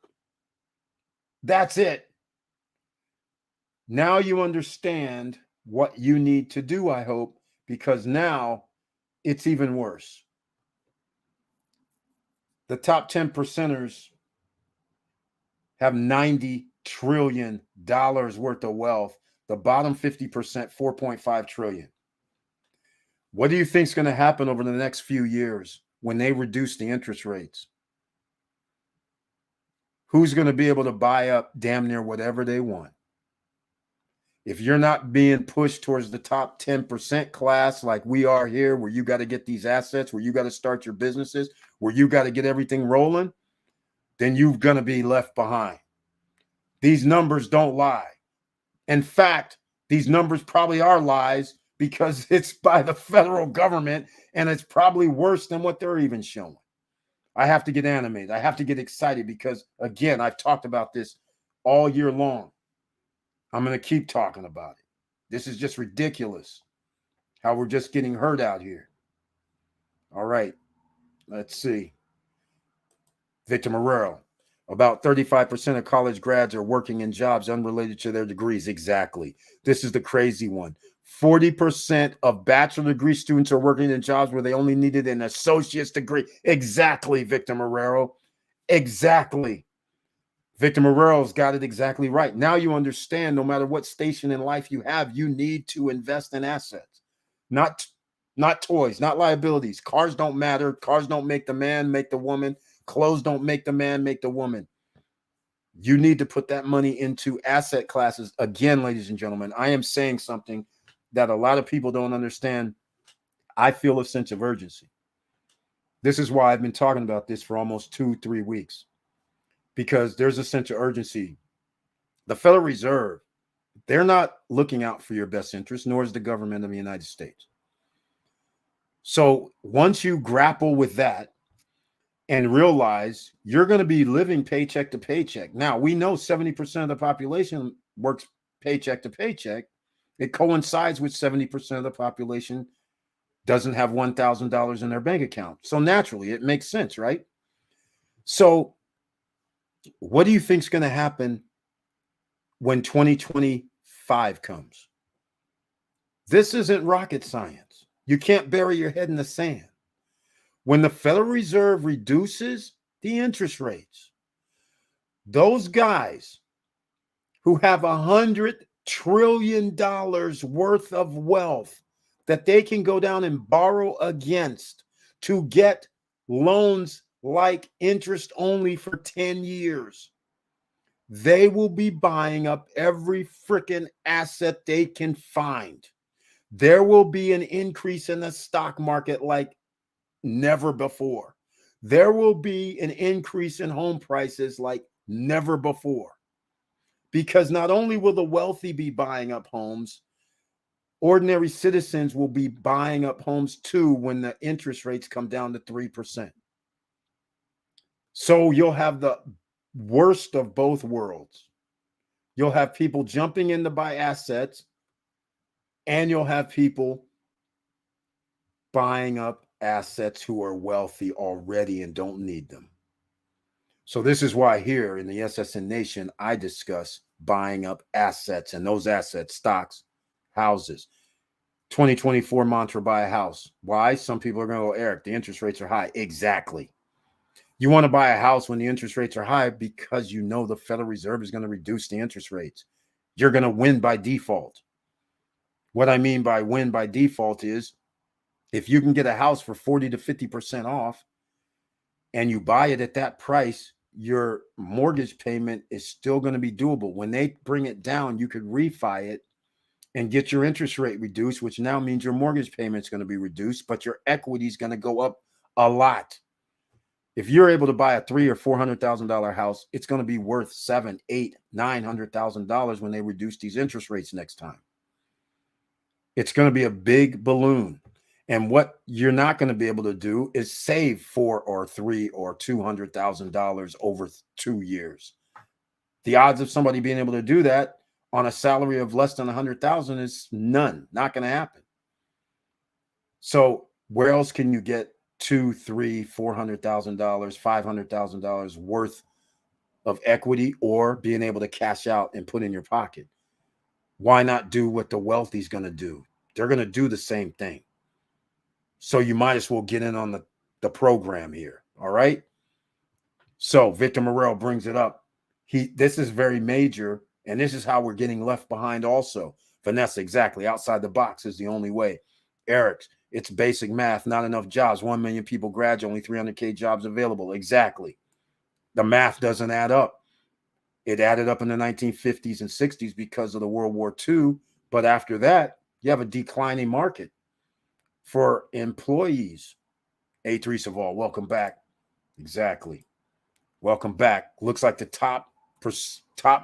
That's it. Now you understand what you need to do, I hope, because now it's even worse. The top 10 percenters have $90 trillion worth of wealth. The bottom 50%, 4.5 trillion. What do you think is going to happen over the next few years when they reduce the interest rates? Who's going to be able to buy up damn near whatever they want? If you're not being pushed towards the top 10% class like we are here, where you got to get these assets, where you got to start your businesses, where you got to get everything rolling, then you're going to be left behind. These numbers don't lie. In fact, these numbers probably are lies because it's by the federal government, and it's probably worse than what they're even showing. I have to get animated. I have to get excited because, again, I've talked about this all year long. I'm going to keep talking about it. This is just ridiculous how we're just getting hurt out here. All right, let's see. Victor Marrero. About 35% of college grads are working in jobs unrelated to their degrees. Exactly. This is the crazy one. 40% of bachelor degree students are working in jobs where they only needed an associate's degree. Exactly, Victor Marrero. Exactly. Victor Marrero's got it exactly right. Now you understand, no matter what station in life you have, you need to invest in assets. Not toys, not liabilities. Cars don't matter. Cars don't make the man, make the woman. Clothes don't make the man, make the woman. You need to put that money into asset classes. Again, ladies and gentlemen, I am saying something that a lot of people don't understand. I feel a sense of urgency. This is why I've been talking about this for almost 2-3 weeks, because there's a sense of urgency. The Federal Reserve, they're not looking out for your best interest, nor is the government of the United States. So once you grapple with that and realize you're going to be living paycheck to paycheck. Now, we know 70% of the population works paycheck to paycheck. It coincides with 70% of the population doesn't have $1,000 in their bank account. So naturally, it makes sense, right? So what do you think is going to happen when 2025 comes? This isn't rocket science. You can't bury your head in the sand. When the Federal Reserve reduces the interest rates, those guys who have $100 trillion worth of wealth that they can go down and borrow against to get loans like interest only for 10 years, they will be buying up every freaking asset they can find. There will be an increase in the stock market like never before. There will be an increase in home prices like never before. Because not only will the wealthy be buying up homes, ordinary citizens will be buying up homes too when the interest rates come down to 3%. So you'll have the worst of both worlds. You'll have people jumping in to buy assets, and you'll have people buying up assets who are wealthy already and don't need them. So this is why here in the SSN Nation, I discuss buying up assets, and those assets, stocks, houses. 2024 mantra, buy a house. Why? Some people are going to go, Eric, the interest rates are high. Exactly. You want to buy a house when the interest rates are high because you know the Federal Reserve is going to reduce the interest rates. You're going to win by default. What I mean by win by default is if you can get a house for 40 to 50% off and you buy it at that price, your mortgage payment is still going to be doable. When they bring it down, you could refi it and get your interest rate reduced, which now means your mortgage payment is going to be reduced, but your equity is going to go up a lot. If you're able to buy a $300,000 or $400,000 house, it's going to be worth $700,000, $800,000, $900,000 when they reduce these interest rates next time. It's going to be a big balloon. And what you're not going to be able to do is save $400,000 or $300,000 or $200,000 over 2 years. The odds of somebody being able to do that on a salary of less than $100,000 is none. Not going to happen. So where else can you get $200,000, $300,000, $400,000, $500,000 worth of equity or being able to cash out and put in your pocket? Why not do what the wealthy's going to do? They're going to do the same thing. So you might as well get in on the program here. All right. So Victor Morel brings it up. This is very major, and this is how we're getting left behind also. Vanessa, exactly. Outside the box is the only way. Eric, it's basic math, not enough jobs. 1 million people graduate, only 300K jobs available. Exactly. The math doesn't add up. It added up in the 1950s and 60s because of the World War II. But after that, you have a declining market for employees. A3 Saval, welcome back. Exactly. Welcome back. Looks like the top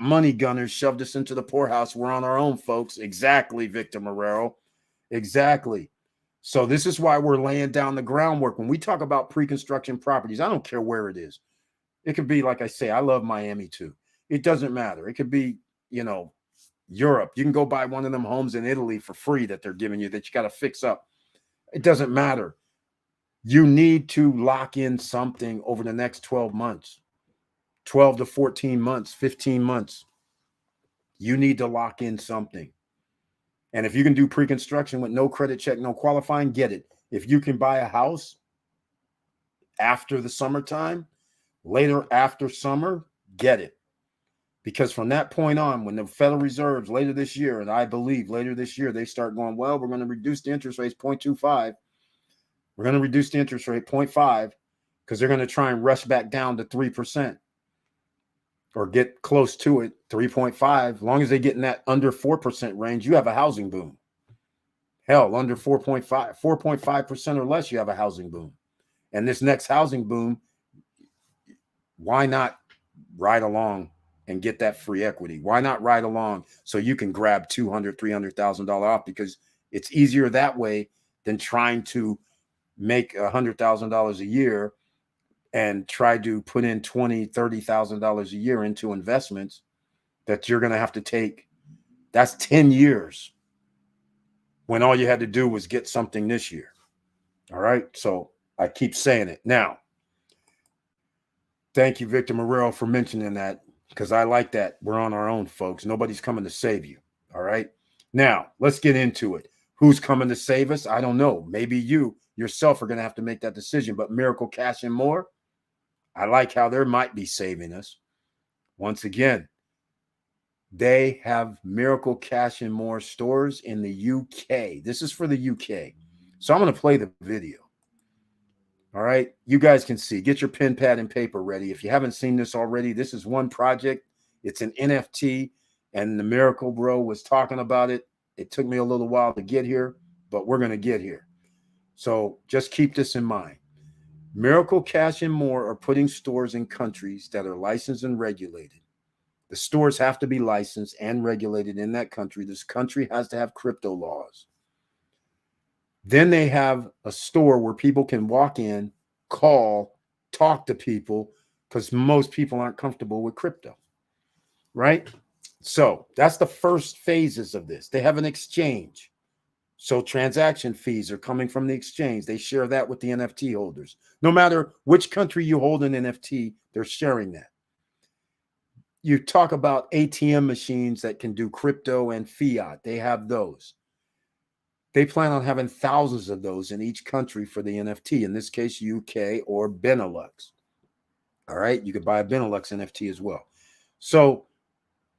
money gunners shoved us into the poorhouse. We're on our own, folks. Exactly, Victor Marrero. Exactly. So this is why we're laying down the groundwork. When we talk about pre-construction properties, I don't care where it is. It could be, like I say, I love Miami too. It doesn't matter. It could be, Europe. You can go buy one of them homes in Italy for free that they're giving you that you got to fix up. It doesn't matter. You need to lock in something over the next 12 months, 12 to 14 months, 15 months. You need to lock in something. And if you can do pre-construction with no credit check, no qualifying, get it. If you can buy a house after the summertime, later after summer, get it. Because from that point on, when the Federal Reserves later this year, and I believe later this year, they start going, well, we're going to reduce the interest rates 0.25. We're going to reduce the interest rate 0.5 because they're going to try and rush back down to 3% or get close to it, 3.5. As long as they get in that under 4% range, you have a housing boom. Hell, under 4.5% or less, you have a housing boom. And this next housing boom, why not ride along and get that free equity? Why not ride along so you can grab $200,000, $300,000 off? Because it's easier that way than trying to make $100,000 a year and try to put in $20,000, $30,000 a year into investments that you're going to have to take. That's 10 years when all you had to do was get something this year. All right. So I keep saying it. Now, thank you, Victor Morel, for mentioning that, because I like that. We're on our own, folks. Nobody's coming to save you. All right. Now, let's get into it. Who's coming to save us? I don't know. Maybe you yourself are going to have to make that decision. But Miracle Cash and More, I like how they might be saving us. Once again, they have Miracle Cash and More stores in the UK. This is for the UK. So I'm going to play the video. All right. You guys can see. Get your pen, pad, and paper ready. If you haven't seen this already, this is one project. It's an NFT, and the Miracle Bro was talking about it. It took me a little while to get here, but we're going to get here. So just keep this in mind. Miracle Cash and More are putting stores in countries that are licensed and regulated. The stores have to be licensed and regulated in that country. This country has to have crypto laws. Then they have a store where people can walk in, call, talk to people, because most people aren't comfortable with crypto, right? So that's the first phases of this. They have an exchange. So transaction fees are coming from the exchange. They share that with the NFT holders. No matter which country you hold an NFT, they're sharing that. You talk about ATM machines that can do crypto and fiat. They have those. They plan on having thousands of those in each country for the NFT, in this case, UK or Benelux. All right. You could buy a Benelux NFT as well. So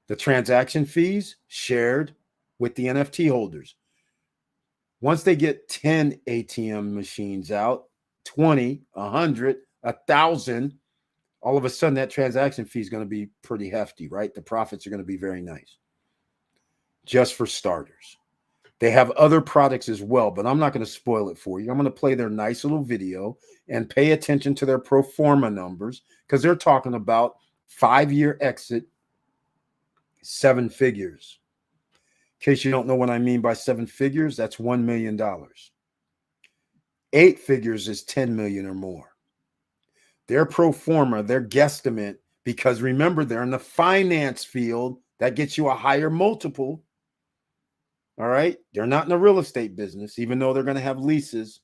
the transaction fees shared with the NFT holders. Once they get 10 ATM machines out, 20, 100, 1,000, all of a sudden that transaction fee is going to be pretty hefty, right? The profits are going to be very nice. Just for starters. They have other products as well, but I'm not going to spoil it for you. I'm going to play their nice little video and pay attention to their pro forma numbers because they're talking about 5-year exit, 7 figures. In case you don't know what I mean by 7 figures, that's $1 million. 8 figures is 10 million or more. Their pro forma, their guesstimate, because remember, they're in the finance field, that gets you a higher multiple. All right. They're not in the real estate business, even though they're going to have leases.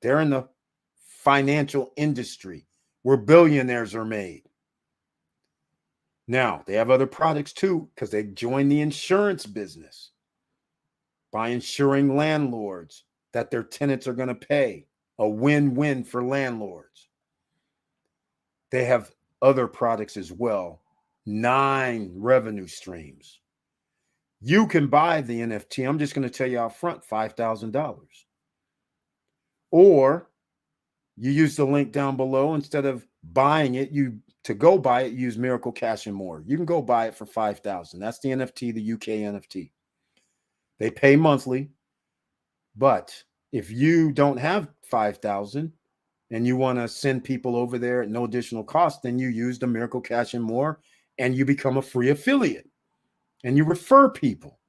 They're in the financial industry where billionaires are made. Now, they have other products too, because they joined the insurance business by insuring landlords that their tenants are going to pay. A win-win for landlords. They have other products as well. 9 revenue streams. You can buy the NFT. I'm just going to tell you out front, $5,000. Or you use the link down below. Instead of buying it, to go buy it, use Miracle Cash and More. You can go buy it for $5,000. That's the NFT, the UK NFT. They pay monthly. But if you don't have $5,000 and you want to send people over there at no additional cost, then you use the Miracle Cash and More and you become a free affiliate. And you refer people.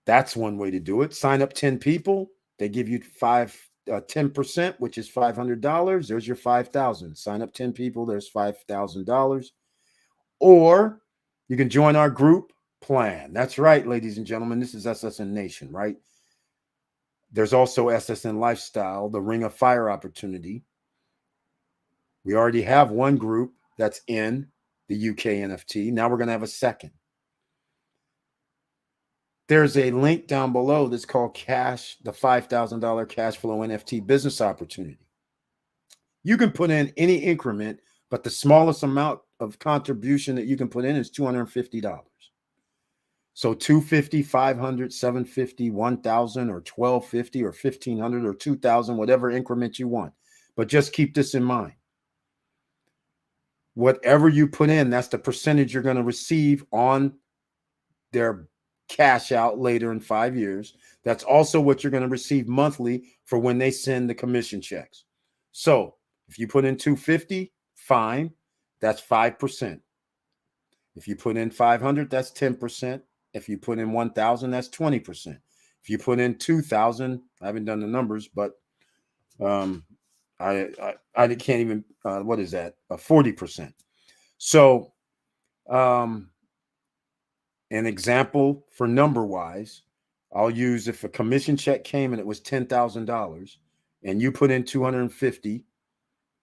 That's one way to do it. Sign up 10 people. They give you 10%, which is $500. There's your $5,000. Sign up 10 people. There's $5,000. Or you can join our group plan. That's right, ladies and gentlemen. This is SSN Nation, right? There's also SSN Lifestyle, the Ring of Fire opportunity. We already have one group that's in the UK NFT. Now we're going to have a second. There's a link down below that's called Cash, the $5,000 cash flow NFT business opportunity. You can put in any increment, but the smallest amount of contribution that you can put in is $250. So $250, $500, $750, $1,000, or $1,250, or $1,500, or $2,000, whatever increment you want. But just keep this in mind. Whatever you put in, that's the percentage you're going to receive on their cash out later in 5 years. That's also what you're going to receive monthly for when they send the commission checks. So if you put in $250, fine, that's 5%. If you put in $500, that's 10%. If you put in $1,000, that's 20%. If you put in $2,000, I haven't done the numbers, but I can't even, what is that? 40%. So, an example for number wise, I'll use if a commission check came and it was $10,000 and you put in 250,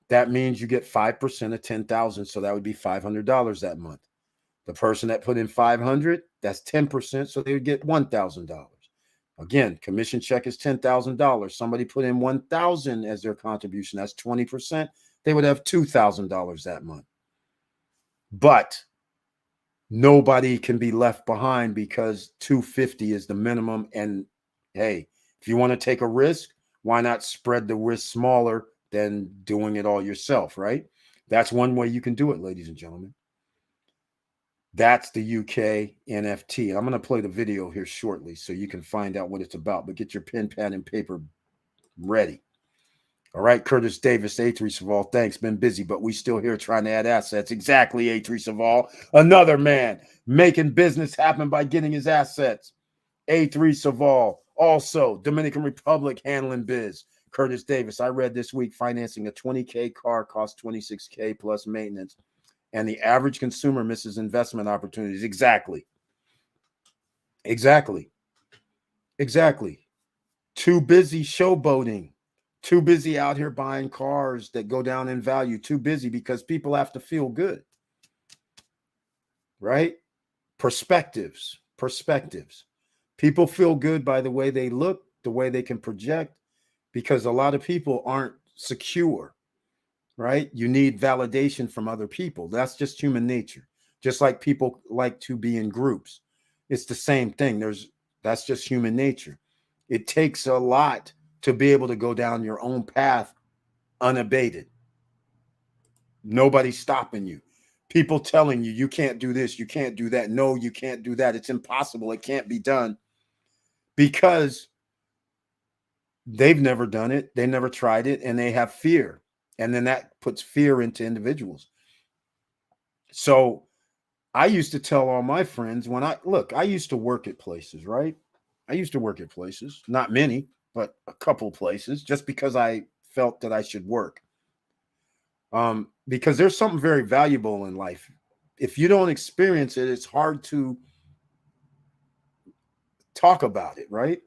that means you get 5% of 10,000. So that would be $500 that month. The person that put in 500, that's 10%. So they would get $1,000. Again, commission check is $10,000. Somebody put in 1,000 as their contribution. That's 20%. They would have $2,000 that month. But nobody can be left behind because 250 is the minimum. And hey, if you want to take a risk, why not spread the risk smaller than doing it all yourself, right? That's one way you can do it, ladies and gentlemen. That's the UK NFT. I'm going to play the video here shortly so you can find out what it's about, but get your pen, pad, and paper ready. All right, Curtis Davis, A3 Saval, thanks. Been busy, but we still here trying to add assets. Exactly, A3 Saval. Another man making business happen by getting his assets. A3 Saval. Also, Dominican Republic handling biz. Curtis Davis, I read this week financing a $20K car costs $26K plus maintenance. And the average consumer misses investment opportunities. Exactly. Exactly. Too busy showboating. Too busy out here buying cars that go down in value. Too busy because people have to feel good, right? Perspectives. Perspectives. People feel good by the way they look, the way they can project, because a lot of people aren't secure, right? You need validation from other people. That's just human nature. Just like people like to be in groups. It's the same thing. That's just human nature. It takes a lot to be able to go down your own path unabated. Nobody's stopping you. People telling you you can't do this, you can't do that. No, you can't do that. It's impossible. It can't be done because they've never done it. They never tried it and they have fear. And then that puts fear into individuals. So I used to tell all my friends I used to work at places, right? I used to work at places, not many, but a couple places, just because I felt that I should work. Because there's something very valuable in life. If you don't experience it, it's hard to talk about it, right?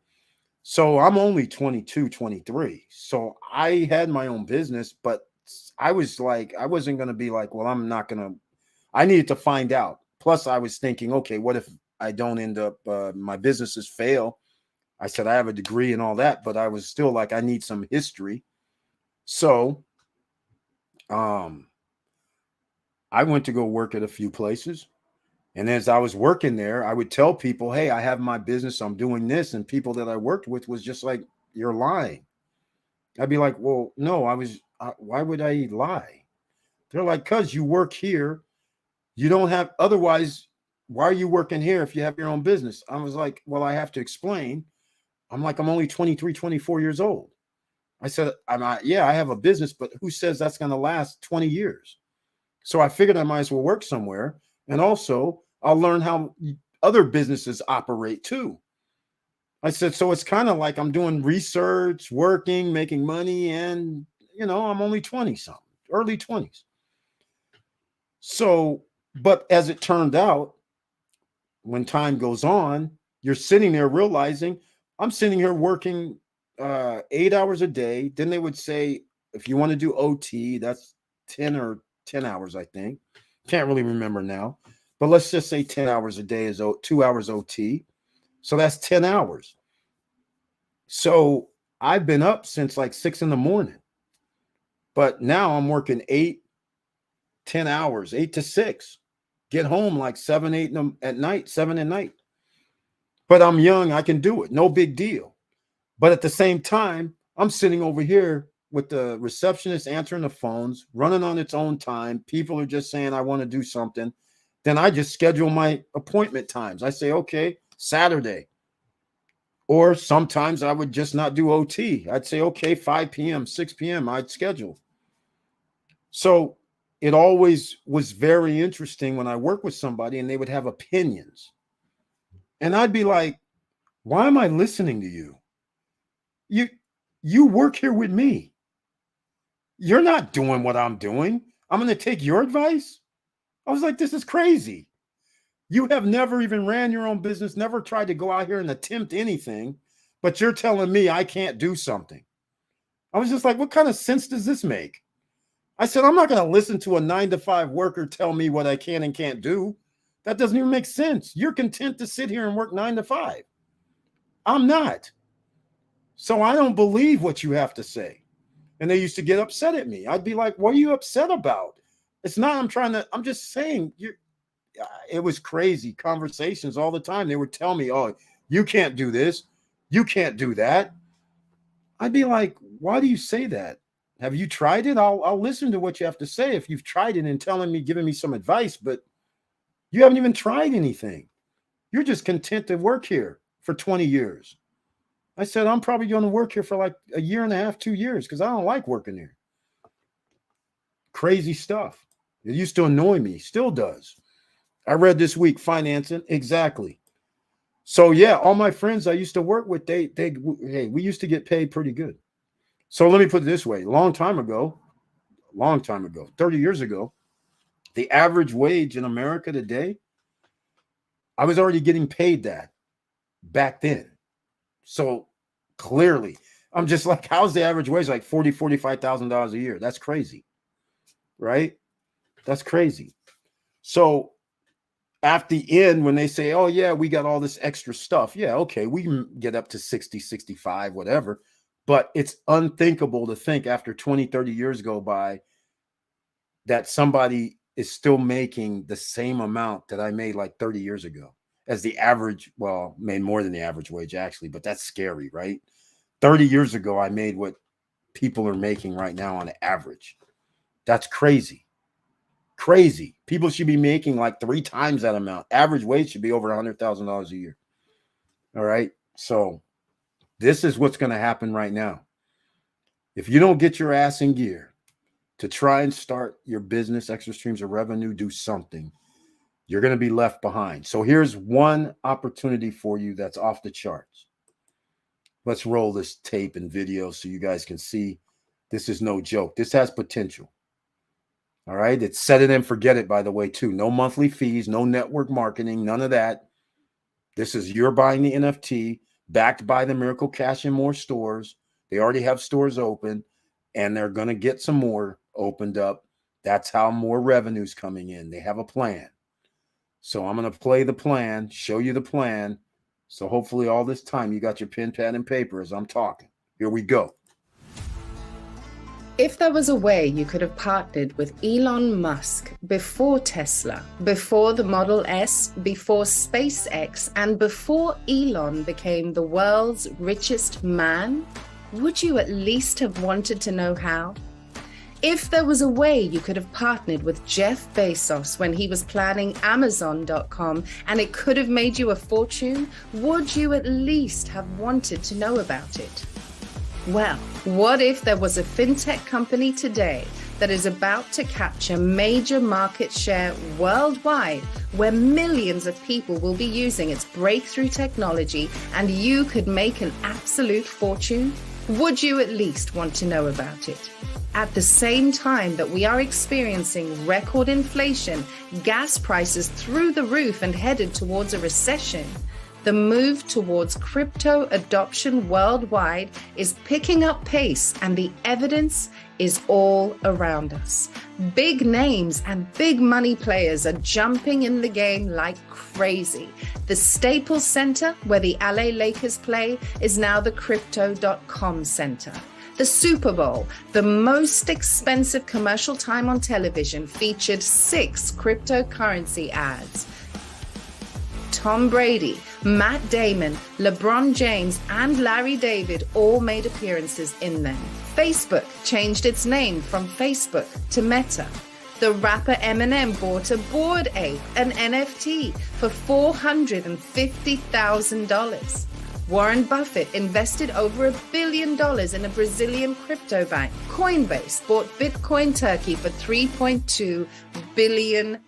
So I'm only 22, 23. So I had my own business, but I wasn't going to be like, well, I needed to find out. Plus, I was thinking, okay, what if I don't end up, my businesses fail? I said, I have a degree and all that, but I was still like, I need some history. So, I went to go work at a few places. And as I was working there, I would tell people, hey, I have my business, I'm doing this. And people that I worked with was just like, you're lying. I'd be like, well, no, why would I lie? They're like, because you work here. You don't have, otherwise, why are you working here if you have your own business? I was like, well, I have to explain. I'm like, I'm only 23, 24 years old. I said, yeah, I have a business, but who says that's going to last 20 years? So I figured I might as well work somewhere. And also, I'll learn how other businesses operate too. I said, so it's kind of like I'm doing research, working, making money, and, I'm only 20 something, early 20s. So, but as it turned out, when time goes on, you're sitting there realizing I'm sitting here working 8 hours a day. Then they would say, if you want to do OT, that's 10 hours, I think. Can't really remember now. But let's just say 10 hours a day is 2 hours OT. So that's 10 hours. So I've been up since like 6 in the morning. But now I'm working 10 hours, 8 to 6. Get home like 7, 8 at night, 7 at night. But I'm young, I can do it. No big deal. But at the same time, I'm sitting over here with the receptionist answering the phones, running on its own time. People are just saying, I want to do something. Then I just schedule my appointment times. I say, okay, Saturday. Or sometimes I would just not do OT. I'd say, okay, 5 p.m., 6 p.m., I'd schedule. So it always was very interesting when I worked with somebody and they would have opinions. And I'd be like, why am I listening to you? You work here with me. You're not doing what I'm doing. I'm going to take your advice. I was like, this is crazy. You have never even ran your own business, never tried to go out here and attempt anything, but you're telling me I can't do something. I was just like, what kind of sense does this make? I said, I'm not going to listen to a 9-to-5 worker tell me what I can and can't do. That doesn't even make sense. You're content to sit here and work 9 to 5. I'm not. So I don't believe what you have to say. And they used to get upset at me. I'd be like, what are you upset about? It's not, I'm just saying, it was crazy conversations all the time. They would tell me, oh, you can't do this. You can't do that. I'd be like, why do you say that? Have you tried it? I'll listen to what you have to say if you've tried it and giving me some advice, but you haven't even tried anything. You're just content to work here for 20 years. I said, I'm probably going to work here for like a year and a half, 2 years, because I don't like working here. Crazy stuff. It used to annoy me, still does. I read this week, financing, exactly. So yeah, all my friends I used to work with, we used to get paid pretty good. So let me put it this way, a long time ago, 30 years ago, the average wage in America today, I was already getting paid that back then. So clearly, I'm just like, how's the average wage like $45,000 a year? That's crazy, right? That's crazy. So at the end, when they say, oh yeah, we got all this extra stuff. Yeah, okay, we can get up to 60, 65, whatever. But it's unthinkable to think after 20, 30 years go by that somebody is still making the same amount that I made like 30 years ago as the average. Well, made more than the average wage actually, but that's scary, right? 30 years ago, I made what people are making right now on average. That's crazy. Crazy. People should be making like 3 times that amount. Average wage should be over $100,000 a year. All right. So this is what's going to happen right now. If you don't get your ass in gear to try and start your business, extra streams of revenue, do something, you're going to be left behind. So here's one opportunity for you that's off the charts. Let's roll this tape and video so you guys can see this is no joke. This has potential. All right. It's set it and forget it, by the way, too. No monthly fees, no network marketing, none of that. This is you're buying the NFT backed by the Miracle Cash and More stores. They already have stores open and they're going to get some more opened up. That's how more revenue's coming in. They have a plan. So I'm going to play the plan, show you the plan. So hopefully all this time you got your pen, pad, and paper as I'm talking. Here we go. If there was a way you could have partnered with Elon Musk before Tesla, before the Model S, before SpaceX, and before Elon became the world's richest man, would you at least have wanted to know how? If there was a way you could have partnered with Jeff Bezos when he was planning Amazon.com and it could have made you a fortune, would you at least have wanted to know about it? Well, what if there was a fintech company today that is about to capture major market share worldwide, where millions of people will be using its breakthrough technology and you could make an absolute fortune? Would you at least want to know about it? At the same time that we are experiencing record inflation, gas prices through the roof and headed towards a recession, the move towards crypto adoption worldwide is picking up pace and the evidence is all around us. Big names and big money players are jumping in the game like crazy. The Staples Center, where the LA Lakers play, is now the Crypto.com Center. The Super Bowl, the most expensive commercial time on television, featured 6 cryptocurrency ads. Tom Brady, Matt Damon, LeBron James, and Larry David all made appearances in them. Facebook changed its name from Facebook to Meta. The rapper Eminem bought a Bored Ape, an NFT, for $450,000. Warren Buffett invested over $1 billion in a Brazilian crypto bank. Coinbase bought Bitcoin Turkey for $3.2 billion.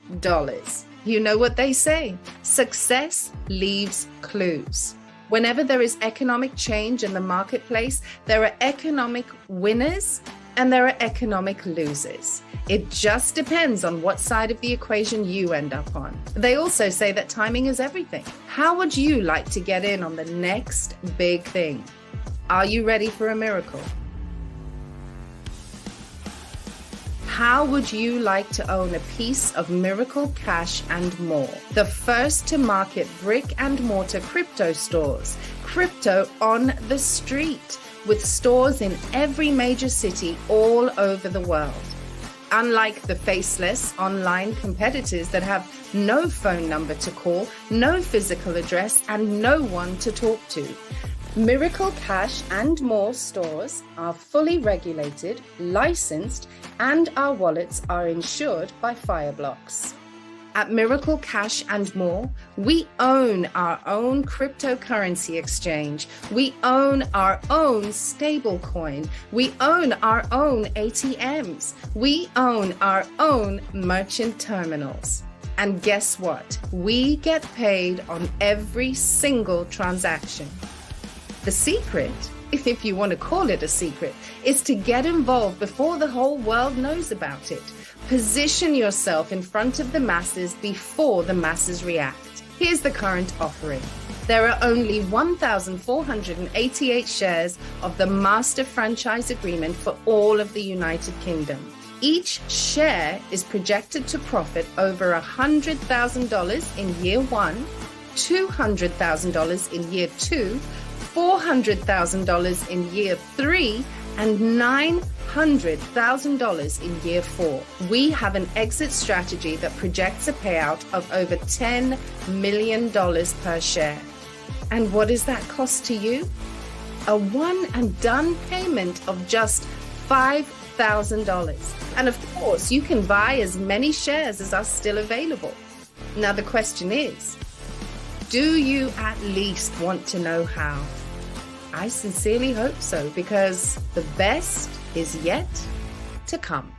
You know what they say, success leaves clues. Whenever there is economic change in the marketplace, there are economic winners and there are economic losers. It just depends on what side of the equation you end up on. They also say that timing is everything. How would you like to get in on the next big thing? Are you ready for a miracle? How would you like to own a piece of Miracle Cash and More? The first to market brick and mortar crypto stores, crypto on the street, with stores in every major city all over the world. Unlike the faceless online competitors that have no phone number to call, no physical address, and no one to talk to. Miracle Cash and More stores are fully regulated, licensed, and our wallets are insured by Fireblocks. At Miracle Cash and More, we own our own cryptocurrency exchange. We own our own stablecoin. We own our own ATMs. We own our own merchant terminals. And guess what? We get paid on every single transaction. The secret, if you want to call it a secret, is to get involved before the whole world knows about it. Position yourself in front of the masses before the masses react. Here's the current offering. There are only 1,488 shares of the Master Franchise Agreement for all of the United Kingdom. Each share is projected to profit over $100,000 in year one, $200,000 in year two, $400,000 in year three, and $900,000 in year four. We have an exit strategy that projects a payout of over $10 million per share. And what does that cost to you? A one and done payment of just $5,000. And of course, you can buy as many shares as are still available. Now the question is, do you at least want to know how? I sincerely hope so, because the best is yet to come.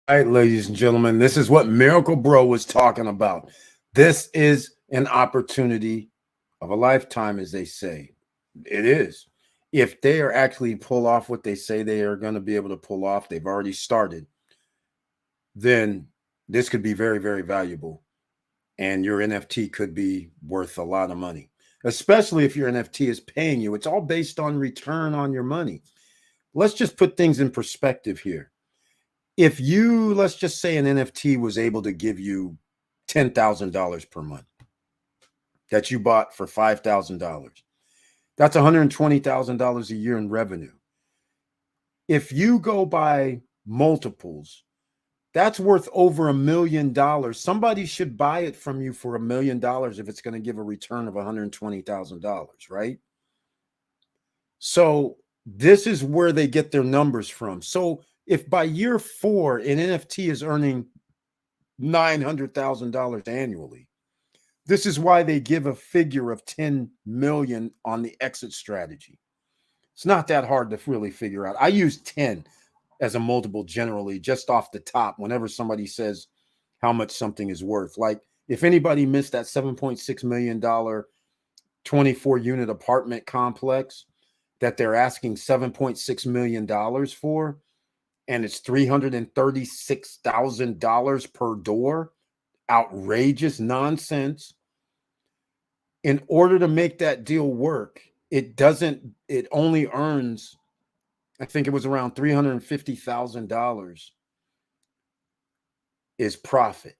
All right, ladies and gentlemen, this is what Miracle Bro was talking about. This is an opportunity of a lifetime, as they say. It is. If they are actually pull off what they say they are going to be able to pull off, they've already started, then this could be very, very valuable. And your NFT could be worth a lot of money, especially if your NFT is paying you. It's all based on return on your money. Let's just put things in perspective here. If you, let's just say an NFT was able to give you $10,000 per month that you bought for $5,000, that's $120,000 a year in revenue. If you go by multiples, that's worth over $1 million. Somebody should buy it from you for $1 million if it's going to give a return of $120,000, right? So this is where they get their numbers from. So if by year 4 an NFT is earning $900,000 annually, this is why they give a figure of 10 million on the exit strategy. It's not that hard to really figure out. I use 10 as a multiple generally, just off the top, whenever somebody says how much something is worth. Like if anybody missed that $7.6 million 24-unit apartment complex that they're asking $7.6 million for, and it's $336,000 per door, outrageous nonsense. In order to make that deal work, it only earns, I think it was around $350,000 is profit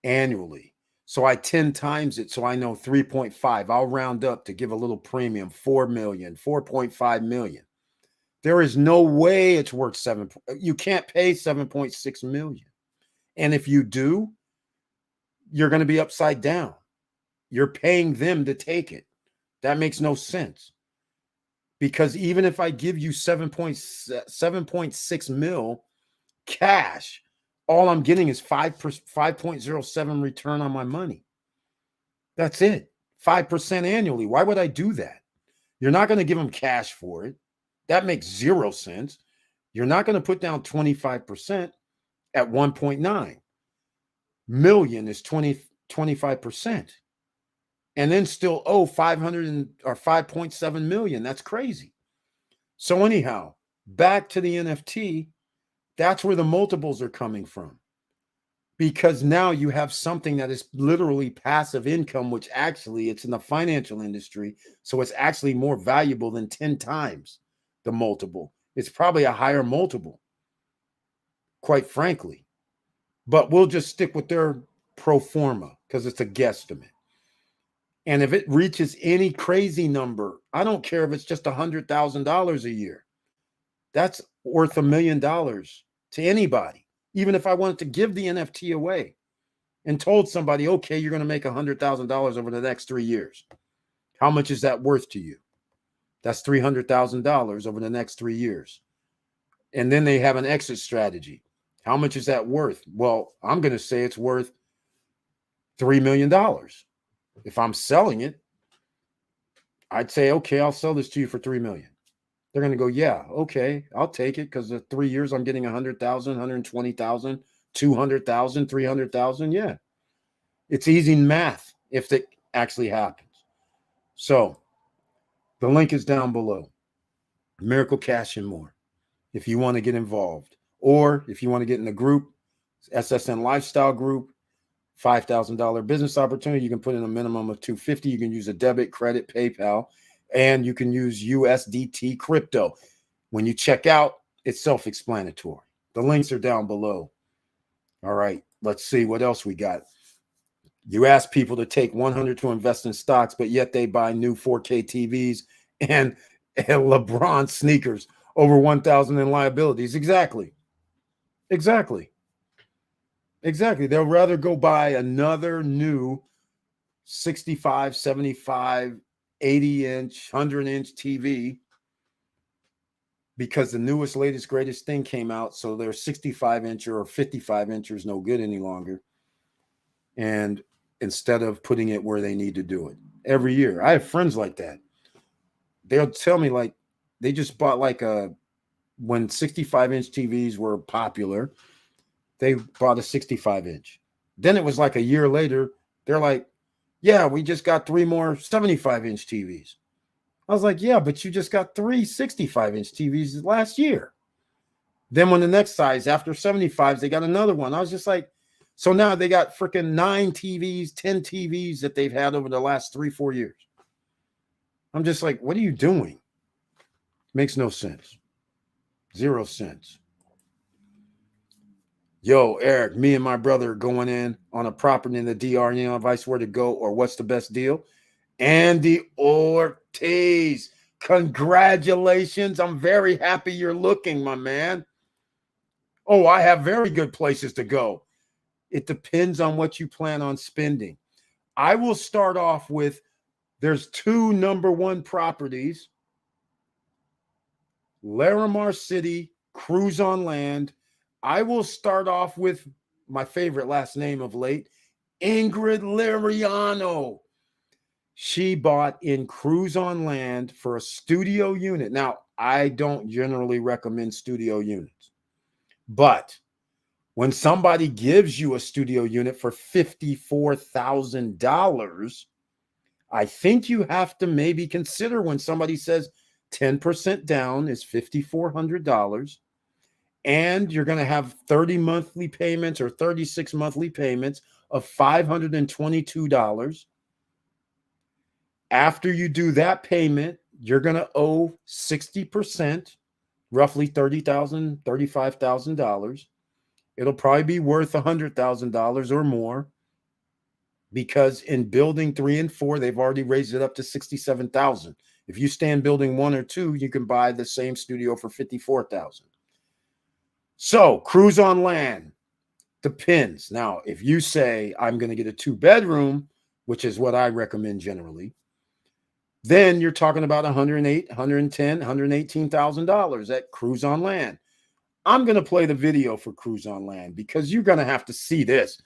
annually. So I 10 times it. So I know 3.5. I'll round up to give a little premium, 4 million, 4.5 million. There is no way it's worth you can't pay 7.6 million. And if you do, you're going to be upside down. You're paying them to take it. That makes no sense. Because even if I give you 7.6 mil cash, all I'm getting is 5.07 return on my money. That's it. 5% annually. Why would I do that? You're not going to give them cash for it. That makes zero sense. You're not going to put down 25% at 1.9 million is 25%. And then still owe 5.7 million. That's crazy. So anyhow, back to the NFT, that's where the multiples are coming from. Because now you have something that is literally passive income, which actually it's in the financial industry. So it's actually more valuable than 10 times the multiple. It's probably a higher multiple, quite frankly. But we'll just stick with their pro forma because it's a guesstimate. And if it reaches any crazy number, I don't care if it's just $100,000 a year. That's worth $1 million to anybody. Even if I wanted to give the NFT away and told somebody, okay, you're going to make $100,000 over the next 3 years. How much is that worth to you? That's $300,000 over the next 3 years. And then they have an exit strategy. How much is that worth? Well, I'm going to say it's worth $3 million. If I'm selling it, I'd say, okay, I'll sell this to you for $3 million. They're going to go, yeah, okay, I'll take it because the 3 years I'm getting 100,000, 120,000, 200,000, 300,000. Yeah, it's easy math if it actually happens. So the link is down below. Miracle Cash and more. If you want to get involved, or if you want to get in the group, SSN Lifestyle Group, $5,000 business opportunity. You can put in a minimum of $250. You can use a debit, credit, PayPal, and you can use USDT crypto. When you check out, it's self-explanatory. The links are down below. All right, let's see what else we got. You ask people to take 100 to invest in stocks, but yet they buy new 4K TVs and LeBron sneakers over 1,000 in liabilities. Exactly. They'll rather go buy another new 65, 75, 80-inch, 100-inch TV because the newest, latest, greatest thing came out. So their 65-incher or 55-incher is no good any longer. And instead of putting it where they need to do it every year. I have friends like that. They'll tell me like they just bought like when 65-inch TVs were popular, they bought a 65-inch. Then it was like a year later, they're like, yeah, we just got 3 more 75-inch TVs. I was like, yeah, but you just got 3 65-inch TVs last year. Then when the next size, after 75s, they got another one. I was just like, so now they got freaking 9 TVs, 10 TVs that they've had over the last 3-4 years. I'm just like, what are you doing? Makes no sense. 0 cents. Yo, Eric, me and my brother are going in on a property in the DR. You know, advice where to go or what's the best deal? Andy Ortiz, congratulations. I'm very happy you're looking, my man. Oh, I have very good places to go. It depends on what you plan on spending. I will start off with, there's 2 number 1 properties. Larimar City, Cruise on Land. I will start off with my favorite last name of late, Ingrid Liriano. She bought in Cruise on Land for a studio unit. Now, I don't generally recommend studio units, but when somebody gives you a studio unit for $54,000, I think you have to maybe consider when somebody says 10% down is $5,400, and you're going to have 30 monthly payments or 36 monthly payments of $522. After you do that payment, you're going to owe 60%, roughly $30,000, $35,000. It'll probably be worth $100,000 or more because in building 3 and 4, they've already raised it up to $67,000. If you stay in building 1 or 2, you can buy the same studio for $54,000. So Cruise on Land depends. Now, if you say I'm going to get a 2-bedroom, which is what I recommend generally, then you're talking about $108,000, $110,000, $118,000 at Cruise on Land. I'm going to play the video for Cruise on Land because you're going to have to see this.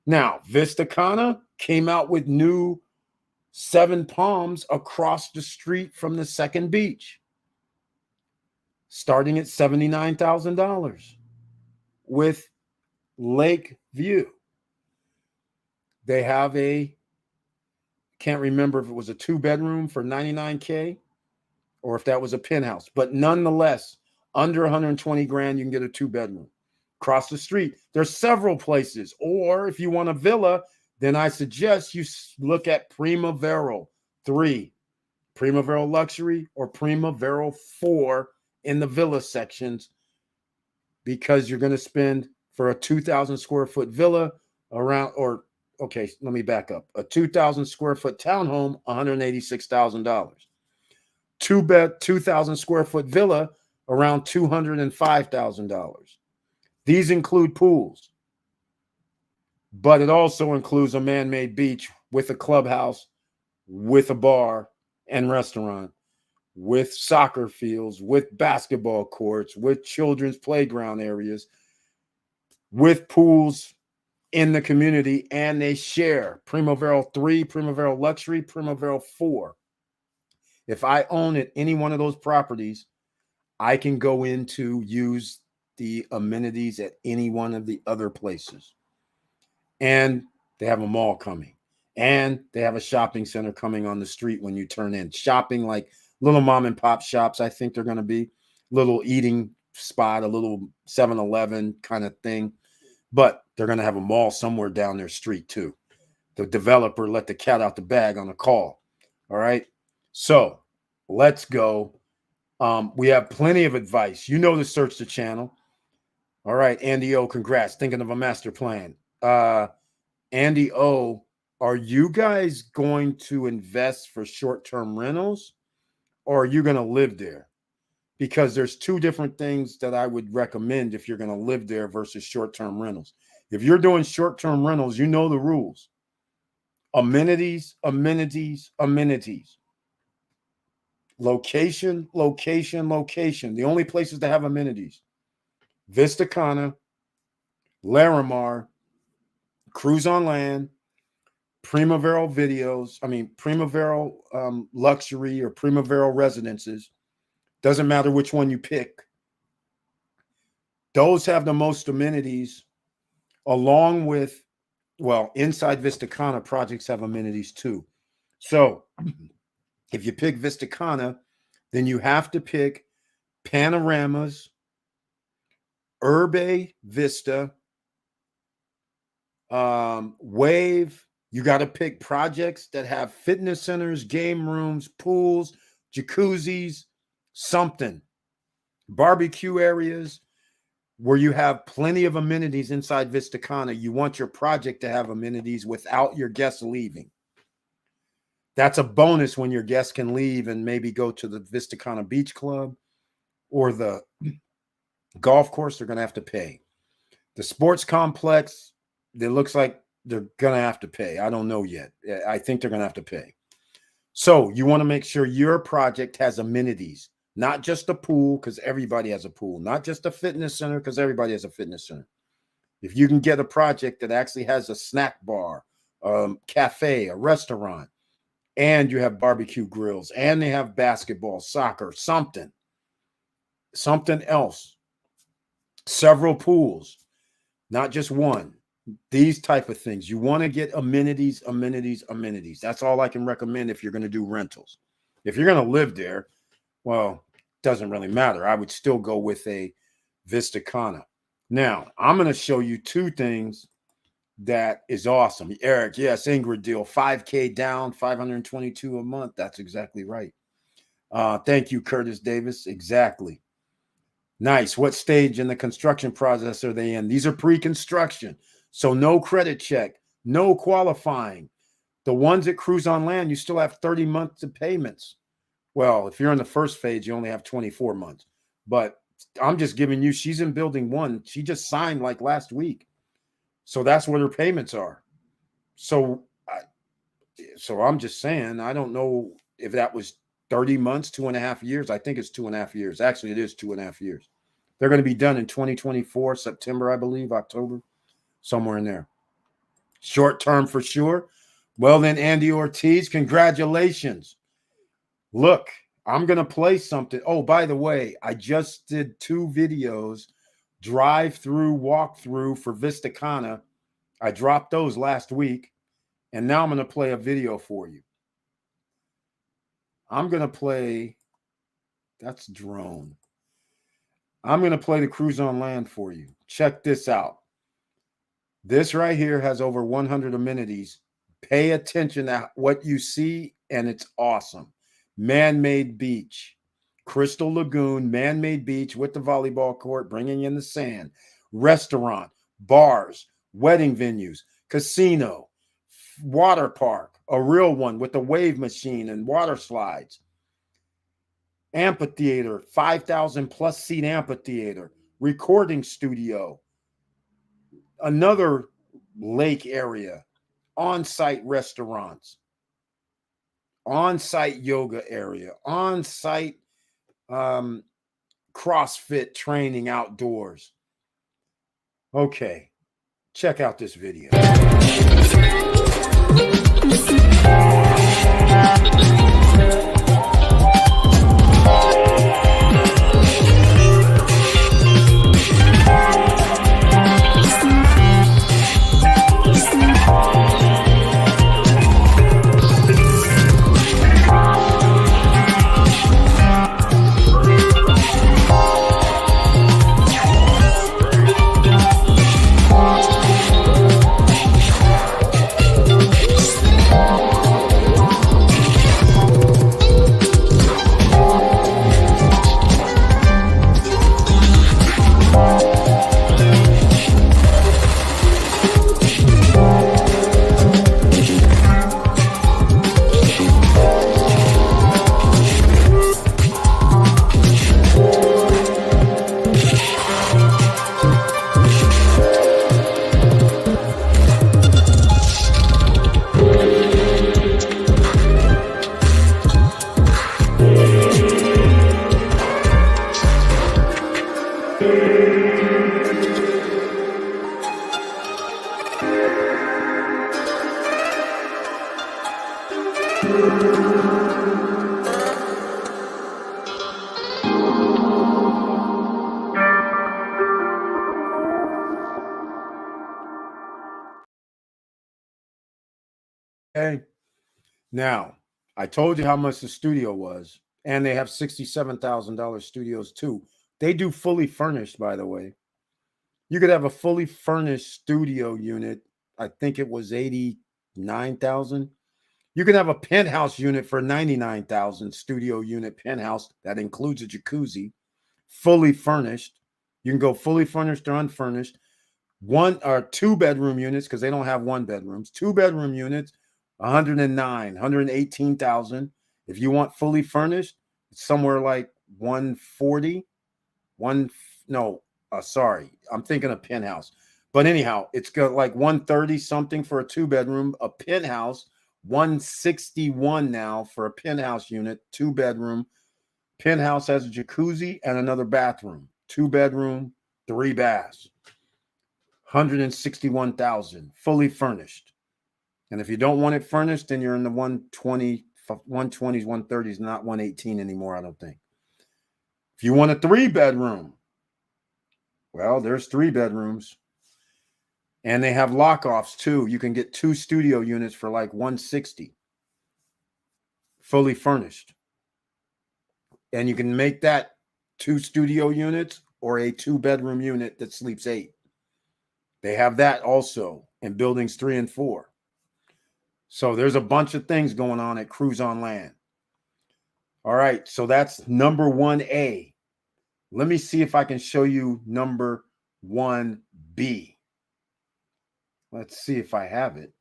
Now, Vista Cana came out with new 7 Palms across the street from the second beach, starting at $79,000 with lake view. They have can't remember if it was a 2-bedroom for $99K or if that was a penthouse, but nonetheless, under 120 grand, you can get a 2-bedroom. Across the street, there's several places. Or if you want a villa, then I suggest you look at Primavera 3, Primavera Luxury, or Primavera 4 in the villa sections, because you're going to spend for a 2,000 square foot villa around, or okay, let me back up. A 2,000 square foot townhome, $186,000. 2,000 square foot villa, around $205,000. These include pools, but it also includes a man-made beach with a clubhouse, with a bar and restaurant, with soccer fields, with basketball courts, with children's playground areas, with pools in the community, and they share Primavera 3, Primavera Luxury, Primavera 4. If I own any one of those properties, I can go in to use the amenities at any one of the other places. And they have a mall coming. And they have a shopping center coming on the street when you turn in. Shopping like little mom and pop shops, I think they're going to be. Little eating spot, a little 7-Eleven kind of thing. But they're going to have a mall somewhere down their street too. The developer let the cat out the bag on a call. All right. So let's go. We have plenty of advice. You know to search the channel. All right, Andy O, congrats. Thinking of a master plan. Andy O, are you guys going to invest for short-term rentals, or are you going to live there? Because there's two different things that I would recommend if you're going to live there versus short-term rentals. If you're doing short-term rentals, you know the rules. Amenities, amenities, amenities. Location, location, location. The only places to have amenities: Vista Cana, Larimar, Cruise on Land, Primavera Luxury or Primavera Residences. Doesn't matter which one you pick. Those have the most amenities, along with, well, inside Vista Cana projects have amenities too. So if you pick Vista Cana, then you have to pick Panoramas, Urbe Vista, Wave. You got to pick projects that have fitness centers, game rooms, pools, jacuzzis, something, barbecue areas where you have plenty of amenities inside Vista Cana. You want your project to have amenities without your guests leaving. That's a bonus when your guests can leave and maybe go to the Vista Cana Beach Club or the golf course. They're going to have to pay. The sports complex, it looks like they're going to have to pay. I don't know yet. I think they're going to have to pay. So you want to make sure your project has amenities, not just a pool, because everybody has a pool, not just a fitness center, because everybody has a fitness center. If you can get a project that actually has a snack bar, cafe, a restaurant, and you have barbecue grills, and they have basketball, soccer, something else, several pools, not just one, these type of things. You want to get amenities, amenities, amenities. That's all I can recommend if you're going to do rentals. If you're going to live there, well, it doesn't really matter. I would still go with a Vista Cana. Now, I'm going to show you two things that is awesome. Eric, yes, Ingrid deal, 5K down, 522 a month. That's exactly right. Thank you, Curtis Davis. Exactly. Nice. What stage in the construction process are they in? These are pre-construction. So no credit check, no qualifying. The ones at Cruise on Land, you still have 30 months of payments. Well, if you're in the first phase, you only have 24 months. But I'm just giving you, she's in building one. She just signed like last week. So that's what her payments are. So I'm just saying, I don't know if that was 30 months, 2.5 years. I think it's 2.5 years. Actually, it is 2.5 years. They're going to be done in 2024, September, I believe, October, somewhere in there. Short term for sure. Well, then, Andy Ortiz, congratulations. Look, I'm going to play something. Oh, by the way, I just did 2 videos, drive-through, walk-through for Vista Cana. I dropped those last week, and now I'm going to play a video for you. I'm going to play, that's drone. I'm going to play the Cruise on Land for you. Check this out. This right here has over 100 amenities. Pay attention to what you see, and it's awesome. Man-made beach, Crystal Lagoon, man-made beach with the volleyball court, bringing in the sand, restaurant, bars, wedding venues, casino, water park, a real one with a wave machine and water slides, amphitheater, 5,000 plus seat amphitheater, recording studio, another lake area, on-site restaurants, on-site yoga area, on-site CrossFit training outdoors. Okay, check out this video. Okay. Now, I told you how much the studio was, and they have $67,000 studios too. They do fully furnished, by the way. You could have a fully furnished studio unit. I think it was $89,000. You can have a penthouse unit for $99,000, studio unit penthouse that includes a jacuzzi, fully furnished. You can go fully furnished or unfurnished. 1 or 2 bedroom units, because they don't have 1 bedrooms. 2 bedroom units, 118,000. If you want fully furnished, it's somewhere like 140. Sorry, I'm thinking of penthouse. But anyhow, it's got like 130 something for a 2 bedroom. A penthouse, 161 now for a penthouse unit, 2 bedroom. Penthouse has a jacuzzi and another bathroom. 2 bedroom, 3 baths. 161,000 fully furnished. And if you don't want it furnished, then you're in the 120s, 130s, not 118 anymore, I don't think. If you want a 3 bedroom, well, there's 3 bedrooms. And they have lockoffs too. You can get 2 studio units for like 160, fully furnished. And you can make that 2 studio units or a 2 bedroom unit that sleeps 8. They have that also in buildings 3 and 4. So there's a bunch of things going on at Cruise on Land. All right, so that's number 1A. Let me see if I can show you number 1B. Let's see if I have it.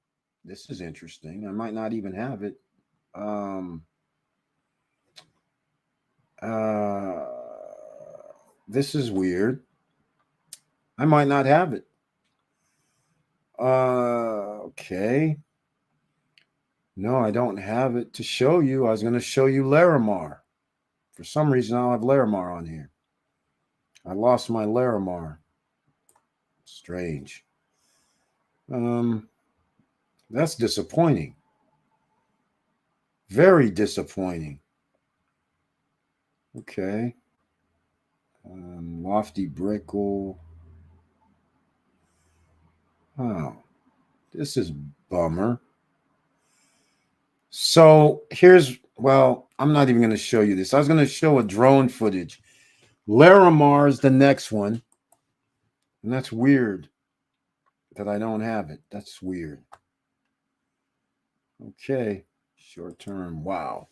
This is interesting. I might not even have it. This is weird. I might not have it. Okay. No, I don't have it to show you. I was going to show you Larimar. For some reason, I don't have Larimar on here. I lost my Larimar. Strange. That's disappointing. Very disappointing. Okay. Lofty Brickle. Oh, this is bummer. So well, I'm not even going to show you this. I was going to show a drone footage. Larimar is the next one. And that's weird that I don't have it. That's weird. Okay. Short term. Wow.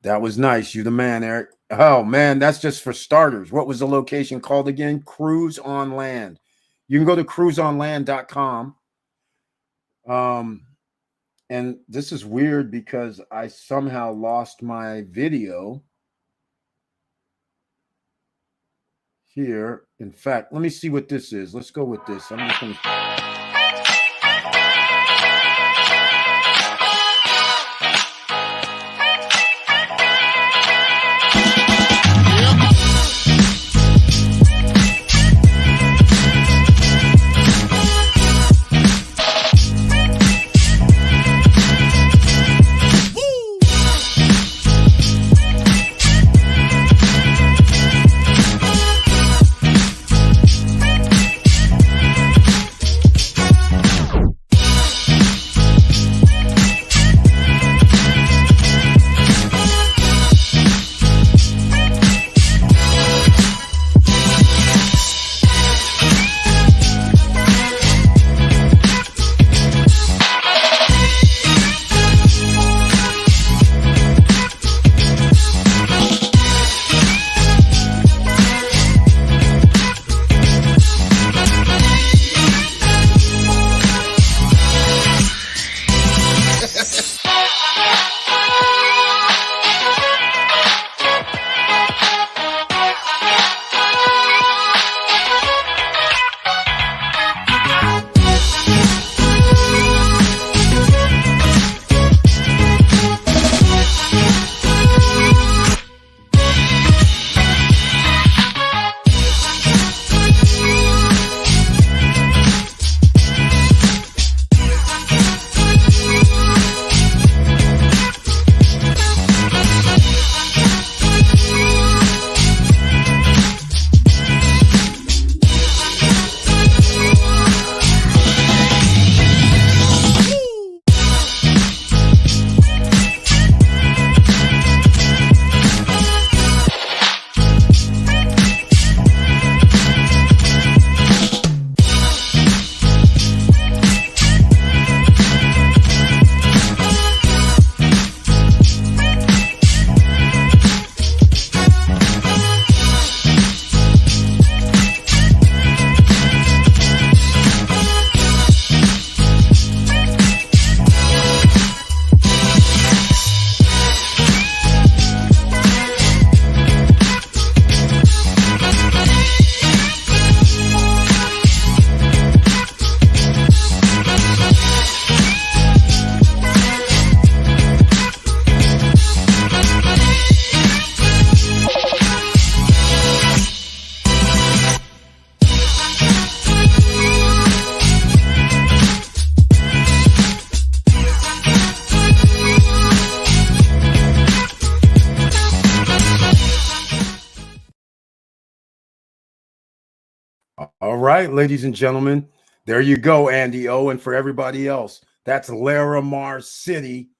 That was nice. You the man, Eric. Oh, man, that's just for starters. What was the location called again? Cruise on Land. You can go to cruiseonland.com. And this is weird because I somehow lost my video here. In fact, let me see what this is. Let's go with this. I'm just going to... All right, ladies and gentlemen, there you go, Andy O. And for everybody else, that's Larimar City,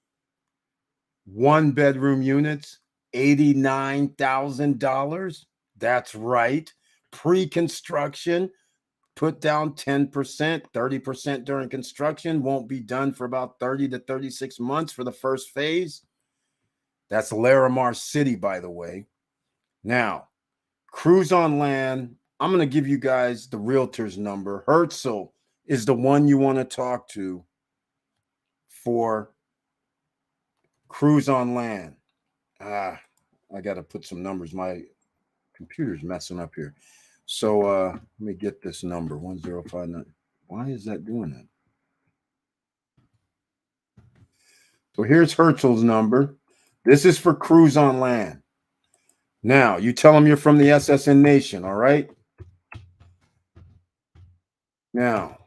1-bedroom units, $89,000. That's right. Pre-construction, put down 10%, 30% during construction, won't be done for about 30 to 36 months for the first phase. That's Larimar City, by the way. Now, Cruise on Land, I'm going to give you guys the realtor's number. Herzl is the one you want to talk to for Cruise on Land. I got to put some numbers. My computer's messing up here. So let me get this number, 1059. Why is that doing that? So here's Herzl's number. This is for Cruise on Land. Now, you tell them you're from the SSN Nation, all right? Now,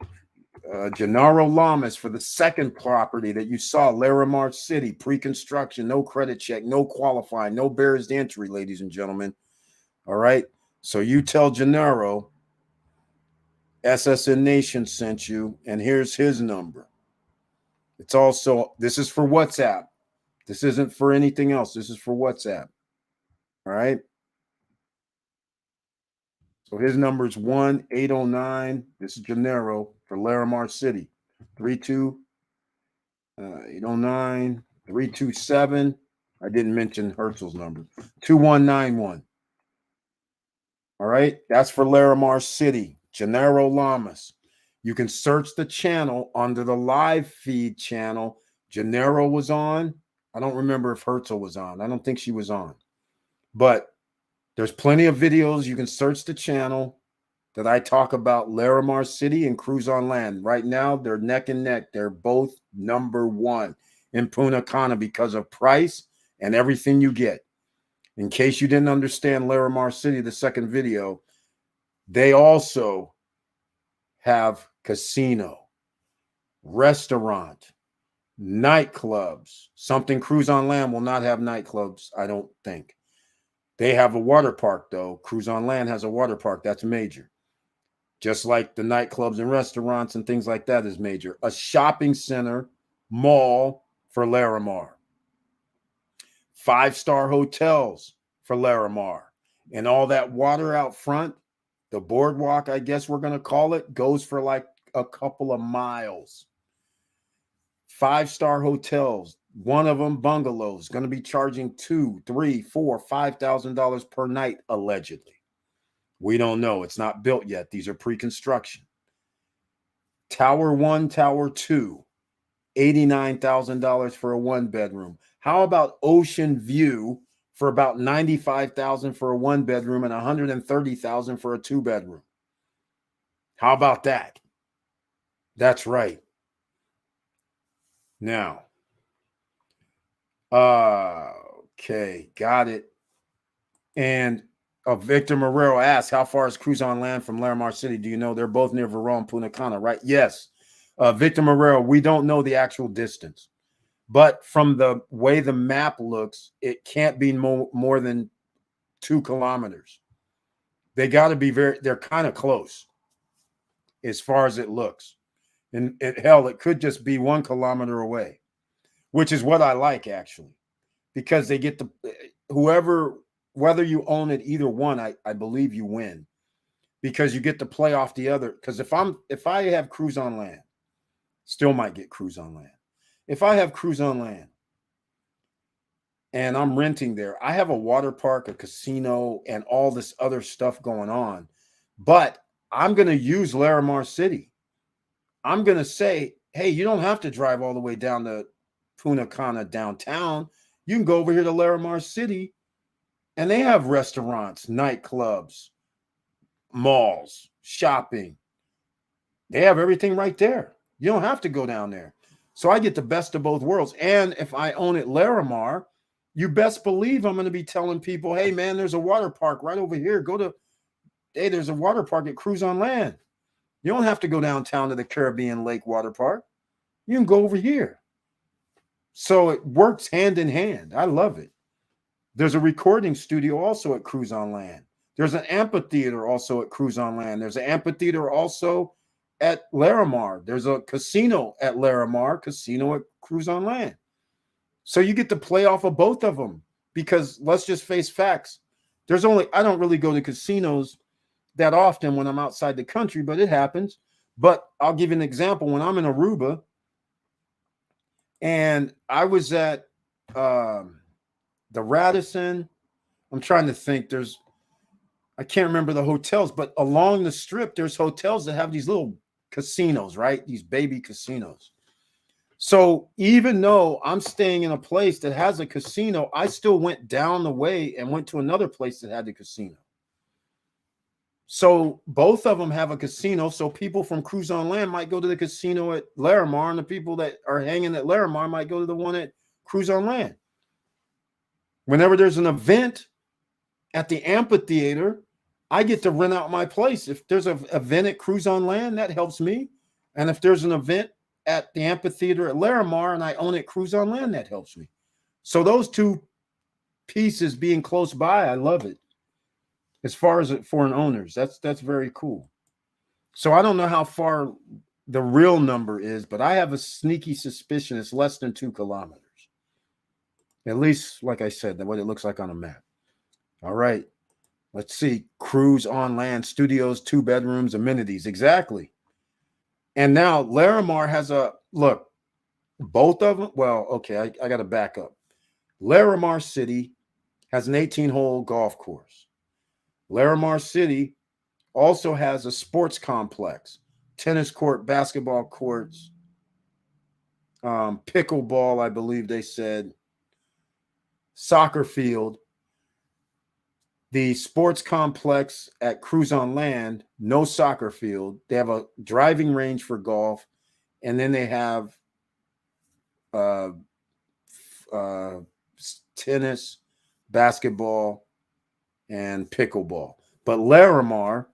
Gennaro Lamas for the second property that you saw, Larimar City, pre-construction, no credit check, no qualifying, no barriers to entry, ladies and gentlemen. All right? So you tell Gennaro SSN Nation sent you, and here's his number. It's also, this is for WhatsApp. This isn't for anything else. This is for WhatsApp. All right? So his number is 1-809. This is Gennaro for Larimar City. 809-327. I didn't mention Herzl's number. 2191. All right. That's for Larimar City. Gennaro Lamas. You can search the channel under the live feed channel. Gennaro was on. I don't remember if Herzl was on. I don't think she was on. But there's plenty of videos. You can search the channel that I talk about Larimar City and Cruise on Land. Right now, they're neck and neck. They're both number one in Punta Cana because of price and everything you get. In case you didn't understand Larimar City, the second video, they also have casino, restaurant, nightclubs. Something Cruise on Land will not have nightclubs, I don't think. They have a water park, though. Cruise on Land has a water park. That's major. Just like the nightclubs and restaurants and things like that is major. A shopping center, mall for Larimar. 5-star hotels for Larimar. And all that water out front, the boardwalk, I guess we're going to call it, goes for like a couple of miles. 5-star hotels. One of them, bungalows, going to be charging $2,000, $3,000, $4,000, $5,000 per night, allegedly. We don't know. It's not built yet. These are pre-construction. Tower 1, Tower 2, $89,000 for a 1-bedroom. How about Ocean View for about $95,000 for a 1-bedroom and $130,000 for a 2-bedroom? How about that? That's right. Now, okay, got it. And Victor Morero asked, how far is Cruise on Land from Larimar City? Do you know? They're both near Verón, Punta Cana, right? Yes. Victor Morero, we don't know the actual distance. But from the way the map looks, it can't be more than 2 kilometers. They got to be they're kind of close as far as it looks. And hell, it could just be 1 kilometer away, which is what I like, actually, because they get whether you own it, either one, I believe you win, because you get to play off the other. Because if I have Cruise on Land, still might get Cruise on Land. If I have Cruise on Land and I'm renting there, I have a water park, a casino, and all this other stuff going on. But I'm going to use Larimar City. I'm going to say, hey, you don't have to drive all the way down to Punta Cana downtown. You can go over here to Larimar City, and they have restaurants, nightclubs, malls, shopping. They have everything right there. You don't have to go down there. So I get the best of both worlds. And if I own it Larimar, you best believe I'm going to be telling people, hey, man, there's a water park right over here. Hey, there's a water park at Cruise on Land. You don't have to go downtown to the Caribbean Lake Water Park. You can go over here. So it works hand in hand. I love it. There's a recording studio also at Cruise on Land. There's an amphitheater also at Cruise on Land. There's an amphitheater also at Larimar. There's a casino at Larimar, casino at Cruise on Land. So you get to play off of both of them, because let's just face facts. I don't really go to casinos that often when I'm outside the country, but it happens. But I'll give you an example. When I'm in Aruba, and I was at the Radisson, I'm trying to think. I can't remember the hotels, but along the strip, there's hotels that have these little casinos, right? These baby casinos. So even though I'm staying in a place that has a casino, I still went down the way and went to another place that had the casino. So both of them have a casino. So people from Cruise on Land might go to the casino at Larimar, and the people that are hanging at Larimar might go to the one at Cruise on Land. Whenever there's an event at the amphitheater, I get to rent out my place. If there's an event at Cruise on Land, that helps me. And if there's an event at the amphitheater at Larimar and I own it Cruise on Land, that helps me. So those two pieces being close by, I love it. As far as foreign owners, that's very cool. So I don't know how far the real number is, but I have a sneaky suspicion it's less than 2 kilometers. At least, like I said, what it looks like on a map. All right. Let's see. Cruise on Land studios, 2 bedrooms, amenities. Exactly. And now Larimar has look, both of them. Well, okay, I got to back up. Larimar City has an 18-hole golf course. Larimar City also has a sports complex, tennis court, basketball courts, pickleball, I believe they said, soccer field. The sports complex at Cruise on Land, no soccer field. They have a driving range for golf, and then they have tennis, basketball, and pickleball. But Larimar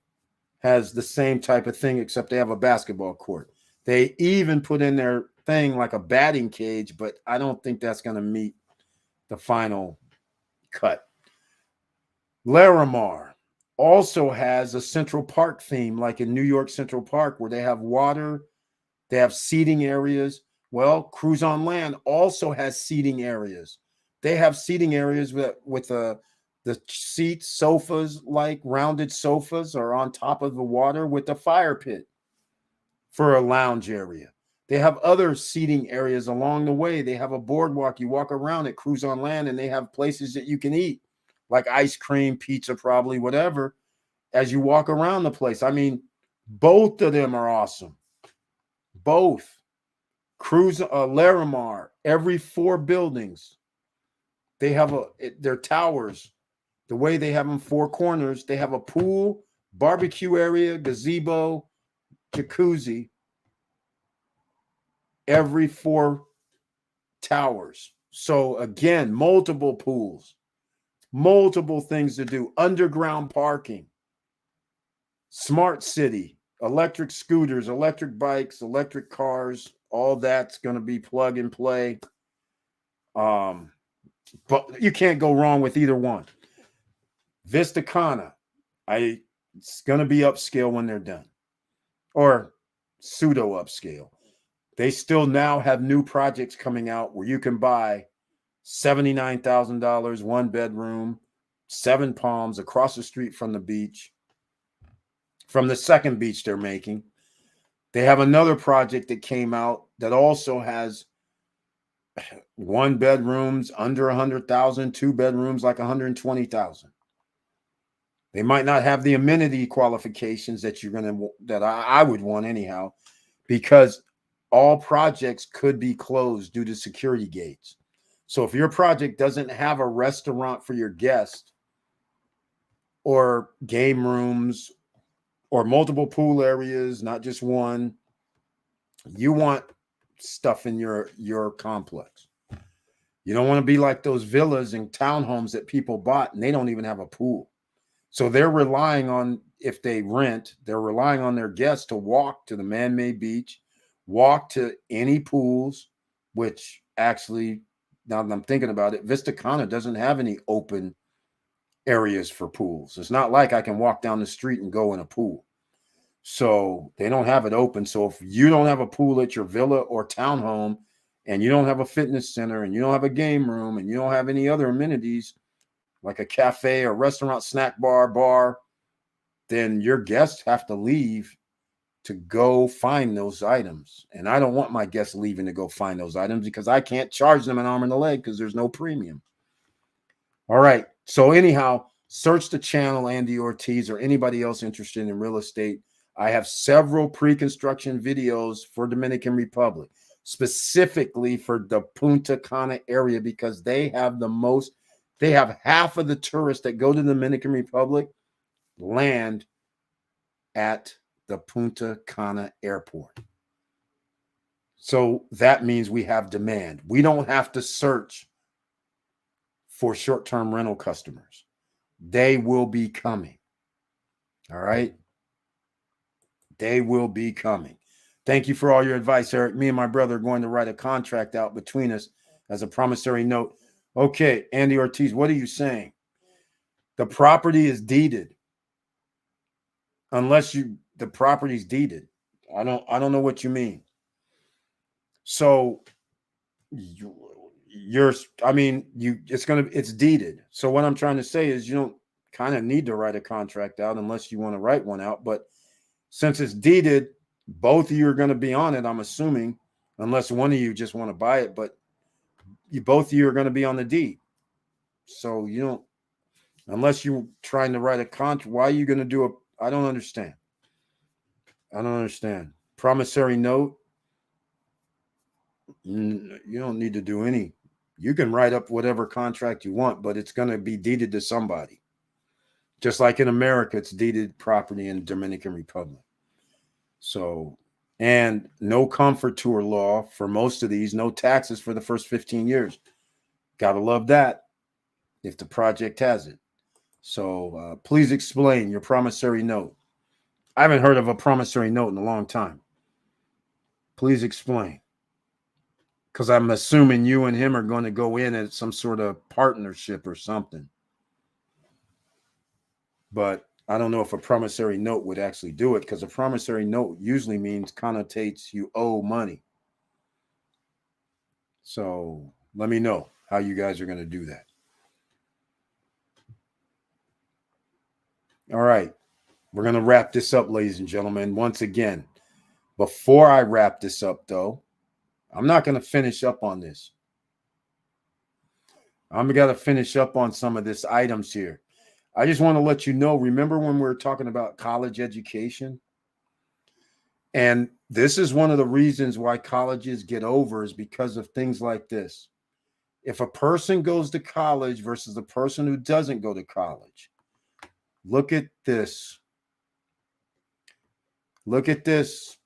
has the same type of thing, except they have a basketball court. They even put in their thing like a batting cage, but I don't think that's going to meet the final cut. Larimar also has a Central Park theme, like in New York Central Park, where they have water, they have seating areas. Well, Cruise on Land also has seating areas. They have seating areas with the seats, sofas, like rounded sofas, are on top of the water with a fire pit for a lounge area. They have other seating areas along the way. They have a boardwalk. You walk around at Cruise on Land, and they have places that you can eat, like ice cream, pizza, probably, whatever, as you walk around the place. I mean, both of them are awesome. Both. Larimar, every 4 buildings, they have their towers, the way they have them 4 corners, they have a pool, barbecue area, gazebo, jacuzzi, every 4 towers. So again, multiple pools, multiple things to do, underground parking, smart city, electric scooters, electric bikes, electric cars, all that's going to be plug and play. But you can't go wrong with either one. Vista Cana, it's going to be upscale when they're done, or pseudo upscale. They still now have new projects coming out where you can buy $79,000, 1 bedroom, 7 Palms, across the street from the beach, from the second beach they're making. They have another project that came out that also has 1 bedrooms under 100,000, 2 bedrooms like 120,000. They might not have the amenity qualifications that I would want anyhow, because all projects could be closed due to security gates. So if your project doesn't have a restaurant for your guests, or game rooms, or multiple pool areas, not just one, you want stuff in your complex. You don't want to be like those villas and townhomes that people bought and they don't even have a pool. So they're relying on, if they rent, they're relying on their guests to walk to the man-made beach, walk to any pools, which actually, now that I'm thinking about it, Vista Cana doesn't have any open areas for pools. It's not like I can walk down the street and go in a pool. So they don't have it open. So if you don't have a pool at your villa or townhome, and you don't have a fitness center, and you don't have a game room, and you don't have any other amenities like a cafe or restaurant, snack bar, then your guests have to leave to go find those items. And I don't want my guests leaving to go find those items because I can't charge them an arm and a leg because there's no premium. All right. So anyhow, search the channel, Andy Ortiz, or anybody else interested in real estate. I have several pre-construction videos for Dominican Republic, specifically for the Punta Cana area, because they have half of the tourists that go to the Dominican Republic land at the Punta Cana airport. So that means we have demand. We don't have to search for short-term rental customers. They will be coming. All right. They will be coming. Thank you for all your advice, Eric. Me and my brother are going to write a contract out between us as a promissory note. Okay, Andy Ortiz, what are you saying? The property is deeded. Unless the property's deeded. I don't know what you mean. So it's deeded. So what I'm trying to say is you don't kind of need to write a contract out unless you want to write one out. But since it's deeded, both of you are going to be on it, I'm assuming, unless one of you just want to buy it, but both of you are going to be on the deed. So you don't, unless you're trying to write a contract, why are you going to do I don't understand. Promissory note. You don't need to do any. You can write up whatever contract you want, but it's going to be deeded to somebody. Just like in America, it's deeded property in the Dominican Republic. So, and no comfort tour law for most of these, no taxes for the first 15 years. Gotta love that if the project has it. So please explain your promissory note. I haven't heard of a promissory note in a long time. Please explain. Because I'm assuming you and him are going to go in at some sort of partnership or something. But I don't know if a promissory note would actually do it, because a promissory note usually connotates you owe money. So let me know how you guys are going to do that. All right. We're going to wrap this up, ladies and gentlemen. Once again, before I wrap this up, though, I'm not going to finish up on this. I'm going to finish up on some of this items here. I just want to let you know, remember when we were talking about college education? And this is one of the reasons why colleges get over, is because of things like this. If a person goes to college versus a person who doesn't go to college, look at this. Look at this.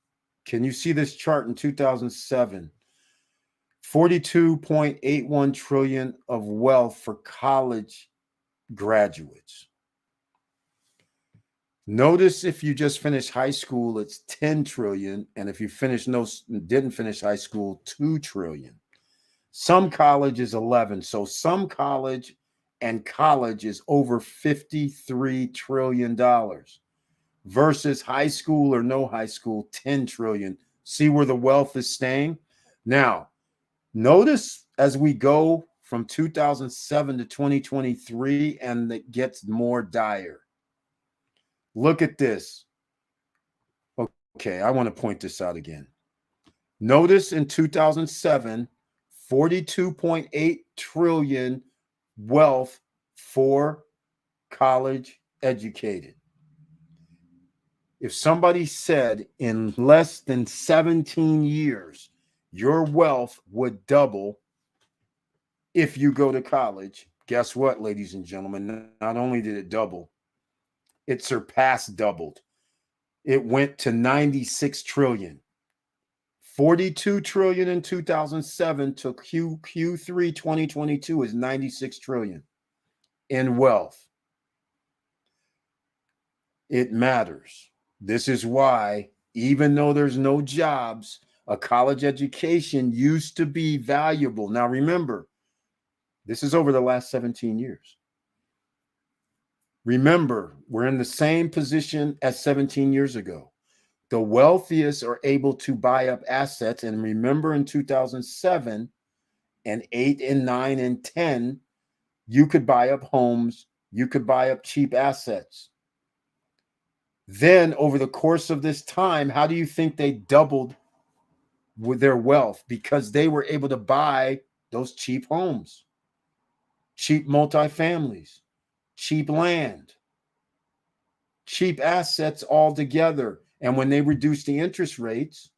Can you see this chart in 2007? 42.81 trillion of wealth for college graduates. Notice if you just finished high school, it's 10 trillion. And if you didn't finish high school, 2 trillion. Some college is 11. So some college is over $53 trillion versus high school or no high school, 10 trillion. See where the wealth is staying? Now, notice as we go from 2007 to 2023, and it gets more dire. Look at this. Okay, I want to point this out again. Notice in 2007, 42.8 trillion wealth for college educated. If somebody said in less than 17 years, your wealth would double if you go to college, guess what, ladies and gentlemen? Not only did it double, it surpassed doubled. It went to 96 trillion. 42 trillion in 2007 to Q3 2022 is 96 trillion in wealth. It matters. This is why, even though there's no jobs, a college education used to be valuable. Now, remember, this is over the last 17 years. Remember, we're in the same position as 17 years ago. The wealthiest are able to buy up assets. And remember, in 2007 and 8 and 9 and 10, you could buy up homes, you could buy up cheap assets. Then over the course of this time, how do you think they doubled with their wealth? Because they were able to buy those cheap homes, cheap multifamilies, cheap land, cheap assets all together. And when they reduced the interest rates,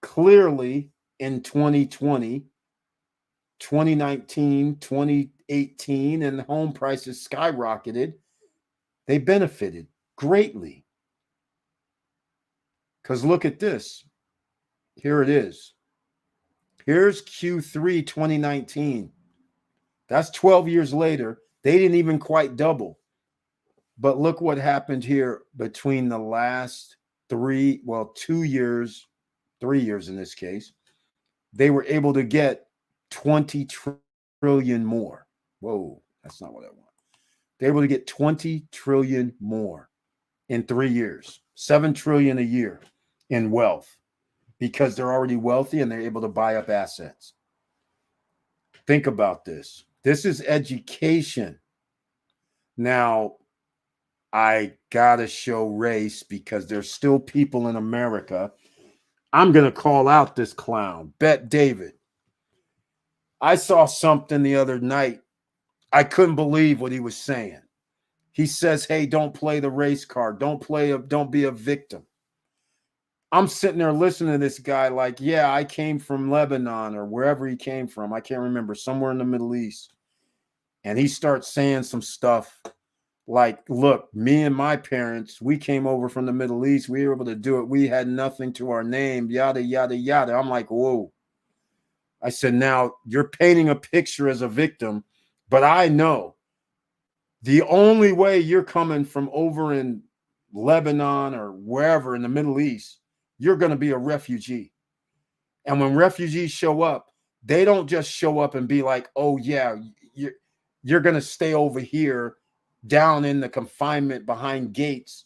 clearly in 2020, 2019, 2018, and home prices skyrocketed, they benefited greatly. Because look at this. Here it is. Here's Q3 2019. That's 12 years later. They didn't even quite double. But look what happened here between the last 2 years, 3 years in this case. They were able to get 20 trillion more. Whoa, that's not what I want. They were able to get 20 trillion more in 3 years, 7 trillion a year in wealth, because they're already wealthy and they're able to buy up assets. Think about this. This is education. Now, I gotta show race because there's still people in America. I'm gonna call out this clown, Bet David. I saw something the other night. I couldn't believe what he was saying. He says, hey, don't play the race card. Don't be a victim. I'm sitting there listening to this guy like, yeah, I came from Lebanon or wherever he came from. I can't remember, somewhere in the Middle East. And he starts saying some stuff like, look, me and my parents, we came over from the Middle East. We were able to do it. We had nothing to our name, yada, yada, yada. I'm like, whoa. I said, now you're painting a picture as a victim, but I know the only way you're coming from over in Lebanon or wherever in the Middle East, you're going to be a refugee. And when refugees show up, they don't just show up and be like, oh, yeah, you're going to stay over here down in the confinement behind gates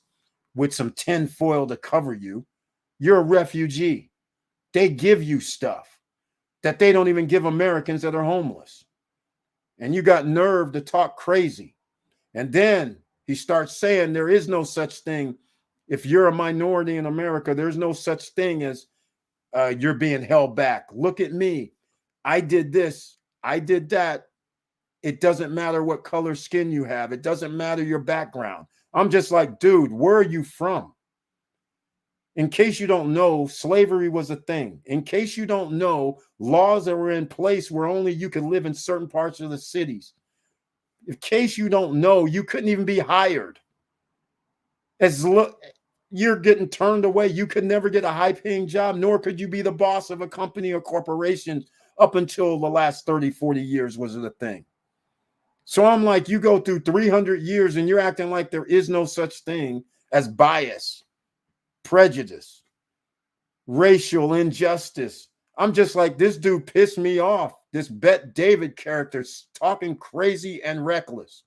with some tin foil to cover you. You're a refugee. They give you stuff that they don't even give Americans that are homeless. And you got nerve to talk crazy. And then he starts saying there is no such thing. If you're a minority in America, there's no such thing as you're being held back. Look at me. I did this. I did that. It doesn't matter what color skin you have. It doesn't matter your background. I'm just like, dude, where are you from? In case you don't know, slavery was a thing. In case you don't know, laws that were in place where only you could live in certain parts of the cities. In case you don't know, you couldn't even be hired. You're getting turned away. You could never get a high-paying job, nor could you be the boss of a company or corporation up until the last 30, 40 years was the thing. So I'm like, you go through 300 years and you're acting like there is no such thing as bias, prejudice, racial injustice. I'm just like, this dude pissed me off. This Bet David character's talking crazy and reckless.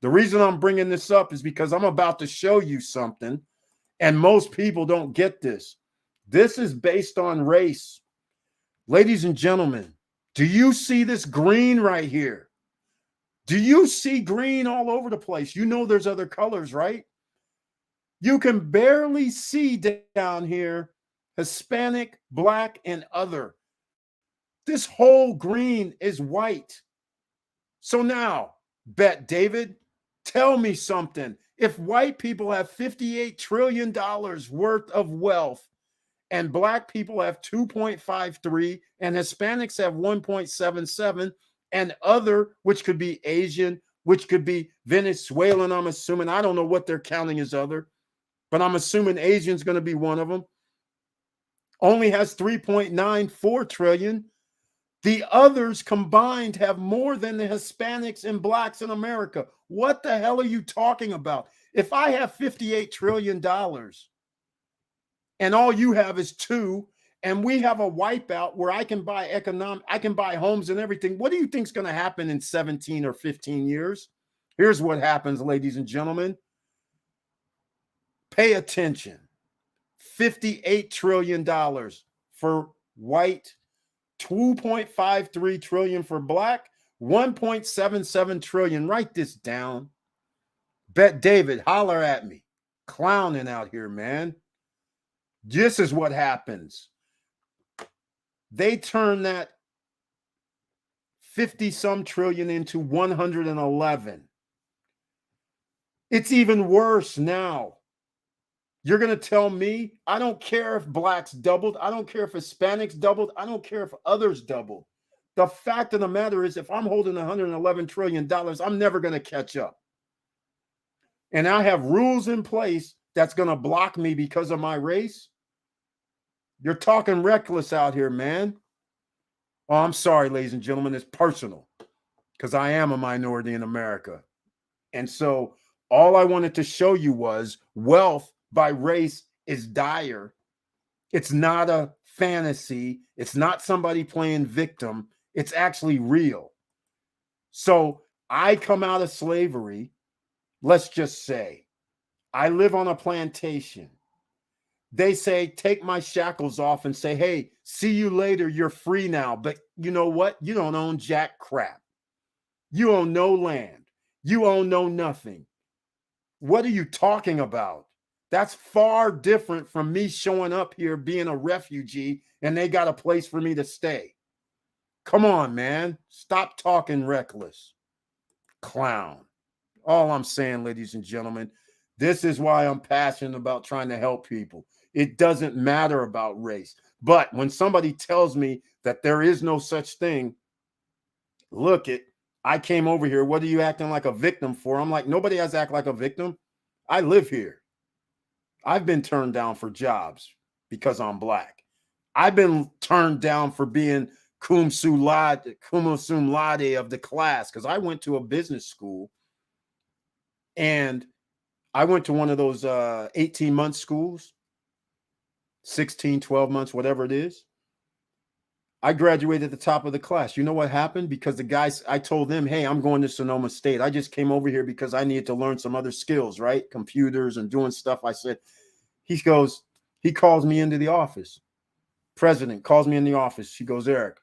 The reason I'm bringing this up is because I'm about to show you something, and most people don't get this. This is based on race. Ladies and gentlemen, do you see this green right here? Do you see green all over the place? You know there's other colors, right? You can barely see down here Hispanic, Black, and other. This whole green is white. So now, Bet David, tell me something. If white people have $58 trillion worth of wealth and Black people have 2.53 and Hispanics have 1.77 and other, which could be Asian, which could be Venezuelan, I'm assuming. I don't know what they're counting as other, but I'm assuming Asian's going to be one of them, only has 3.94 trillion. The others combined have more than the Hispanics and Blacks in America. What the hell are you talking about? If I have $58 trillion and all you have is 2, and we have a wipeout where I can buy homes and everything, what do you think is going to happen in 17 or 15 years? Here's what happens, ladies and gentlemen. Pay attention. $58 trillion for white, $2.53 trillion for black, $1.77 trillion. Write this down. Bet David, holler at me. Clowning out here, man. This is what happens. They turn that 50-some trillion into 111. It's even worse now. You're going to tell me, I don't care if blacks doubled. I don't care if Hispanics doubled. I don't care if others doubled. The fact of the matter is, if I'm holding $111 trillion, I'm never going to catch up. And I have rules in place that's going to block me because of my race. You're talking reckless out here, man. Oh, I'm sorry, ladies and gentlemen. It's personal because I am a minority in America. And so all I wanted to show you was wealth by race is dire. It's not a fantasy. It's not somebody playing victim. It's actually real. So I come out of slavery. Let's just say I live on a plantation. They say, take my shackles off and say, hey, see you later. You're free now. But you know what? You don't own jack crap. You own no land. You own no nothing. What are you talking about? That's far different from me showing up here being a refugee and they got a place for me to stay. Come on, man. Stop talking reckless. Clown. All I'm saying, ladies and gentlemen, this is why I'm passionate about trying to help people. It doesn't matter about race. But when somebody tells me that there is no such thing, look it, I came over here. What are you acting like a victim for? I'm like, nobody has to act like a victim. I live here. I've been turned down for jobs because I'm black. I've been turned down for being cum sum laude of the class because I went to a business school and I went to one of those 18-month schools, 16, 12 months, whatever it is. I graduated at the top of the class. You know what happened? Because the guys, I told them, hey, I'm going to Sonoma State. I just came over here because I needed to learn some other skills, right? Computers and doing stuff. I said, he calls me into the office. President calls me in the office. She goes, Eric,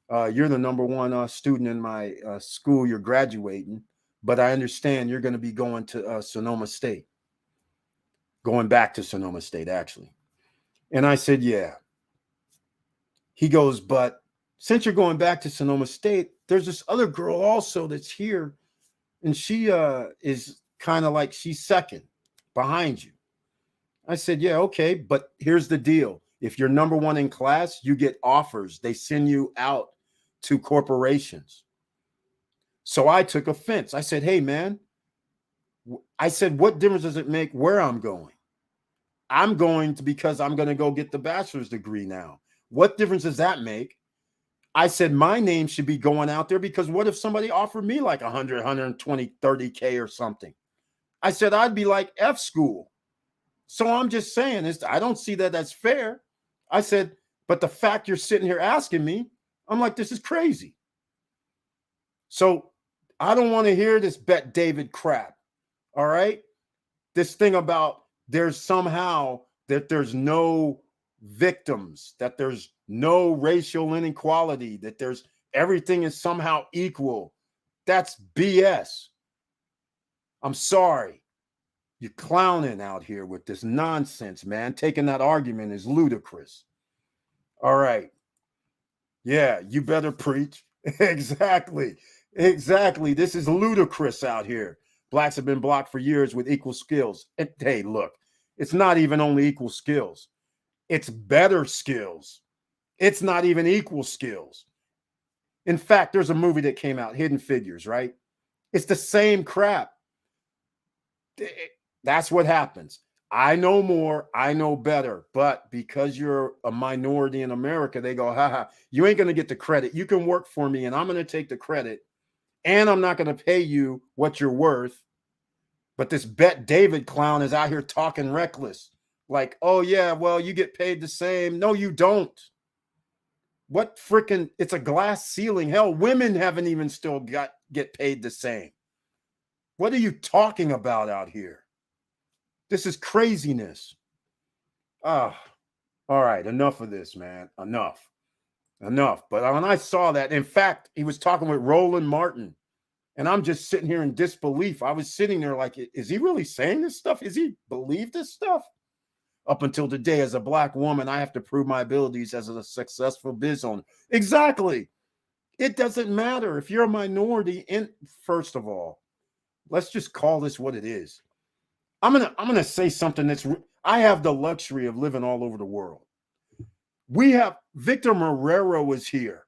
you're the number one student in my school. You're graduating, but I understand you're going to be going to Sonoma State. Going back to Sonoma State, actually. And I said, yeah. He goes, but since you're going back to Sonoma State, there's this other girl also that's here. And she is kind of like, she's second behind you. I said, yeah, okay. But here's the deal. If you're number one in class, you get offers. They send you out to corporations. So I took offense. I said, hey, man, I said, what difference does it make where I'm going? I'm going to, because I'm going to go get the bachelor's degree now. What difference does that make? I said, my name should be going out there because what if somebody offered me like 100, 120, 30K or something? I said, I'd be like F school. So I'm just saying, I don't see that as fair. I said, but the fact you're sitting here asking me, I'm like, this is crazy. So I don't want to hear this Bet David crap. All right. This thing about there's somehow that there's no victims, that there's no racial inequality, that there's everything is somehow equal. That's BS. I'm sorry. You're clowning out here with this nonsense, man. Taking that argument is ludicrous. All right. Yeah, you better preach. Exactly. Exactly. This is ludicrous out here. Blacks have been blocked for years with equal skills. And, hey, look, it's not even only equal skills. It's better skills. It's not even equal skills. In fact, there's a movie that came out, Hidden Figures, right? It's the same crap. That's what happens. I know more, I know better, but because you're a minority in America, they go, haha, you ain't going to get the credit. You can work for me and I'm going to take the credit and I'm not going to pay you what you're worth. But this Bet David clown is out here talking reckless. Like, oh yeah, well, you get paid the same. No, you don't. What freaking, it's a glass ceiling. Hell, women haven't even still get paid the same. What are you talking about out here? This is craziness. Ah, all right. Enough of this, man. Enough. But when I saw that, in fact, he was talking with Roland Martin, and I'm just sitting here in disbelief. I was sitting there like, is he really saying this stuff? Is he believe this stuff? Up until today, as a Black woman, I have to prove my abilities as a successful biz owner. Exactly. It doesn't matter if you're a minority. First of all, let's just call this what it is. I'm gonna say something I have the luxury of living all over the world. We have Victor Marrero was here.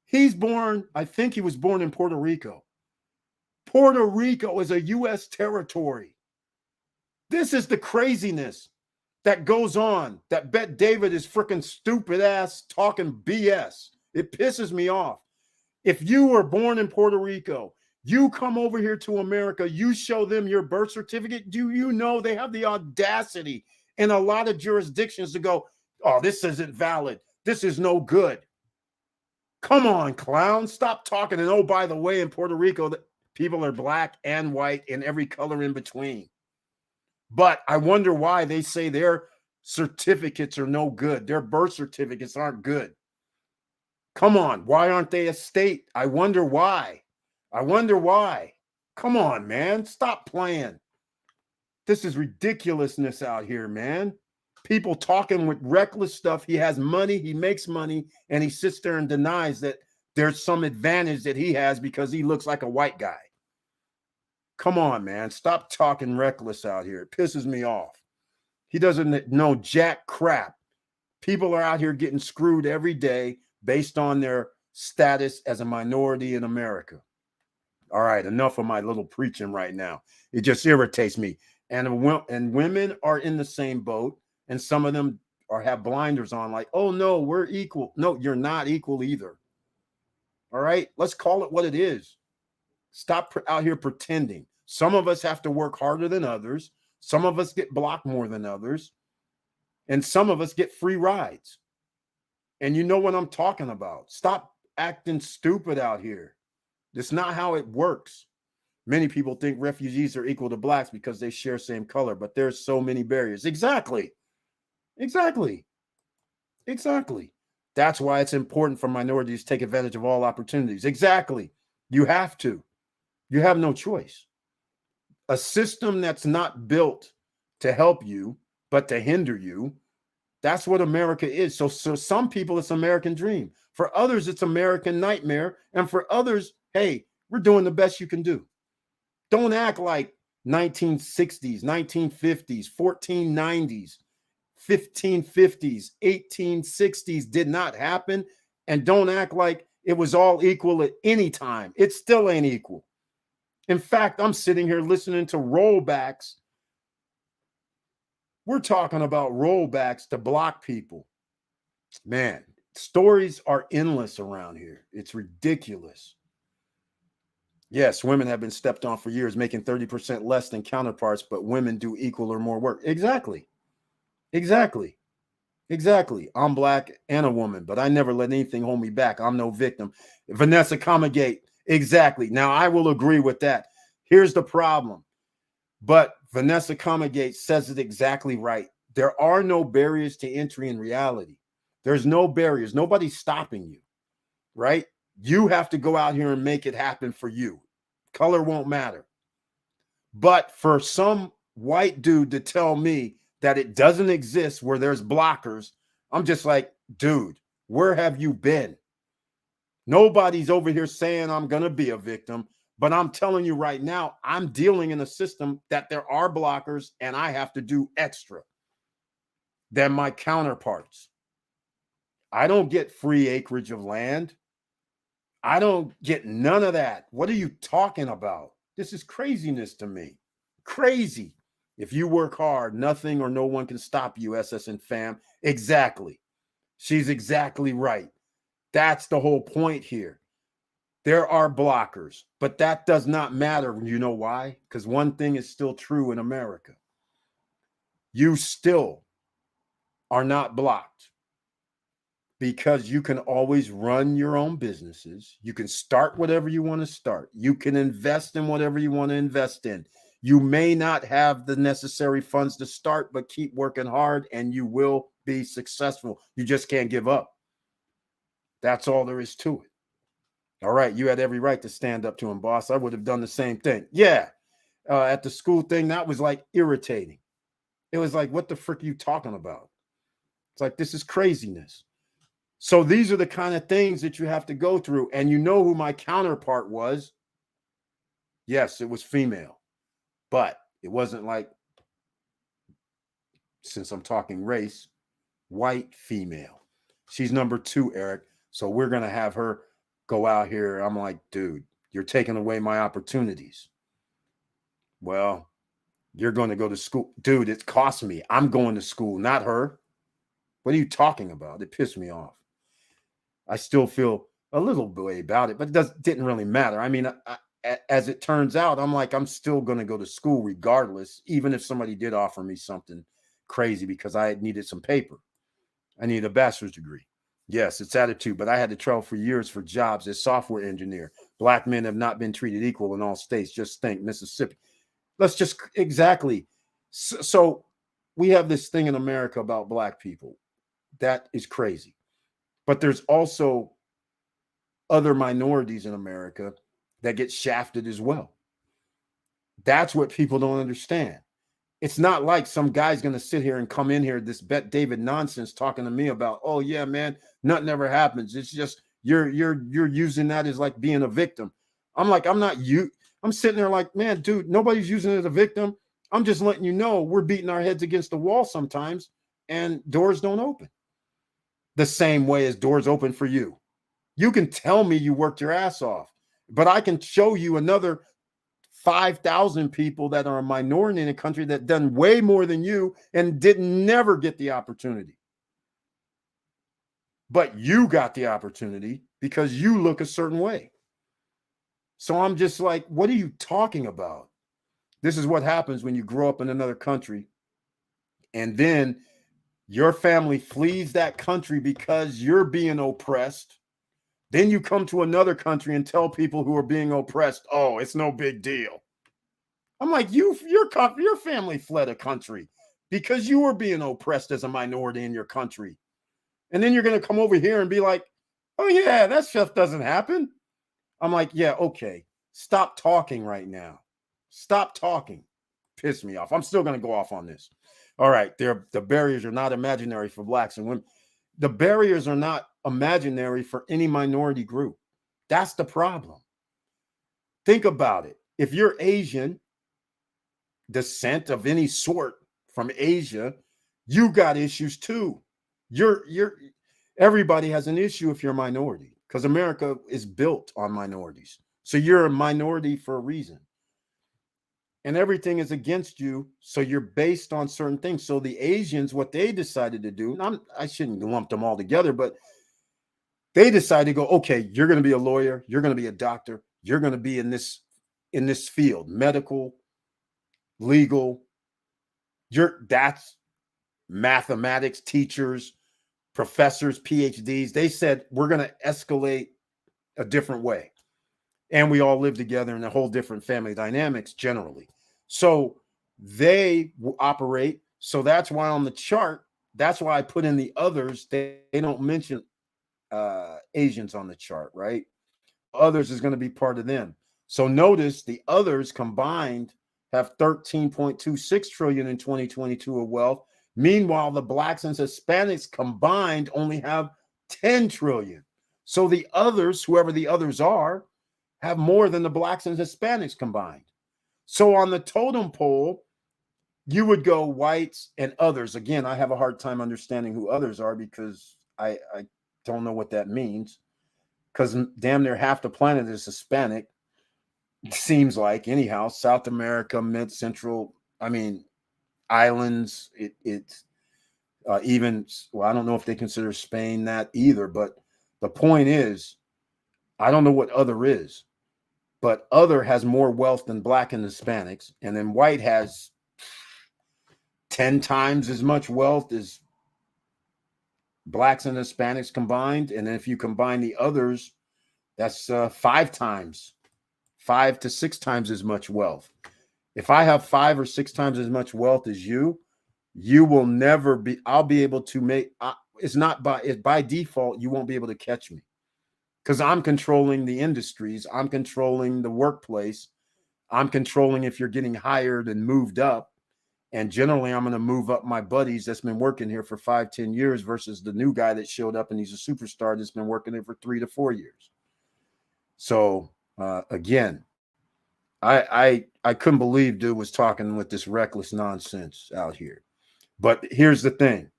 He's born, I think he was born in Puerto Rico. Puerto Rico is a U.S. territory. This is the craziness that goes on, that Bet David is freaking stupid ass talking BS. It pisses me off. If you were born in Puerto Rico, you come over here to America, you show them your birth certificate. Do you know they have the audacity in a lot of jurisdictions to go, oh, this isn't valid. This is no good. Come on, clown. Stop talking. And oh, by the way, in Puerto Rico, people are black and white and every color in between. But I wonder why they say their certificates are no good. Their birth certificates aren't good. Come on. Why aren't they a state? I wonder why. Come on, man. Stop playing. This is ridiculousness out here, man. People talking with reckless stuff. He has money, he makes money, and he sits there and denies that there's some advantage that he has because he looks like a white guy. Come on, man. Stop talking reckless out here. It pisses me off. He doesn't know jack crap. People are out here getting screwed every day based on their status as a minority in America. All right, enough of my little preaching right now. It just irritates me. And women are in the same boat, and some of them have blinders on like, oh, no, we're equal. No, you're not equal either. All right, let's call it what it is. Stop out here pretending. Some of us have to work harder than others. Some of us get blocked more than others. And some of us get free rides. And you know what I'm talking about. Stop acting stupid out here. That's not how it works. Many people think refugees are equal to blacks because they share same color, but there's so many barriers. Exactly. That's why it's important for minorities to take advantage of all opportunities. Exactly. You have to. You have no choice. A system that's not built to help you, but to hinder you, that's what America is. So some people, it's American dream. For others, it's American nightmare. And for others, hey, we're doing the best you can do. Don't act like 1960s, 1950s, 1490s, 1550s, 1860s did not happen. And don't act like it was all equal at any time. It still ain't equal. In fact, I'm sitting here listening to rollbacks. We're talking about rollbacks to block people. Man, stories are endless around here. It's ridiculous. Yes, women have been stepped on for years, making 30% less than counterparts, but women do equal or more work. Exactly. I'm black and a woman, but I never let anything hold me back. I'm no victim. Vanessa Comegate. Exactly. Now, I will agree with that. Here's the problem. But Vanessa Comegate says it exactly right. There are no barriers to entry in reality. There's no barriers. Nobody's stopping you, right? You have to go out here and make it happen for you. Color won't matter. But for some white dude to tell me that it doesn't exist where there's blockers, I'm just like, dude, where have you been? Nobody's over here saying I'm going to be a victim, but I'm telling you right now, I'm dealing in a system that there are blockers and I have to do extra than my counterparts. I don't get free acreage of land. I don't get none of that. What are you talking about? This is craziness to me. Crazy. If you work hard, nothing or no one can stop you, SSN fam. Exactly. She's exactly right. That's the whole point here. There are blockers, but that does not matter. You know why? Because one thing is still true in America. You still are not blocked. because you can always run your own businesses. You can start whatever you want to start. You can invest in whatever you want to invest in. You may not have the necessary funds to start, but keep working hard and you will be successful. You just can't give up. That's all there is to it. All right. You had every right to stand up to him, boss. I would have done the same thing. Yeah. At the school thing, that was like irritating. It was like, what the frick are you talking about? It's like, this is craziness. So these are the kind of things that you have to go through. And you know who my counterpart was? Yes, it was female. But it wasn't like, since I'm talking race, white female. She's number 2, Eric. So we're going to have her go out here. I'm like, dude, you're taking away my opportunities. Well, you're going to go to school. Dude, it cost me. I'm going to school, not her. What are you talking about? It pissed me off. I still feel a little way about it, but it didn't really matter. I mean, as it turns out, I'm still going to go to school regardless, even if somebody did offer me something crazy because I needed some paper. I needed a bachelor's degree. Yes, it's attitude, but I had to travel for years for jobs as software engineer. Black men have not been treated equal in all states. Just think, Mississippi. Let's just exactly. So we have this thing in America about black people. That is crazy. But there's also other minorities in America that get shafted as well. That's what people don't understand. It's not like some guy's going to sit here and come in here, this Bet David nonsense, talking to me about, oh yeah, man, nothing ever happens. It's just you're using that as like being a victim. I'm like, I'm sitting there like, man, dude, nobody's using it as a victim. I'm just letting you know we're beating our heads against the wall sometimes and doors don't open. The same way as doors open for you. You can tell me you worked your ass off, but I can show you another 5,000 people that are a minority in a country that done way more than you and didn't never get the opportunity. But you got the opportunity because you look a certain way. So I'm just like, what are you talking about? This is what happens when you grow up in another country and then your family flees that country because you're being oppressed. Then you come to another country and tell people who are being oppressed, oh, it's no big deal. I'm like, your family fled a country because you were being oppressed as a minority in your country. And then you're going to come over here and be like, oh, yeah, that stuff doesn't happen. I'm like, yeah, okay. Stop talking right now. Stop talking. Piss me off. I'm still going to go off on this. All right, the barriers are not imaginary for blacks and women. The barriers are not imaginary for any minority group. That's the problem. Think about it. If you're Asian, descent of any sort from Asia, you got issues too. Everybody has an issue if you're a minority because America is built on minorities. So you're a minority for a reason. And everything is against you. So you're based on certain things. So the Asians, what they decided to do, and I shouldn't lump them all together, but they decided to go, okay, you're going to be a lawyer. You're going to be a doctor. You're going to be in this field, medical, legal. That's mathematics, teachers, professors, PhDs. They said, we're going to escalate a different way. And we all live together in a whole different family dynamics generally. So they operate. So that's why on the chart, that's why I put in the others. They don't mention Asians on the chart, right? Others is going to be part of them. So notice the others combined have 13.26 trillion in 2022 of wealth. Meanwhile, the blacks and Hispanics combined only have 10 trillion. So the others, whoever the others are, have more than the blacks and Hispanics combined. So on the totem pole, you would go whites and others. Again, I have a hard time understanding who others are because I don't know what that means. Because damn near half the planet is Hispanic. It seems like, anyhow, South America, Mid Central, islands. It's even, well, I don't know if they consider Spain that either. But the point is, I don't know what other is. But other has more wealth than black and Hispanics. And then white has 10 times as much wealth as blacks and Hispanics combined. And then if you combine the others, that's 5 times, 5 to 6 times as much wealth. If I have 5 or 6 times as much wealth as you will never be, I'll be able to make, it's by default, you won't be able to catch me because I'm controlling the industries. I'm controlling the workplace. I'm controlling if you're getting hired and moved up. And generally, I'm going to move up my buddies that's been working here for 5-10 years versus the new guy that showed up and he's a superstar that's been working there for 3 to 4 years. So again, I couldn't believe dude was talking with this reckless nonsense out here. But here's the thing.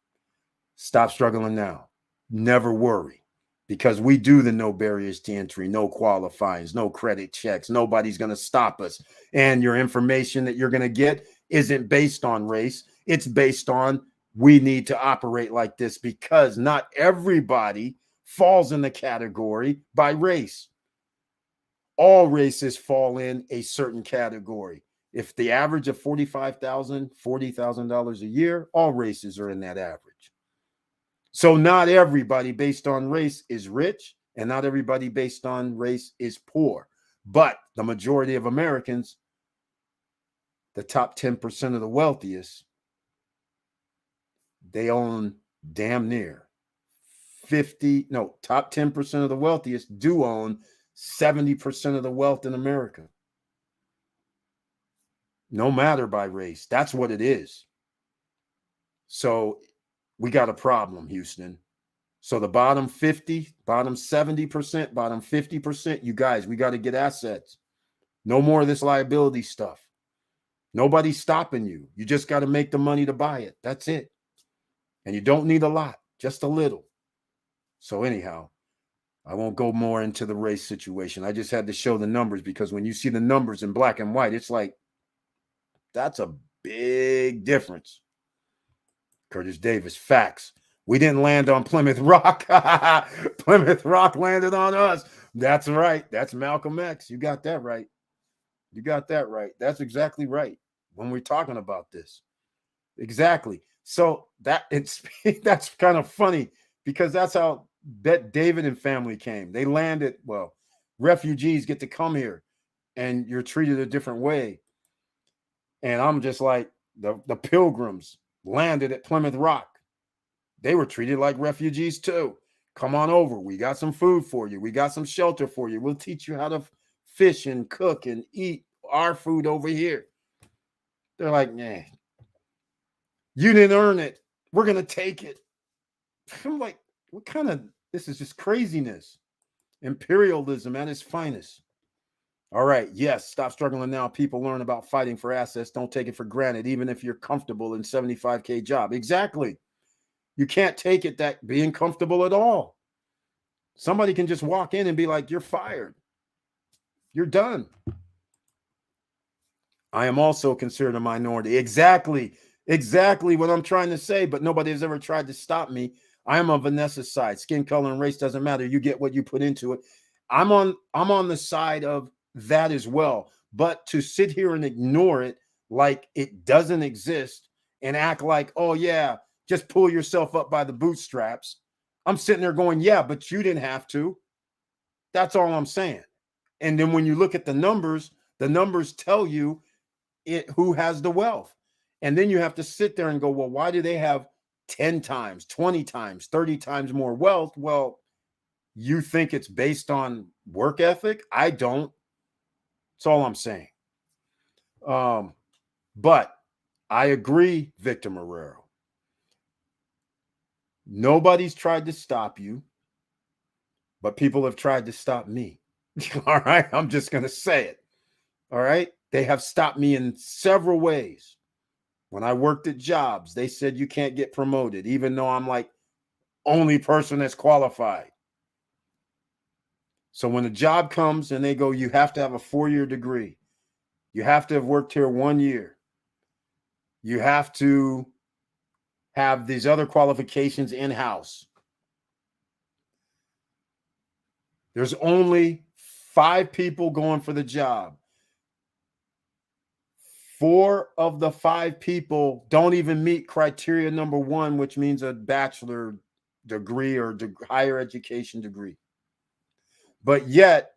Stop struggling now. Never worry, because we do the no barriers to entry, no qualifyings, no credit checks. Nobody's going to stop us. And your information that you're going to get isn't based on race. It's based on we need to operate like this because not everybody falls in the category by race. All races fall in a certain category. If the average of $45,000, $40,000 a year, all races are in that average. So not everybody based on race is rich, and not everybody based on race is poor. But the majority of Americans, the top 10% of the wealthiest, they own damn near top 10% of the wealthiest do own 70% of the wealth in America. No matter by race. That's what it is. So we got a problem, Houston. So the bottom 50, bottom 70%, bottom 50%, you guys, we got to get assets. No more of this liability stuff. Nobody's stopping you. You just got to make the money to buy it. That's it. And you don't need a lot, just a little. So anyhow, I won't go more into the race situation. I just had to show the numbers because when you see the numbers in black and white, it's like, that's a big difference. Curtis Davis, facts. We didn't land on Plymouth Rock. Plymouth Rock landed on us. That's right. That's Malcolm X. You got that right. You got that right. That's exactly right when we're talking about this. Exactly. So that's kind of funny because that's how David and family came. They landed, well, refugees get to come here and you're treated a different way. And I'm just like, the Pilgrims landed at Plymouth Rock. They were treated like refugees too. Come on over. We got some food for you. We got some shelter for you. We'll teach you how to fish and cook and eat our food over here. They're like, nah, you didn't earn it. We're going to take it. I'm like, what kind of, this is just craziness. Imperialism at its finest. All right. Yes. Stop struggling now. People learn about fighting for assets. Don't take it for granted, even if you're comfortable in $75K job. Exactly. You can't take it that being comfortable at all. Somebody can just walk in and be like, you're fired. You're done. I am also considered a minority. Exactly what I'm trying to say, but nobody has ever tried to stop me. I am on Vanessa's side. Skin color and race doesn't matter. You get what you put into it. I'm on the side of that as well. But to sit here and ignore it like it doesn't exist and act like, oh yeah, just pull yourself up by the bootstraps. I'm sitting there going, yeah, but you didn't have to. That's all I'm saying. And then when you look at the numbers tell you who has the wealth. And then you have to sit there and go, well, why do they have 10 times, 20 times, 30 times more wealth? Well, you think it's based on work ethic? I don't. That's all I'm saying. But I agree, Victor Marrero. Nobody's tried to stop you, but people have tried to stop me. All right. I'm just going to say it. All right. They have stopped me in several ways. When I worked at jobs, they said you can't get promoted, even though I'm like only person that's qualified. So when the job comes and they go, you have to have a 4-year degree. You have to have worked here 1 year. You have to have these other qualifications in-house. There's only 5 people going for the job. 4 of the 5 people don't even meet criteria number 1, which means a bachelor degree or higher education degree. But yet,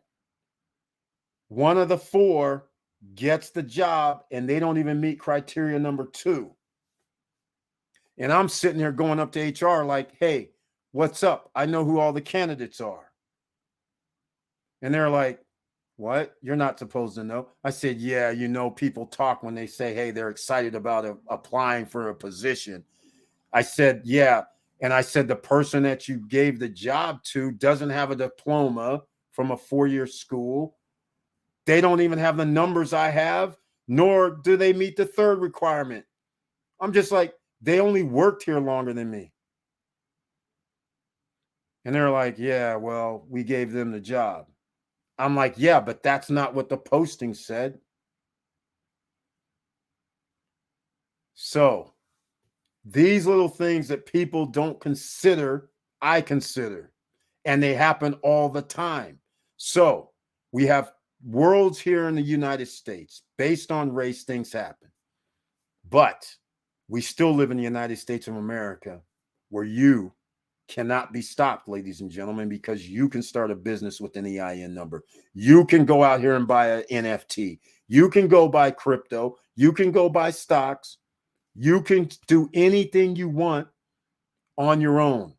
one of the four gets the job and they don't even meet criteria number 2. And I'm sitting here going up to HR like, hey, what's up? I know who all the candidates are. And they're like, what? You're not supposed to know. I said, yeah, you know, people talk when they say, hey, they're excited about applying for a position. I said, yeah. And I said, the person that you gave the job to doesn't have a diploma from a 4-year school. They don't even have the numbers I have, nor do they meet the 3rd requirement. I'm just like, they only worked here longer than me. And they're like, yeah, well, we gave them the job. I'm like, yeah, but that's not what the posting said. So these little things that people don't consider, I consider, and they happen all the time. So we have worlds here in the United States based on race, things happen. But we still live in the United States of America where you cannot be stopped, ladies and gentlemen, because you can start a business with an EIN number. You can go out here and buy an NFT. You can go buy crypto. You can go buy stocks. You can do anything you want on your own.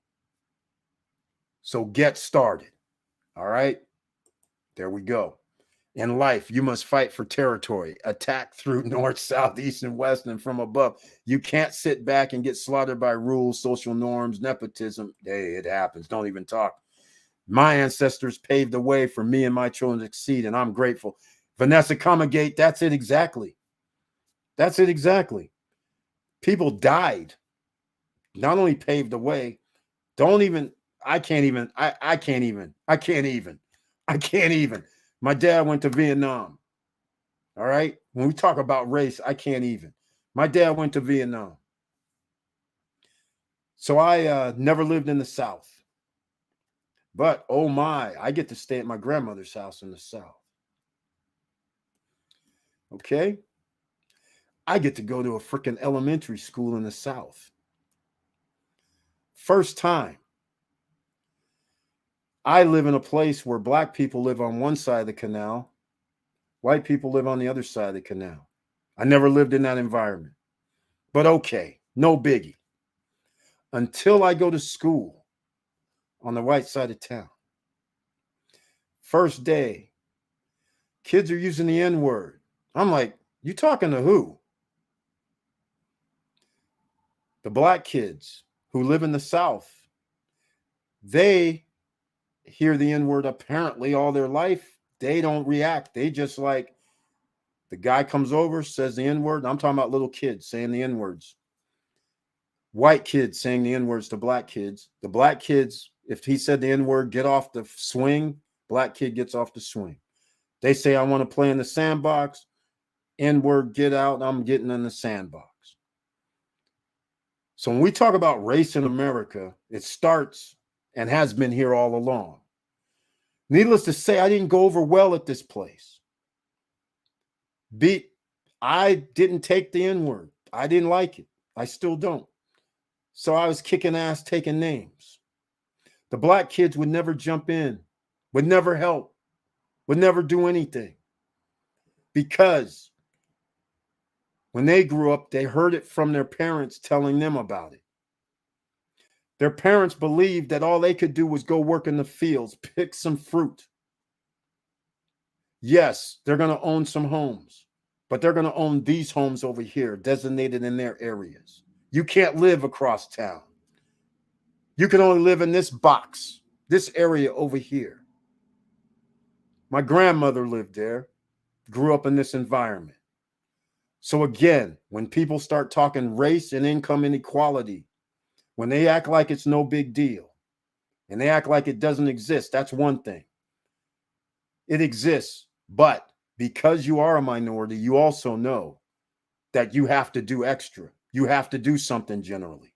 So get started. All right. There we go. In life, you must fight for territory, attack through north, south, east, and west, and from above. You can't sit back and get slaughtered by rules, social norms, nepotism. Hey, it happens. Don't even talk. My ancestors paved the way for me and my children to succeed, and I'm grateful. Vanessa Comagate, that's it exactly. That's it exactly. People died, not only paved the way, I can't even. My dad went to Vietnam. All right. When we talk about race, I can't even. My dad went to Vietnam. So I never lived in the South. But oh my, I get to stay at my grandmother's house in the South. Okay. I get to go to a freaking elementary school in the South. First time. I live in a place where black people live on one side of the canal. White people live on the other side of the canal. I never lived in that environment. But okay, no biggie. Until I go to school on the right side of town. First day, kids are using the N-word. I'm like, you talking to who? The black kids who live in the South, they hear the N-word apparently all their life. They don't react. They just like, the guy comes over, says the N-word. I'm talking about little kids saying the N-words. White kids saying the N-words to black kids. The black kids, if he said the N-word, get off the swing, black kid gets off the swing. They say, I want to play in the sandbox. N-word, get out. I'm getting in the sandbox. So when we talk about race in America, it starts and has been here all along. Needless to say, I didn't go over well at this place. I didn't take the N-word. I didn't like it. I still don't. So I was kicking ass, taking names. The black kids would never jump in, would never help, would never do anything. Because when they grew up, they heard it from their parents telling them about it. Their parents believed that all they could do was go work in the fields, pick some fruit. Yes, they're going to own some homes, but they're going to own these homes over here, designated in their areas. You can't live across town. You can only live in this box, this area over here. My grandmother lived there, grew up in this environment. So again, when people start talking race and income inequality, when they act like it's no big deal and they act like it doesn't exist, that's one thing. It exists, but because you are a minority, you also know that you have to do extra. You have to do something generally.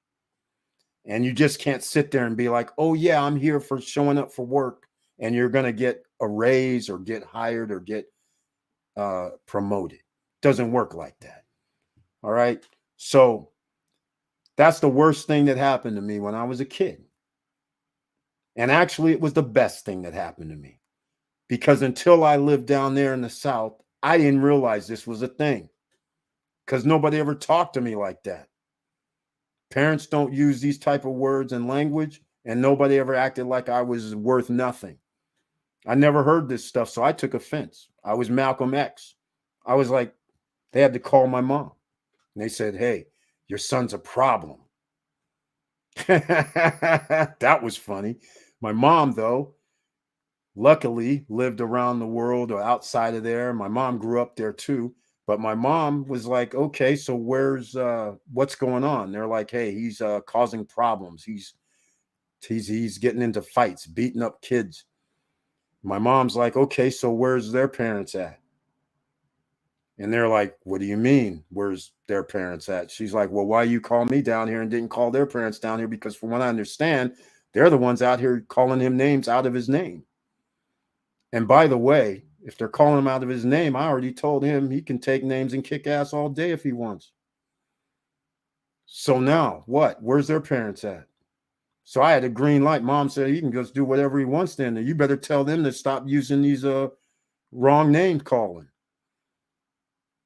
And you just can't sit there and be like, oh yeah, I'm here for showing up for work and you're going to get a raise or get hired or get promoted. Doesn't work like that. All right. So that's the worst thing that happened to me when I was a kid. And actually, it was the best thing that happened to me, because until I lived down there in the South, I didn't realize this was a thing, because nobody ever talked to me like that. Parents don't use these type of words and language, and nobody ever acted like I was worth nothing. I never heard this stuff, so I took offense. I was Malcolm X. I was like, they had to call my mom. And they said, hey, your son's a problem. That was funny. My mom, though, luckily lived around the world or outside of there. My mom grew up there too. But my mom was like, okay, so where's what's going on? They're like, hey, he's causing problems. He's getting into fights, beating up kids. My mom's like, okay, so where's their parents at? And they're like, what do you mean? Where's their parents at? She's like, well, why you call me down here and didn't call their parents down here? Because from what I understand, they're the ones out here calling him names out of his name. And by the way, if they're calling him out of his name, I already told him he can take names and kick ass all day if he wants. So now what? Where's their parents at? So I had a green light. Mom said he can just do whatever he wants then. You better tell them to stop using these wrong name calling.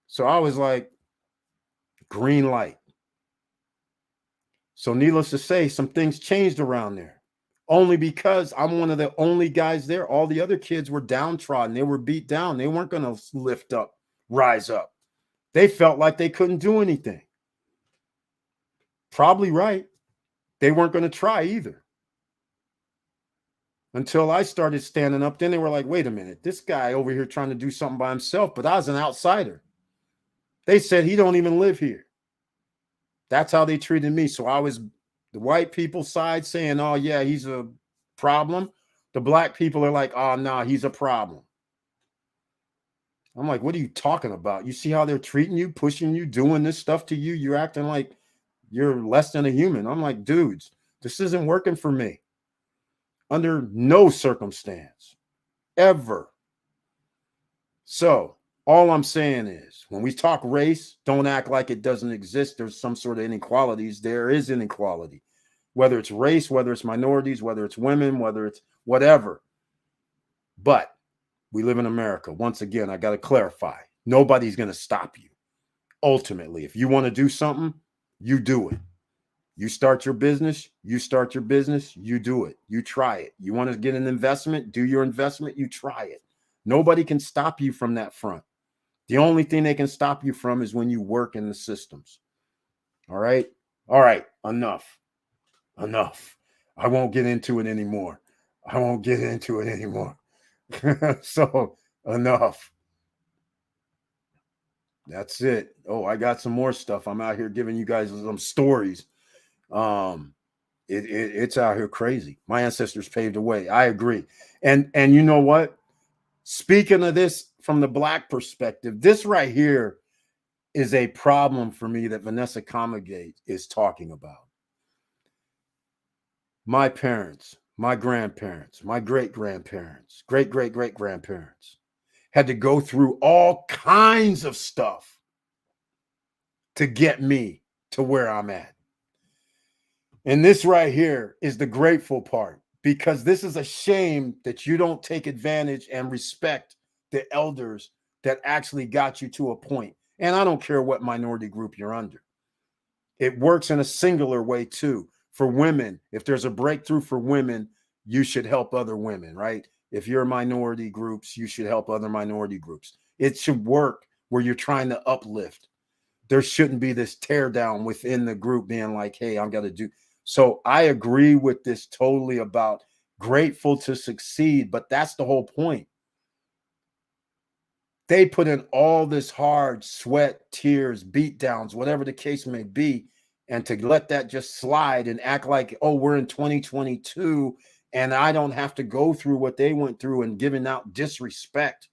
So I was like, green light. So needless to say, some things changed around there. Only because I'm one of the only guys there. All the other kids were downtrodden. They were beat down. They weren't going to lift up, rise up. They felt like they couldn't do anything. Probably right. They weren't going to try either. Until I started standing up, then they were like, wait a minute, this guy over here trying to do something by himself, but I was an outsider. They said he don't even live here. That's how they treated me. So I was the white people side saying, oh, yeah, he's a problem. The black people are like, oh, no, he's a problem. I'm like, what are you talking about? You see how they're treating you, pushing you, doing this stuff to you? You're acting like you're less than a human. I'm like, dudes, this isn't working for me. Under no circumstance, ever. So all I'm saying is, when we talk race, don't act like it doesn't exist. There's some sort of inequalities. There is inequality, whether it's race, whether it's minorities, whether it's women, whether it's whatever. But we live in America. Once again, I got to clarify. Nobody's going to stop you. Ultimately, if you want to do something, you do it. You start your business, you do it. You try it. You want to get an investment, do your investment, you try it. Nobody can stop you from that front. The only thing they can stop you from is when you work in the systems. All right? All right. Enough. I won't get into it anymore. So enough. That's it. Oh, I got some more stuff. I'm out here giving you guys some stories. It's out here crazy. My ancestors paved the way. I agree. And you know what? Speaking of this from the black perspective, this right here is a problem for me that Vanessa Comegate is talking about. My parents, my grandparents, my great-grandparents, great-great-great-grandparents had to go through all kinds of stuff to get me to where I'm at. And this right here is the grateful part, because this is a shame that you don't take advantage and respect the elders that actually got you to a point. And I don't care what minority group you're under. It works in a singular way too. For women, if there's a breakthrough for women, you should help other women, right? If you're minority groups, you should help other minority groups. It should work where you're trying to uplift. There shouldn't be this tear down within the group being like, hey, I'm going to do. So I agree with this totally about grateful to succeed, but that's the whole point. They put in all this hard sweat, tears, beat downs, whatever the case may be, and to let that just slide and act like, oh, we're in 2022 and I don't have to go through what they went through, and giving out disrespect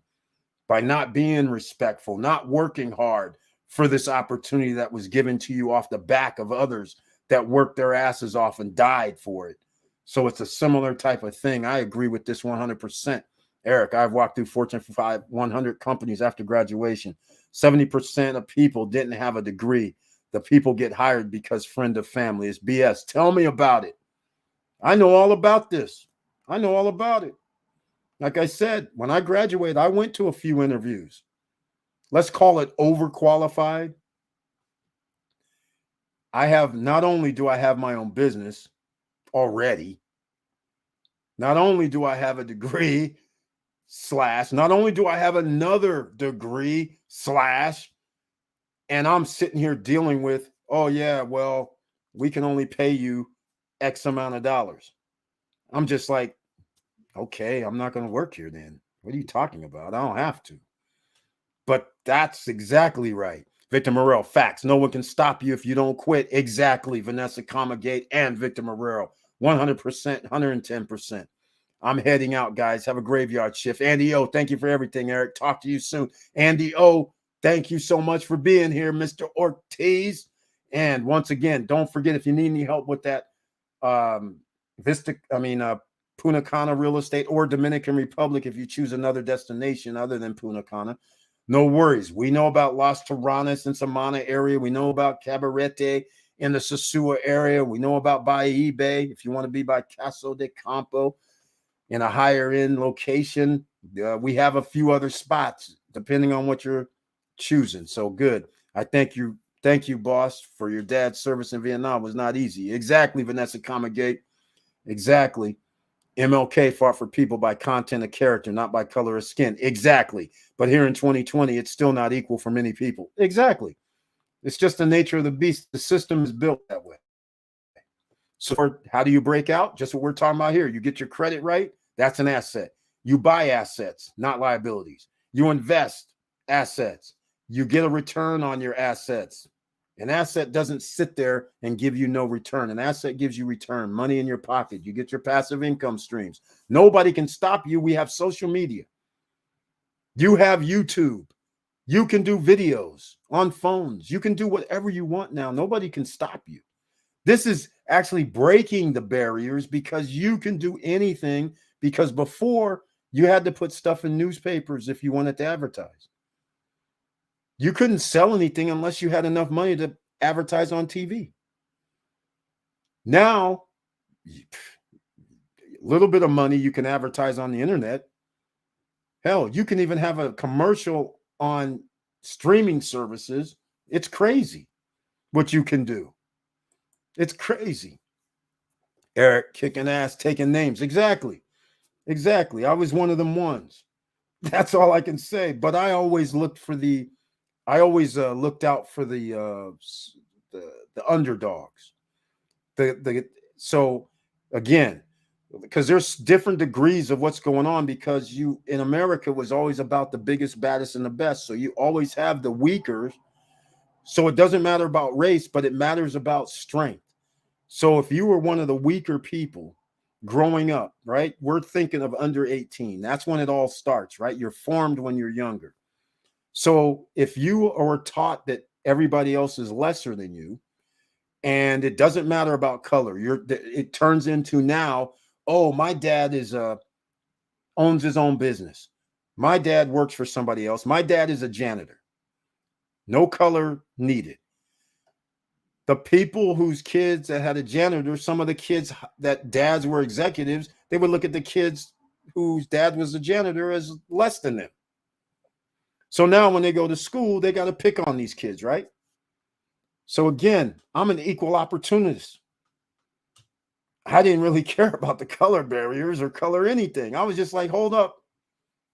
by not being respectful, not working hard for this opportunity that was given to you off the back of others that worked their asses off and died for it. So it's a similar type of thing. I agree with this 100%. Eric, I've walked through Fortune 100 companies after graduation. 70% of people didn't have a degree. The people get hired because friend of family. Is BS. Tell me about it. I know all about this. I know all about it. Like I said, when I graduated, I went to a few interviews. Let's call it overqualified. Not only do I have my own business already, not only do I have a degree / not only do I have another degree / and I'm sitting here dealing with, oh yeah, well, we can only pay you X amount of dollars. I'm just like, okay, I'm not going to work here then. What are you talking about? I don't have to. But that's exactly right. Victor Morrell, facts. No one can stop you if you don't quit. Exactly. Vanessa Comagate and Victor Morrell, 100%, 110%. I'm heading out, guys. Have a graveyard shift. Andy O, thank you for everything, Eric. Talk to you soon. Andy O, thank you so much for being here, Mr. Ortiz. And once again, don't forget, if you need any help with that Punta Cana real estate, or Dominican Republic, if you choose another destination other than Punta Cana, no worries. We know about Las Terranas and Samana area. We know about Cabarete in the Sosua area. We know about Bahia Bay. If you want to be by Caso de Campo in a higher end location, we have a few other spots depending on what you're choosing. So good. I thank you. Thank you, boss, for your dad's service in Vietnam. It was not easy. Exactly, Vanessa Comagate. Exactly. MLK fought for people by content of character, not by color of skin. Exactly. But here in 2020, it's still not equal for many people. Exactly. It's just the nature of the beast. The system is built that way. So how do you break out? Just what we're talking about here. You get your credit right. That's an asset. You buy assets, not liabilities. You invest assets. You get a return on your assets. An asset doesn't sit there and give you no return. An asset gives you return, money in your pocket. You get your passive income streams. Nobody can stop you. We have social media. You have YouTube. You can do videos on phones. You can do whatever you want now. Nobody can stop you. This is actually breaking the barriers, because you can do anything, because before you had to put stuff in newspapers if you wanted to advertise. You couldn't sell anything unless you had enough money to advertise on TV. Now, a little bit of money, you can advertise on the internet. Hell, you can even have a commercial on streaming services. It's crazy what you can do. It's crazy. Eric kicking ass, taking names. Exactly. Exactly. I was one of them ones. That's all I can say. But I always looked for looked out for the underdogs. So again, because there's different degrees of what's going on, because in America was always about the biggest, baddest, and the best. So you always have the weaker. So it doesn't matter about race, but it matters about strength. So if you were one of the weaker people growing up, right? We're thinking of under 18. That's when it all starts, right? You're formed when you're younger. So if you are taught that everybody else is lesser than you, and it doesn't matter about color, it turns into now, oh, my dad owns his own business. My dad works for somebody else. My dad is a janitor. No color needed. The people whose kids that had a janitor, some of the kids that dads were executives, they would look at the kids whose dad was a janitor as less than them. So now when they go to school, they got to pick on these kids, right? So again, I'm an equal opportunist. I didn't really care about the color barriers or color anything. I was just like, hold up.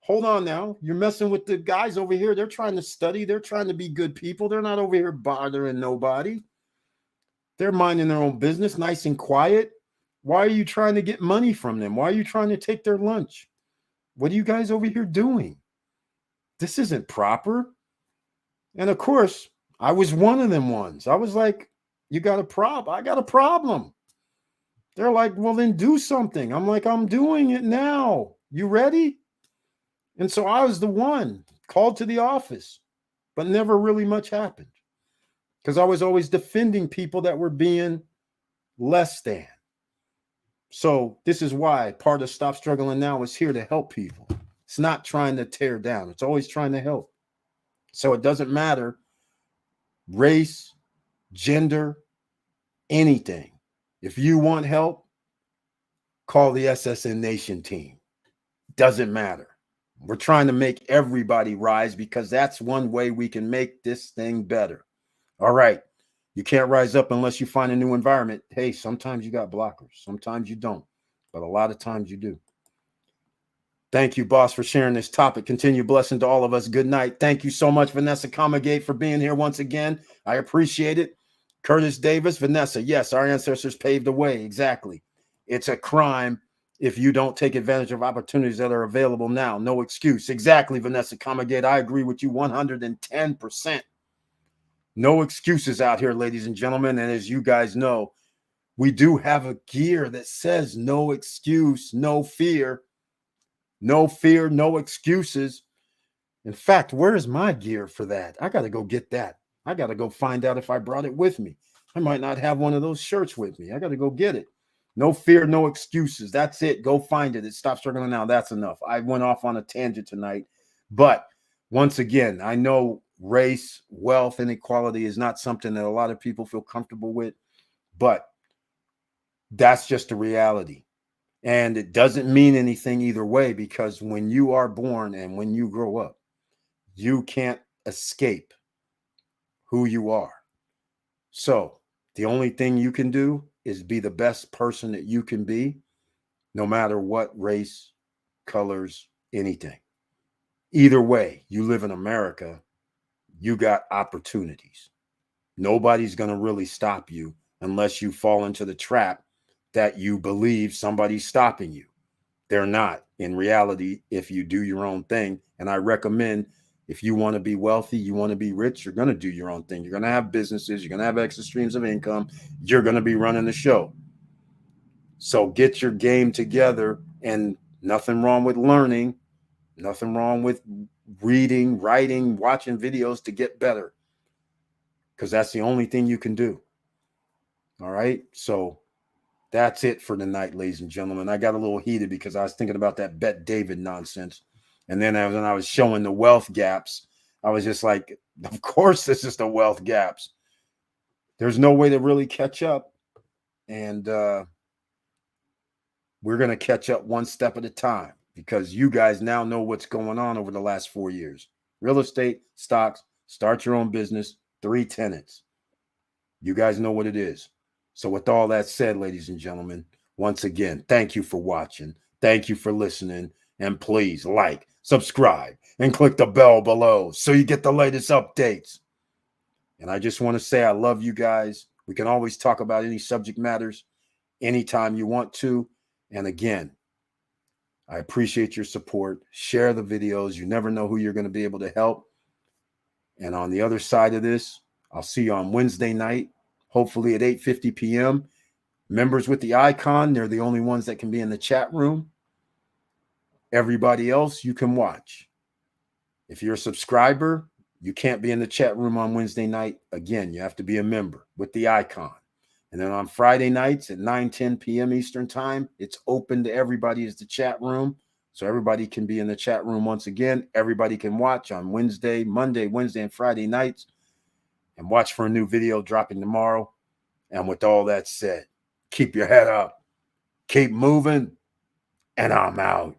Hold on now. You're messing with the guys over here. They're trying to study. They're trying to be good people. They're not over here bothering nobody. They're minding their own business, nice and quiet. Why are you trying to get money from them? Why are you trying to take their lunch? What are you guys over here doing? This isn't proper. And of course, I was one of them ones. I was like, you got a problem? I got a problem. They're like, well, then do something. I'm like, I'm doing it now. You ready? And so I was the one called to the office, but never really much happened, because I was always defending people that were being less than. So this is why part of Stop Struggling Now is here to help people. It's not trying to tear down. It's always trying to help. So it doesn't matter race, gender, anything. If you want help, call the SSN Nation team. Doesn't matter. We're trying to make everybody rise because that's one way we can make this thing better. All right. You can't rise up unless you find a new environment. Hey, sometimes you got blockers. Sometimes you don't. But a lot of times you do. Thank you, boss, for sharing this topic. Continue blessing to all of us. Good night. Thank you so much, Vanessa Comagate, for being here once again. I appreciate it. Curtis Davis, Vanessa, yes, our ancestors paved the way. Exactly. It's a crime if you don't take advantage of opportunities that are available now. No excuse. Exactly, Vanessa Comagate. I agree with you 110%. No excuses out here, ladies and gentlemen. And as you guys know, we do have a gear that says no excuse, no fear. No fear, no excuses. In fact, where is my gear for that? I got to go get that. I got to go find out if I brought it with me. I might not have one of those shirts with me. I got to go get it. No fear, no excuses. That's it. Go find it. It stops struggling now. That's enough. I went off on a tangent tonight. But once again, I know race, wealth, inequality is not something that a lot of people feel comfortable with, but that's just a reality. And it doesn't mean anything either way, because when you are born and when you grow up, you can't escape who you are. So the only thing you can do is be the best person that you can be, no matter what race, colors, anything. Either way, you live in America, you got opportunities. Nobody's going to really stop you unless you fall into the trap that you believe somebody's stopping you. They're not. In reality, if you do your own thing, and I recommend, if you want to be wealthy, you want to be rich, you're going to do your own thing. You're going to have businesses, you're going to have extra streams of income, you're going to be running the show. So get your game together, and nothing wrong with learning, nothing wrong with reading, writing, watching videos to get better, because that's the only thing you can do. All right. So that's it for tonight, ladies and gentlemen. I got a little heated because I was thinking about that Bet David nonsense. And then when I was showing the wealth gaps, I was just like, of course, this is the wealth gaps. There's no way to really catch up. And we're going to catch up one step at a time, because you guys now know what's going on over the last 4 years. Real estate, stocks, start your own business, 3 tenants. You guys know what it is. So with all that said, ladies and gentlemen, once again, thank you for watching. Thank you for listening. And please like, subscribe, and click the bell below so you get the latest updates. And I just want to say I love you guys. We can always talk about any subject matters anytime you want to. And again, I appreciate your support. Share the videos. You never know who you're going to be able to help. And on the other side of this, I'll see you on Wednesday night, hopefully at 8:50 p.m. Members with the icon, they're the only ones that can be in the chat room. Everybody else, you can watch. If you're a subscriber, you can't be in the chat room on Wednesday night. Again, you have to be a member with the icon. And then on Friday nights at 9:10 p.m. Eastern time, it's open to everybody as the chat room. So everybody can be in the chat room once again. Everybody can watch on Monday, Wednesday, and Friday nights, and watch for a new video dropping tomorrow. And with all that said, keep your head up, keep moving, and I'm out.